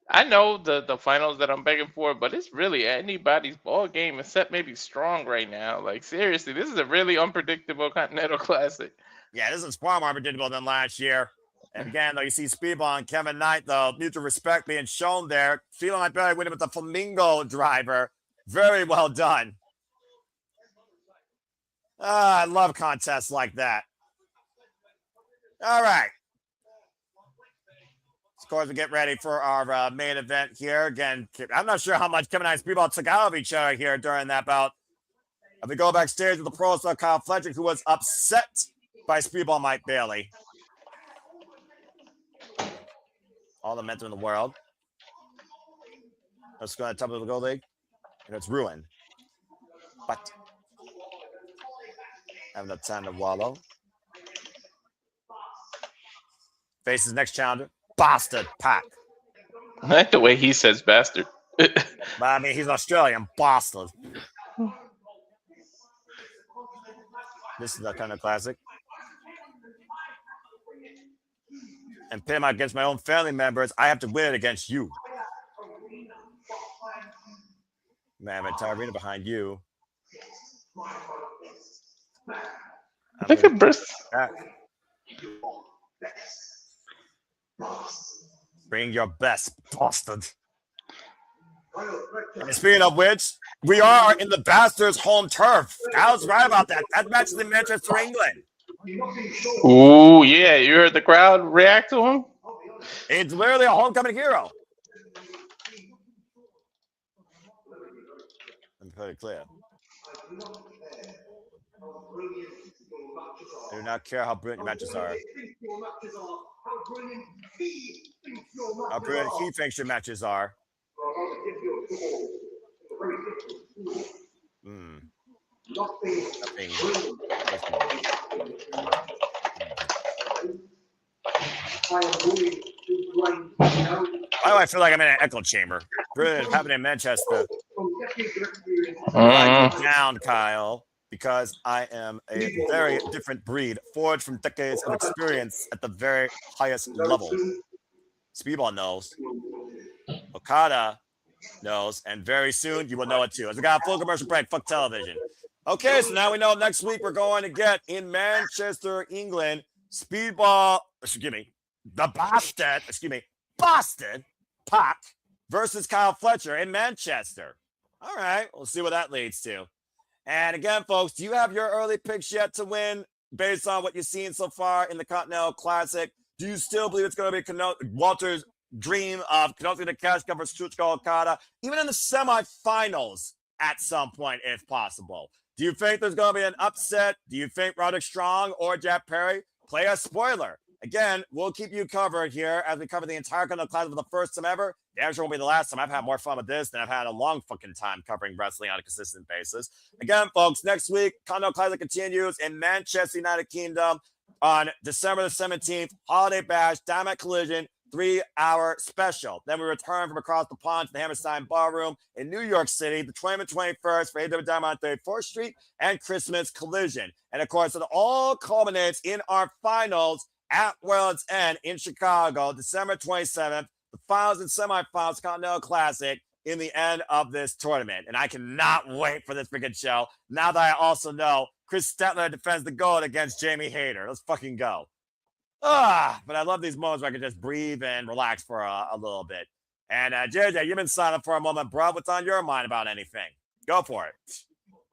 I know the finals that I'm begging for, but it's really anybody's ball game except maybe Strong right now. Like, seriously, this is a really unpredictable Continental Classic. Yeah, this is far more predictable than last year. And again, though, you see Speedball and Kevin Knight, though, mutual respect being shown there. Feeling like Barry winning with the Flamingo driver. Very well done. I love contests like that. All right. Of course, we get ready for our main event here. Again, I'm not sure how much Kevin and Speedball took out of each other here during that bout. We go backstage with the pro star Kyle Fletcher, who was upset by Speedball Mike Bailey. All the momentum in the world. Let's go to the top of the Gold League. And it's ruined. But having enough time to wallow. Faces next challenger, Bastard Pac. I like the way he says bastard. But I mean, he's Australian, bastard. This is the kind of classic. And pin him against my own family members. I have to win it against you. Man, I'm entire arena behind you. Look at Briscoe. Bring your best, bastard. And speaking of which, we are in the Bastards' home turf. I was right about that. That match is in Manchester, England. Ooh, yeah. You heard the crowd react to him? It's literally a homecoming hero. Let me put it clear. I do not care how brilliant your matches are. How brilliant he thinks your matches are. Nothing. Why do I feel like I'm in an echo chamber? Brilliant happening in Manchester. Write it down, Kyle, because I am a very different breed, forged from decades of experience at the very highest level. Speedball knows. Okada knows, and very soon you will know it too. As we got a full commercial break, fuck television. Okay, so now we know next week we're going to get in Manchester, England, Speedball, Boston Pac versus Kyle Fletcher in Manchester. All right, we'll see what that leads to. And again, folks, do you have your early picks yet to win based on what you've seen so far in the Continental Classic? Do you still believe it's going to be Walter's dream of Kenosi Takeshita versus Shuchika Okada, even in the semifinals at some point, if possible? Do you think there's going to be an upset? Do you think Roderick Strong or Jack Perry play a spoiler? Again, we'll keep you covered here as we cover the entire Continental Classic for the first time ever. Damn sure won't be the last time. I've had more fun with this than I've had a long fucking time covering wrestling on a consistent basis. Again, folks, next week, Continental Classic continues in Manchester, United Kingdom on December the 17th, Holiday Bash, Dynamite Collision, 3-hour special. Then we return from across the pond to the Hammerstein Ballroom in New York City, the 20th and 21st for AEW Dynamite on 34th Street and Christmas Collision. And of course, it all culminates in our finals at World's End in Chicago, December 27th, the finals and semifinals Continental Classic in the end of this tournament. And I cannot wait for this freaking show now that I also know Kris Statlander defends the gold against Jamie Hayter. Let's fucking go. But I love these moments where I can just breathe and relax for a little bit. And JJ, you've been silent for a moment, bro. What's on your mind about anything? Go for it.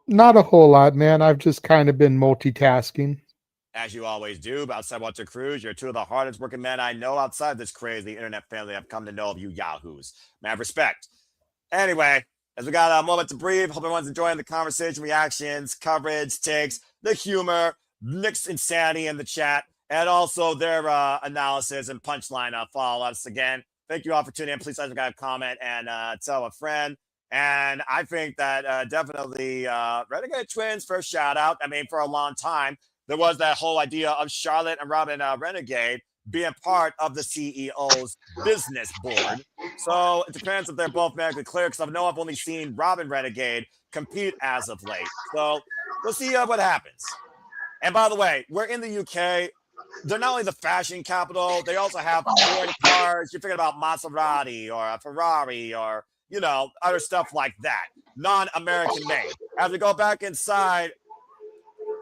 Not a whole lot, man. I've just kind of been multitasking. As you always do. Outside Walter Cruz, you're two of the hardest working men I know outside this crazy internet family I've come to know of you yahoos. Man, respect. Anyway, as we got a moment to breathe, hope everyone's enjoying the conversation, reactions, coverage, takes, the humor, Nick's insanity in the chat, and also their analysis and punchline follow us again. Thank you all for tuning in. Please leave a comment and tell a friend. And I think that definitely Renegade Twins first shout out. I mean, for a long time, there was that whole idea of Charlotte and Robin Renegade being part of the CEO's business board. So it depends if they're both medically clear, because I know I've only seen Robin Renegade compete as of late. So we'll see what happens. And by the way, we're in the UK. They're not only the fashion capital, they also have foreign cars. You're thinking about Maserati or a Ferrari or, you know, other stuff like that. Non-American made. As we go back inside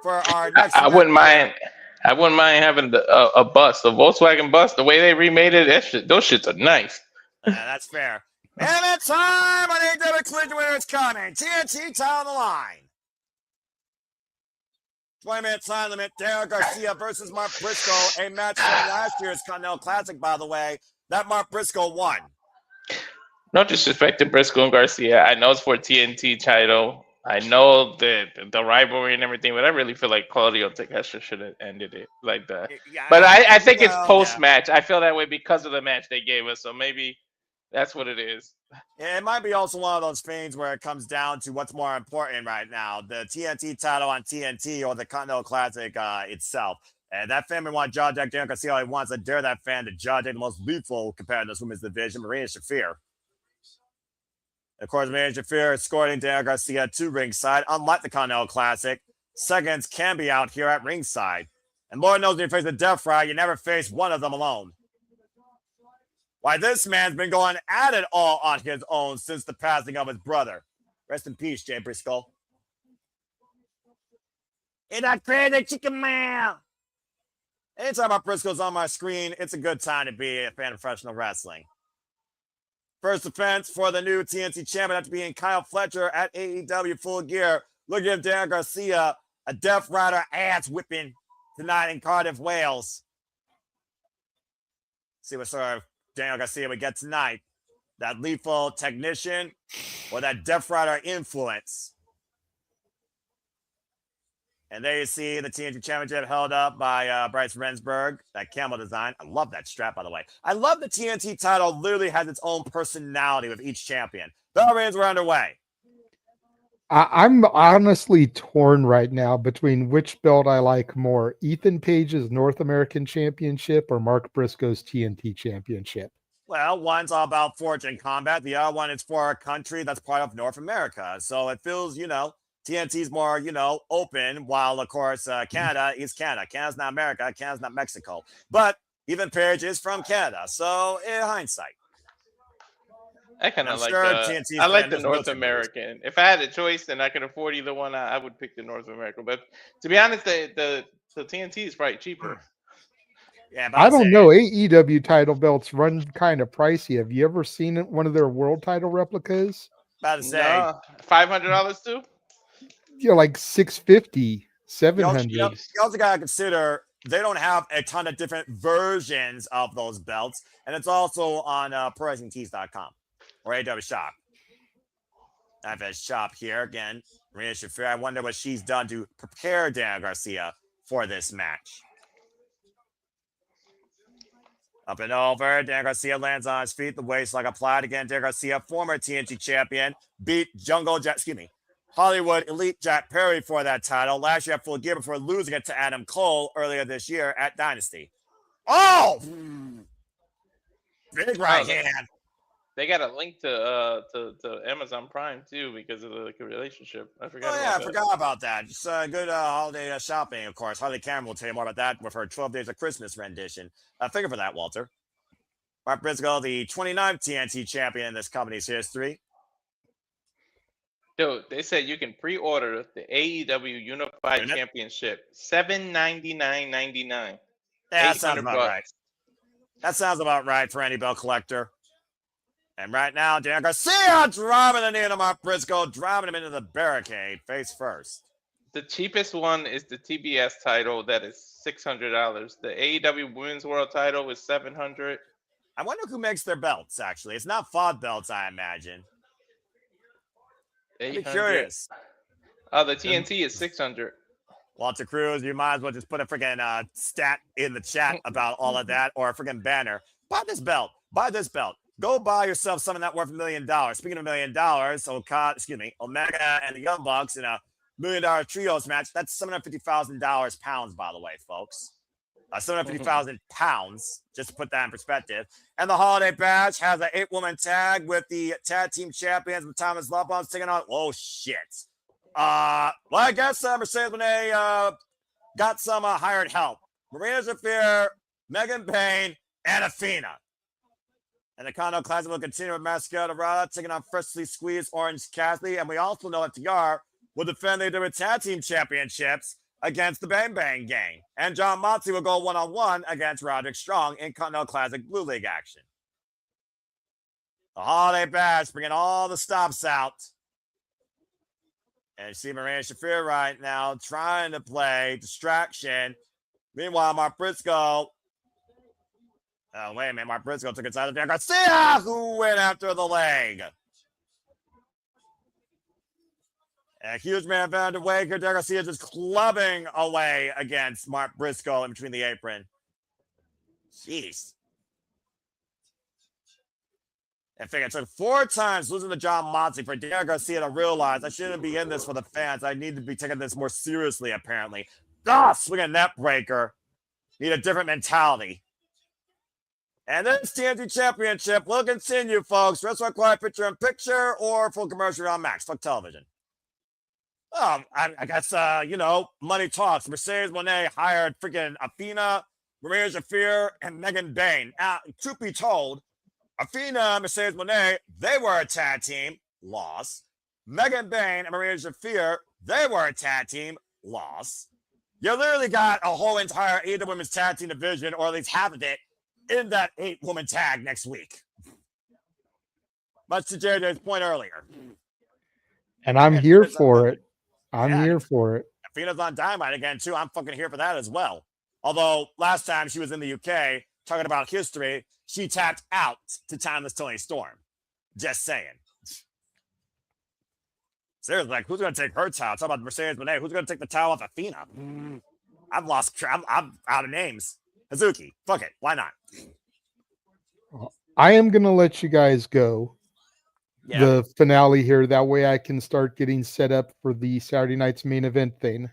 for our next I wouldn't mind having a bus, a Volkswagen bus. The way they remade it, those shits are nice. Yeah, that's fair. And it's time on AEW Collision where it's coming. TNT time on the line. 20-minute time limit. Garcia versus Mark Briscoe. A match from last year's Continental Classic, by the way. that Mark Briscoe won. No disrespect to Briscoe and Garcia. I know it's for TNT title. I know the rivalry and everything, but I really feel like Claudio Takeshita should have ended it like that. Yeah, But I think it's well, post-match. I feel that way because of the match they gave us, so maybe that's what it is. Yeah, it might be also one of those things where it comes down to what's more important right now, the TNT title on TNT or the Continental Classic itself. And that fan may want to judge Daniel Garcia. He wants to dare that fan to judge the most lethal compared to this women's division, Marina Shafir. Of course, Marina Shafir escorting Daniel Garcia to ringside. Unlike the Continental Classic, seconds can be out here at ringside. And Lord knows when you face a Death Rider, you never face one of them alone. Why, this man's been going at it all on his own since the passing of his brother. Rest in peace, Jay Briscoe. Hey, that crazy chicken man. Anytime my Briscoe's on my screen, it's a good time to be a fan of professional wrestling. First defense for the new TNT champion after being Kyle Fletcher at AEW Full Gear. Look at Daniel Garcia, a Death Rider ass whipping tonight in Cardiff, Wales. See what sort of Daniel Garcia we get tonight. That lethal technician or that Death Rider influence. And there you see the TNT Championship held up by Bryce Rensburg, that camel design. I love that strap, by the way. I love the TNT title literally has its own personality with each champion. Bell reigns were underway. I'm honestly torn right now between which belt I like more, Ethan Page's North American Championship or Mark Briscoe's TNT Championship. Well, one's all about fortune combat. The other one is for a country that's part of North America. So it feels, TNT's more, open, while, of course, Canada is Canada. Canada's not America. Canada's not Mexico. But even Page is from Canada. So, in hindsight. I kind of like TNT's I like the North American. If I had a choice and I could afford either one, I would pick the North American. But to be honest, the TNT is probably cheaper. Yeah, I don't know. AEW title belts run kind of pricey. Have you ever seen one of their world title replicas? About to say. No, $500 too? Like $650, $700. You also got to consider they don't have a ton of different versions of those belts. And it's also on ProWrestlingTees.com or AEW Shop. I have a shop here again. Marina Shafir. I wonder what she's done to prepare Daniel Garcia for this match. Up and over, Daniel Garcia lands on his feet, the waist like a plait. Again, Daniel Garcia, former TNT champion, beat Hollywood Elite Jack Perry for that title last year at Full Gear before losing it to Adam Cole earlier this year at Dynasty. Oh! Big right hand. They got a link to Amazon Prime too because of the relationship. I forgot. I forgot about that. Just good holiday shopping, of course. Harley Cameron will tell you more about that with her 12 Days of Christmas rendition. Figure for that, Walter. Mark Briscoe, the 29th TNT champion in this company's history. Dude, they said you can pre-order the AEW Unified Championship, $799.99. Yeah, that sounds about right. That sounds about right for any belt collector. And right now, Daniel Garcia driving the knee into Mark Briscoe, driving him into the barricade, face first. The cheapest one is the TBS title. That is $600. The AEW Women's World title is $700. I wonder who makes their belts, actually. It's not FOD belts, I imagine. I'm curious. The TNT is $600. Walter Cruz, you might as well just put a freaking stat in the chat about all of that, or a freaking banner. Buy this belt. Buy this belt. Go buy yourself something that worth $1 million. Speaking of $1 million, Omega and the Young Bucks in a $1 million trios match. That's $750,000 pounds, by the way, folks. 750,000 pounds, just to put that in perspective. And the Holiday Bash has an 8-woman tag with the tag team champions with Thomas Love Bombs taking on. Oh shit! Well, I guess Mercedes Moné got some hired help. Marina Shafir, Megan Payne, and Athena. And the Continental Classic will continue with Mascara Dorada taking on freshly squeezed Orange Cassidy. And we also know that TR will defend the WWE Tag Team Championships against the Bang Bang Gang. And John Moxley will go one-on-one against Roderick Strong in Continental Classic Blue League action. The Holiday Bash bringing all the stops out. And you see Marina Shafir right now trying to play distraction. Meanwhile, Mark Briscoe Oh, wait a minute. Mark Briscoe took it side of Daniel Garcia, who went after the leg. A huge man found a way here. Daniel Garcia just clubbing away against Mark Briscoe in between the apron. Jeez. I think it took 4 times losing to John Moxley for Daniel Garcia to realize I shouldn't be in this for the fans. I need to be taking this more seriously, apparently. Swing a net breaker. Need a different mentality. And this TNT Championship will continue, folks. Wrestle Quiet Picture in Picture or full commercial on Max. Fuck television. I guess, money talks. Mercedes Moné hired freaking Athena, Maria Shafir, and Megan Bayne. Truth be told, Athena, Mercedes Moné, they were a tag team. Loss. Megan Bayne and Maria Shafir, they were a tag team. Loss. You literally got a whole entire AEW Women's Tag Team division, or at least half of it, in that 8-woman tag next week. Much to JJ's point earlier. And I'm here for it. I'm here for it. Athena's on Dynamite again, too. I'm fucking here for that as well. Although, last time she was in the UK, talking about history, she tapped out to Timeless Tony Storm. Just saying. Seriously, like, who's going to take her towel? Talk about Mercedes Moné. Who's going to take the towel off Athena? I've lost track. I'm out of names. Hazuki. Fuck it. Why not? I am going to let you guys go. Yeah. The finale here. That way I can start getting set up for the Saturday night's main event thing.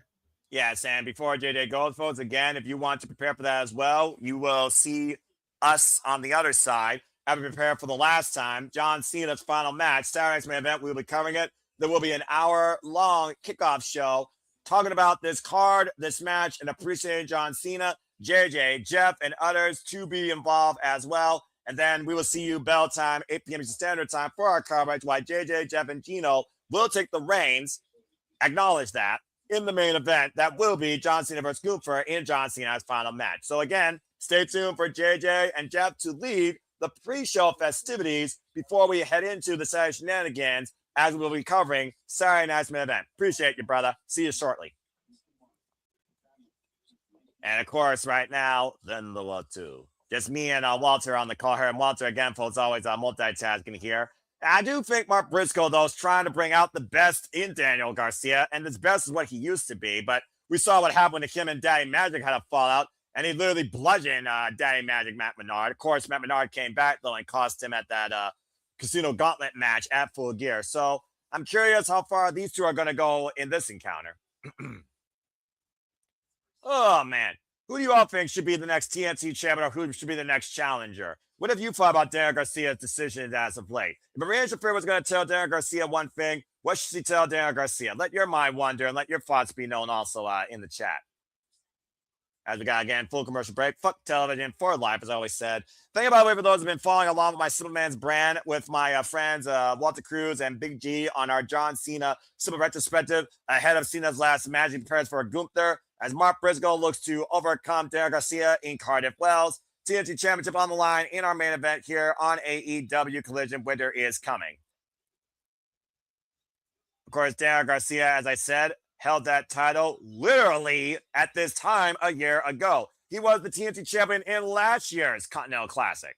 Yes, and before JJ goes, folks, again, if you want to prepare for that as well, you will see us on the other side. Having prepared for the last time, John Cena's final match, Saturday's main event, we will be covering it. There will be an hour-long kickoff show talking about this card, this match, and appreciating John Cena, JJ, Jeff, and others to be involved as well. And then we will see you bell time, 8 p.m. Eastern Standard Time for our coverage, while JJ, Jeff, and Gino will take the reins, acknowledge that, in the main event. That will be John Cena versus Gunther in John Cena's final match. So again, stay tuned for JJ and Jeff to lead the pre-show festivities before we head into the Saturday shenanigans, as we will be covering Saturday night's main event. Appreciate you, brother. See you shortly. And of course, right now, then the what too. Just me and Walter on the call here. And Walter, again, folks, always multitasking here. I do think Mark Briscoe, though, is trying to bring out the best in Daniel Garcia, and his best is what he used to be. But we saw what happened when him and Daddy Magic had a fallout, and he literally bludgeoned Daddy Magic, Matt Menard. Of course, Matt Menard came back, though, and cost him at that Casino Gauntlet match at Full Gear. So I'm curious how far these two are going to go in this encounter. Oh, man. Who do you all think should be the next TNT champion, or who should be the next challenger? What have you thought about Daniel Garcia's decision as of late? If Maria Shafir was going to tell Daniel Garcia one thing, what should she tell Daniel Garcia? Let your mind wander and let your thoughts be known also in the chat. As we got, again, full commercial break. Fuck television for life, as I always said. Thank you, by the way, for those who have been following along with my Superman's brand with my friends Walter Cruz and Big G on our John Cena Super Retrospective ahead of Cena's last match. He prepares for Gunther as Mark Briscoe looks to overcome Daniel Garcia in Cardiff, Wales. TNT Championship on the line in our main event here on AEW Collision. Winter is coming. Of course, Daniel Garcia, as I said, held that title literally at this time a year ago. He was the TNT champion in last year's Continental Classic.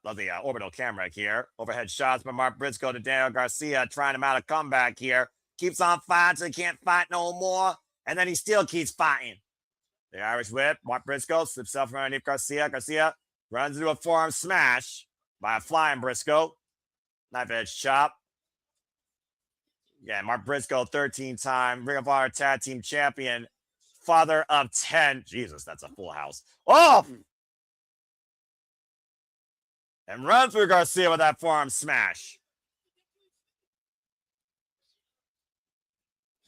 Love the orbital camera here. Overhead shots by Mark Briscoe to Daniel Garcia, trying to mount a comeback here. Keeps on fighting so he can't fight no more. And then he still keeps fighting. The Irish whip. Mark Briscoe slips up from underneath Garcia. Garcia runs into a forearm smash by a flying Briscoe. Knife edge chop. Yeah, Mark Briscoe, 13-time Ring of Honor Tag Team Champion. Father of 10. Jesus, that's a full house. Oh! And runs through Garcia with that forearm smash.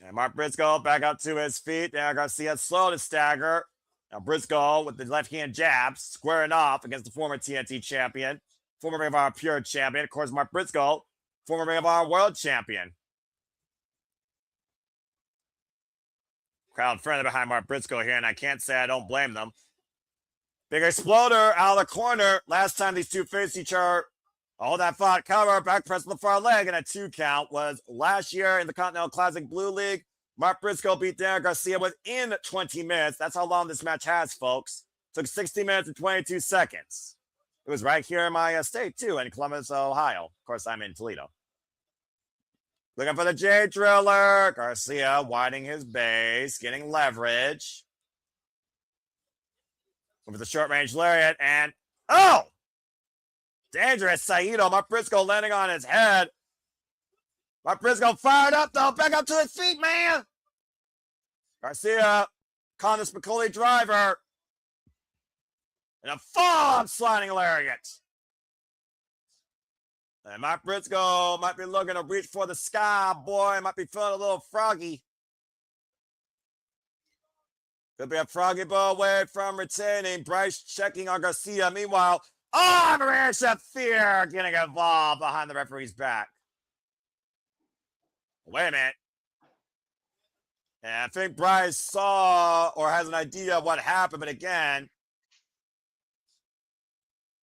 And Mark Briscoe back up to his feet. Now Garcia slow to stagger. Now Briscoe with the left-hand jab, squaring off against the former TNT champion, former Ring of Honor Pure champion. Of course, Mark Briscoe, former Ring of Honor World champion. Crowd friendly behind Mark Briscoe here, and I can't say I don't blame them. Big exploder out of the corner. Last time these two faced each other, all that fought cover, back press on the far leg, and a 2 count was last year in the Continental Classic Blue League. Mark Briscoe beat Daniel Garcia within 20 minutes. That's how long this match has, folks. Took 60 minutes and 22 seconds. It was right here in my state, too, in Columbus, Ohio. Of course, I'm in Toledo. Looking for the J Driller. Garcia widening his base, getting leverage. With the short range lariat, and oh! Dangerous Saito. Mark Briscoe landing on his head. Mark Briscoe fired up, though. Back up to his feet, man. Garcia calling the Spicoli driver. And a full sliding lariat. And Mark Briscoe might be looking to reach for the sky, boy. Might be feeling a little froggy. Could be a froggy ball away from retaining. Bryce checking on Garcia. Meanwhile, Maria Shafir getting involved behind the referee's back. Wait a minute. And I think Bryce saw or has an idea of what happened, but again,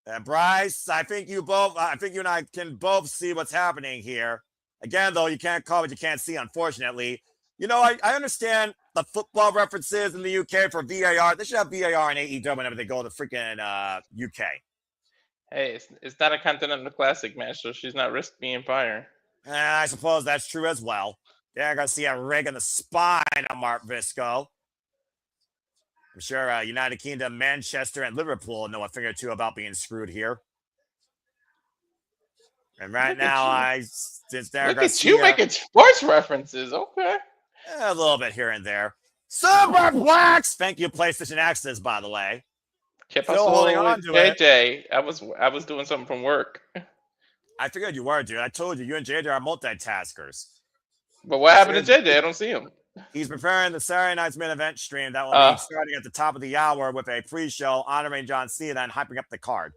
and Bryce, I think you and I can both see what's happening here. Again, though, you can't call what you can't see, unfortunately. You know, I understand the football references in the UK for VAR. They should have VAR in AEW whenever they go to freaking UK. Hey, it's not a Continental Classic match, so she's not risk being fired. I suppose that's true as well. Yeah, I gotta see a rig in the spine of Mark Briscoe. I'm sure United Kingdom, Manchester, and Liverpool know a thing or two about being screwed here. And right now, since there, look at you making sports references. Okay, a little bit here and there. Superplex. Thank you, PlayStation Access, by the way. Kept us holding on to JJ. I was doing something from work. I figured you were, dude. I told you, you and JJ are multitaskers. But what happened to JJ? I don't see him. He's preparing the Saturday night's main event stream that will be starting at the top of the hour with a pre-show honoring John Cena and hyping up the card.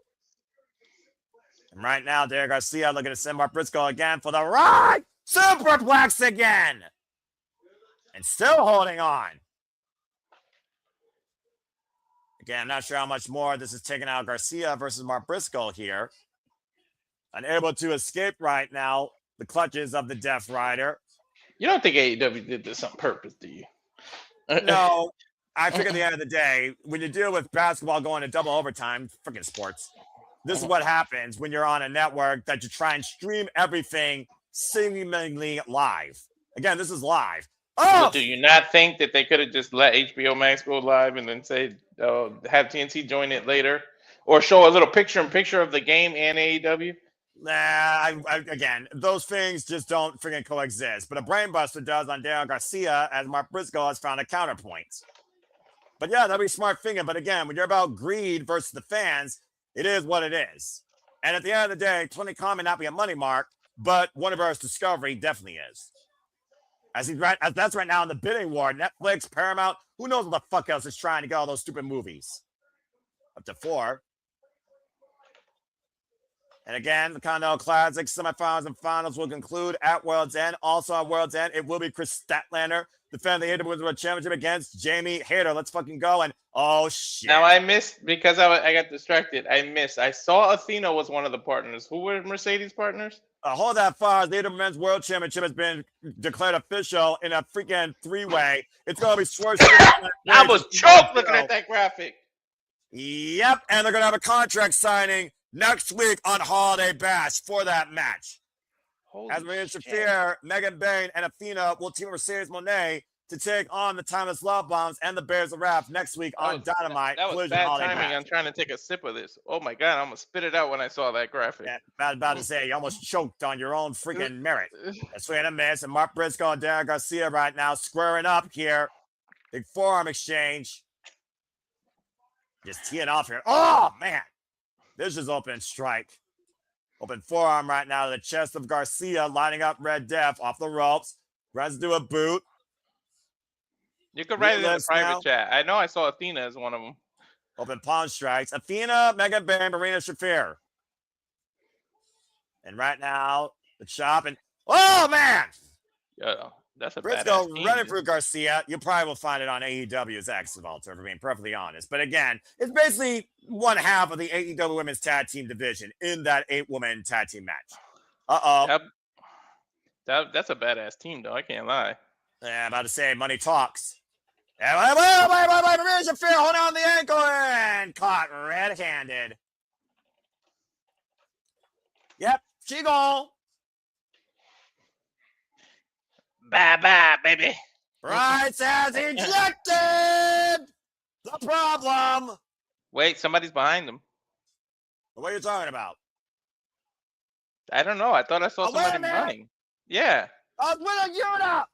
And right now, Derek Garcia looking to send Mark Briscoe again for the right superplex again. And still holding on. Again, I'm not sure how much more this is taking out Garcia versus Mark Briscoe here. Unable to escape right now the clutches of the Death Rider. You don't think AEW did this on purpose, do you? No. I figure at the end of the day, when you deal with basketball going to double overtime, freaking sports, this is what happens when you're on a network that you try and stream everything seemingly live. Again, this is live. Oh! But do you not think that they could have just let HBO Max go live and then say, have TNT join it later? Or show a little picture-in-picture of the game and AEW? Nah, again, those things just don't freaking coexist. But a brainbuster does on Daniel Garcia, as Mark Briscoe has found a counterpoint. But yeah, that'd be smart thinking. But again, when you're about greed versus the fans, it is what it is. And at the end of the day, 20 Khan may not be a money mark, but Warner Bros. Discovery definitely is. As that's right now in the bidding war. Netflix, Paramount, who knows what the fuck else is trying to get all those stupid movies. Up to 4. And again, the Continental Classic semifinals and finals will conclude at World's End. Also on World's End, it will be Kris Statlander defending the AEW World Championship against Jamie Hayter. Let's fucking go. And oh shit. Now I missed because I got distracted. I saw Athena was one of the partners. Who were Mercedes partners? Hold that far. The AEW Men's World Championship has been declared official in a freaking 3-way. It's going to be Swerve. I was choked looking at that graphic. Yep. And they're going to have a contract signing next week on Holiday Bash for that match. As Maria Shafir, Megan Bain, and Athena will team Mercedes Monet to take on the Timeless Love Bombs and the Bears of Wrath next week on Dynamite. That was bad timing. I'm trying to take a sip of this. Oh my God, I almost spit it out when I saw that graphic. Yeah, about to say, you almost choked on your own freaking merit. That's swing and a miss. And Mark Briscoe and Darren Garcia right now squaring up here. Big forearm exchange. Just teeing off here. Oh, man. This is open strike. Open forearm right now to the chest of Garcia, lining up Red Death off the ropes. Runs to a boot. You could write it in the private chat. I know I saw Athena as one of them. Open palm strikes. Athena, Megan Bain, Marina Shafir. And right now, the chop and oh man! Yeah, that's a Briscoe running through Garcia. You probably will find it on AEW's X Vaulter, for being perfectly honest. But again, it's basically one half of the AEW Women's Tag Team division in that 8-woman tag team match. That's a badass team, though. I can't lie. Yeah, I'm about to say money talks. And Shafir holding on the ankle and caught red-handed. Yep, she gone. Bye, baby. Right says ejected. The problem. Wait, somebody's behind him. What are you talking about? I don't know. I thought I saw Oh, wait a somebody minute. running. Yeah. I was with a unit.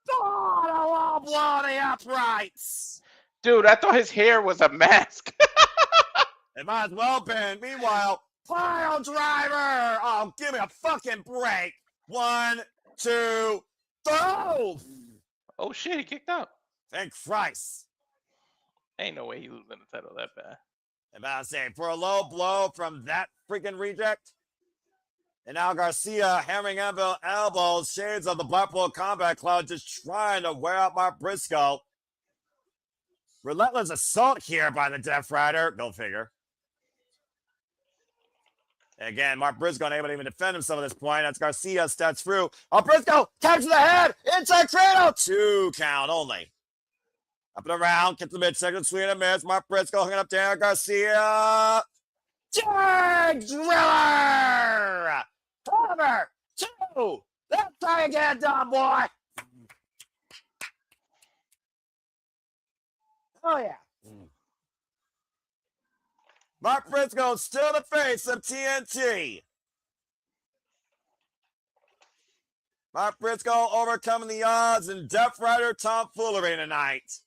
God, I love blow the uprights. Dude, I thought his hair was a mask. It might as well been. Meanwhile, pile driver. Oh, give me a fucking break. 1, 2, 3. Oh, shit. He kicked out. Thank Christ. Ain't no way he losing the title that bad. I'm about to say, for a low blow from that freaking reject. And now Garcia hammering elbows, shades of the Blackpool Combat Club, just trying to wear out Mark Briscoe. Relentless assault here by the Death Rider. Go figure. And again, Mark Briscoe unable to even defend himself at this point. That's Garcia steps through. Oh, Briscoe captures the head. Inside cradle. 2 count only. Up and around. Gets the midsection. Swing and a miss. Mark Briscoe hanging up there. Garcia. Jag Driller. Cover. 2. That's how you get it done, boy. Oh, yeah. Mark Briscoe still the face of TNT. Mark Briscoe overcoming the odds and Death Rider tomfoolery tonight. It's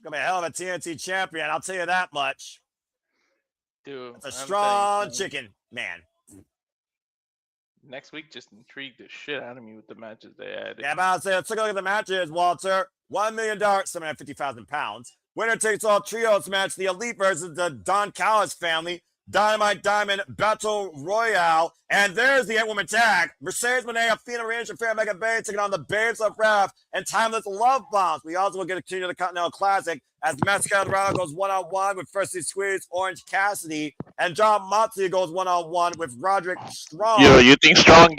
going to be a hell of a TNT champion, I'll tell you that much. Dude, It's a strong chicken, man. Next week just intrigued the shit out of me with the matches they added. Yeah, but I'll say, let's take a look at the matches, Walter. $1 million, 750,000 pounds. Winner takes all trios match, the Elite versus the Don Callis family. Dynamite Diamond Battle Royale. And there's the 8-woman tag. Mercedes Monet, Athena Range, and Fair Mega Bay taking on the Babes of Wrath and Timeless Love Bombs. We also will get a continue the Continental Classic as Mascot Dorado goes one-on-one with Freshly Squeezed Orange Cassidy. And John Moxley goes one-on-one with Roderick Strong. Yo, you think Strong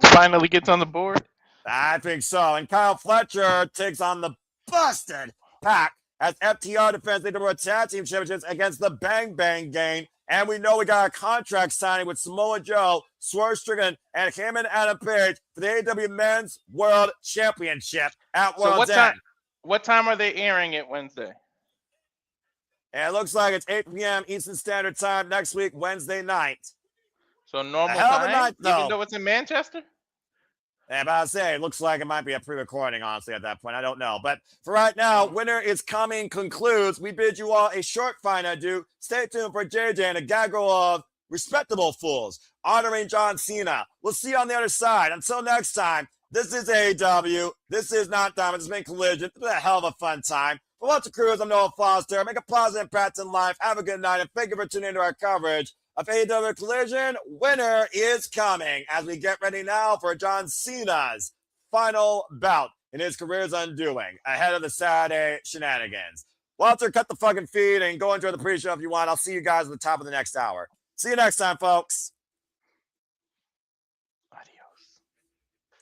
finally gets on the board? I think so. And Kyle Fletcher takes on the busted Pac as FTR defends the AEW Tag Team Championships against the Bang Bang Gang. And we know we got a contract signing with Samoa Joe, Swerve Strickland, and him and Adam Page for the AEW Men's World Championship at World's End. What time are they airing it Wednesday? And it looks like it's 8 p.m. Eastern Standard Time next week, Wednesday night. So normal hell of a time, night, though. even though it's in Manchester? Yeah, but I'll say, it looks like it might be a pre-recording, honestly, at that point. I don't know. But for right now, Winter is Coming concludes. We bid you all a short fine adieu. Stay tuned for JJ and a gaggle of respectable fools honoring John Cena. We'll see you on the other side. Until next time, this is AEW. This is Not Diamond. This has been Collision. It's been a hell of a fun time. For Walter Cruz, I'm Noah Foster. Make a positive impact in life. Have a good night, and thank you for tuning into our coverage of AEW Collision. Winter is coming as we get ready now for John Cena's final bout in his career's undoing ahead of the Saturday shenanigans. Walter, cut the fucking feed and go enjoy the pre-show if you want. I'll see you guys at the top of the next hour. See you next time, folks.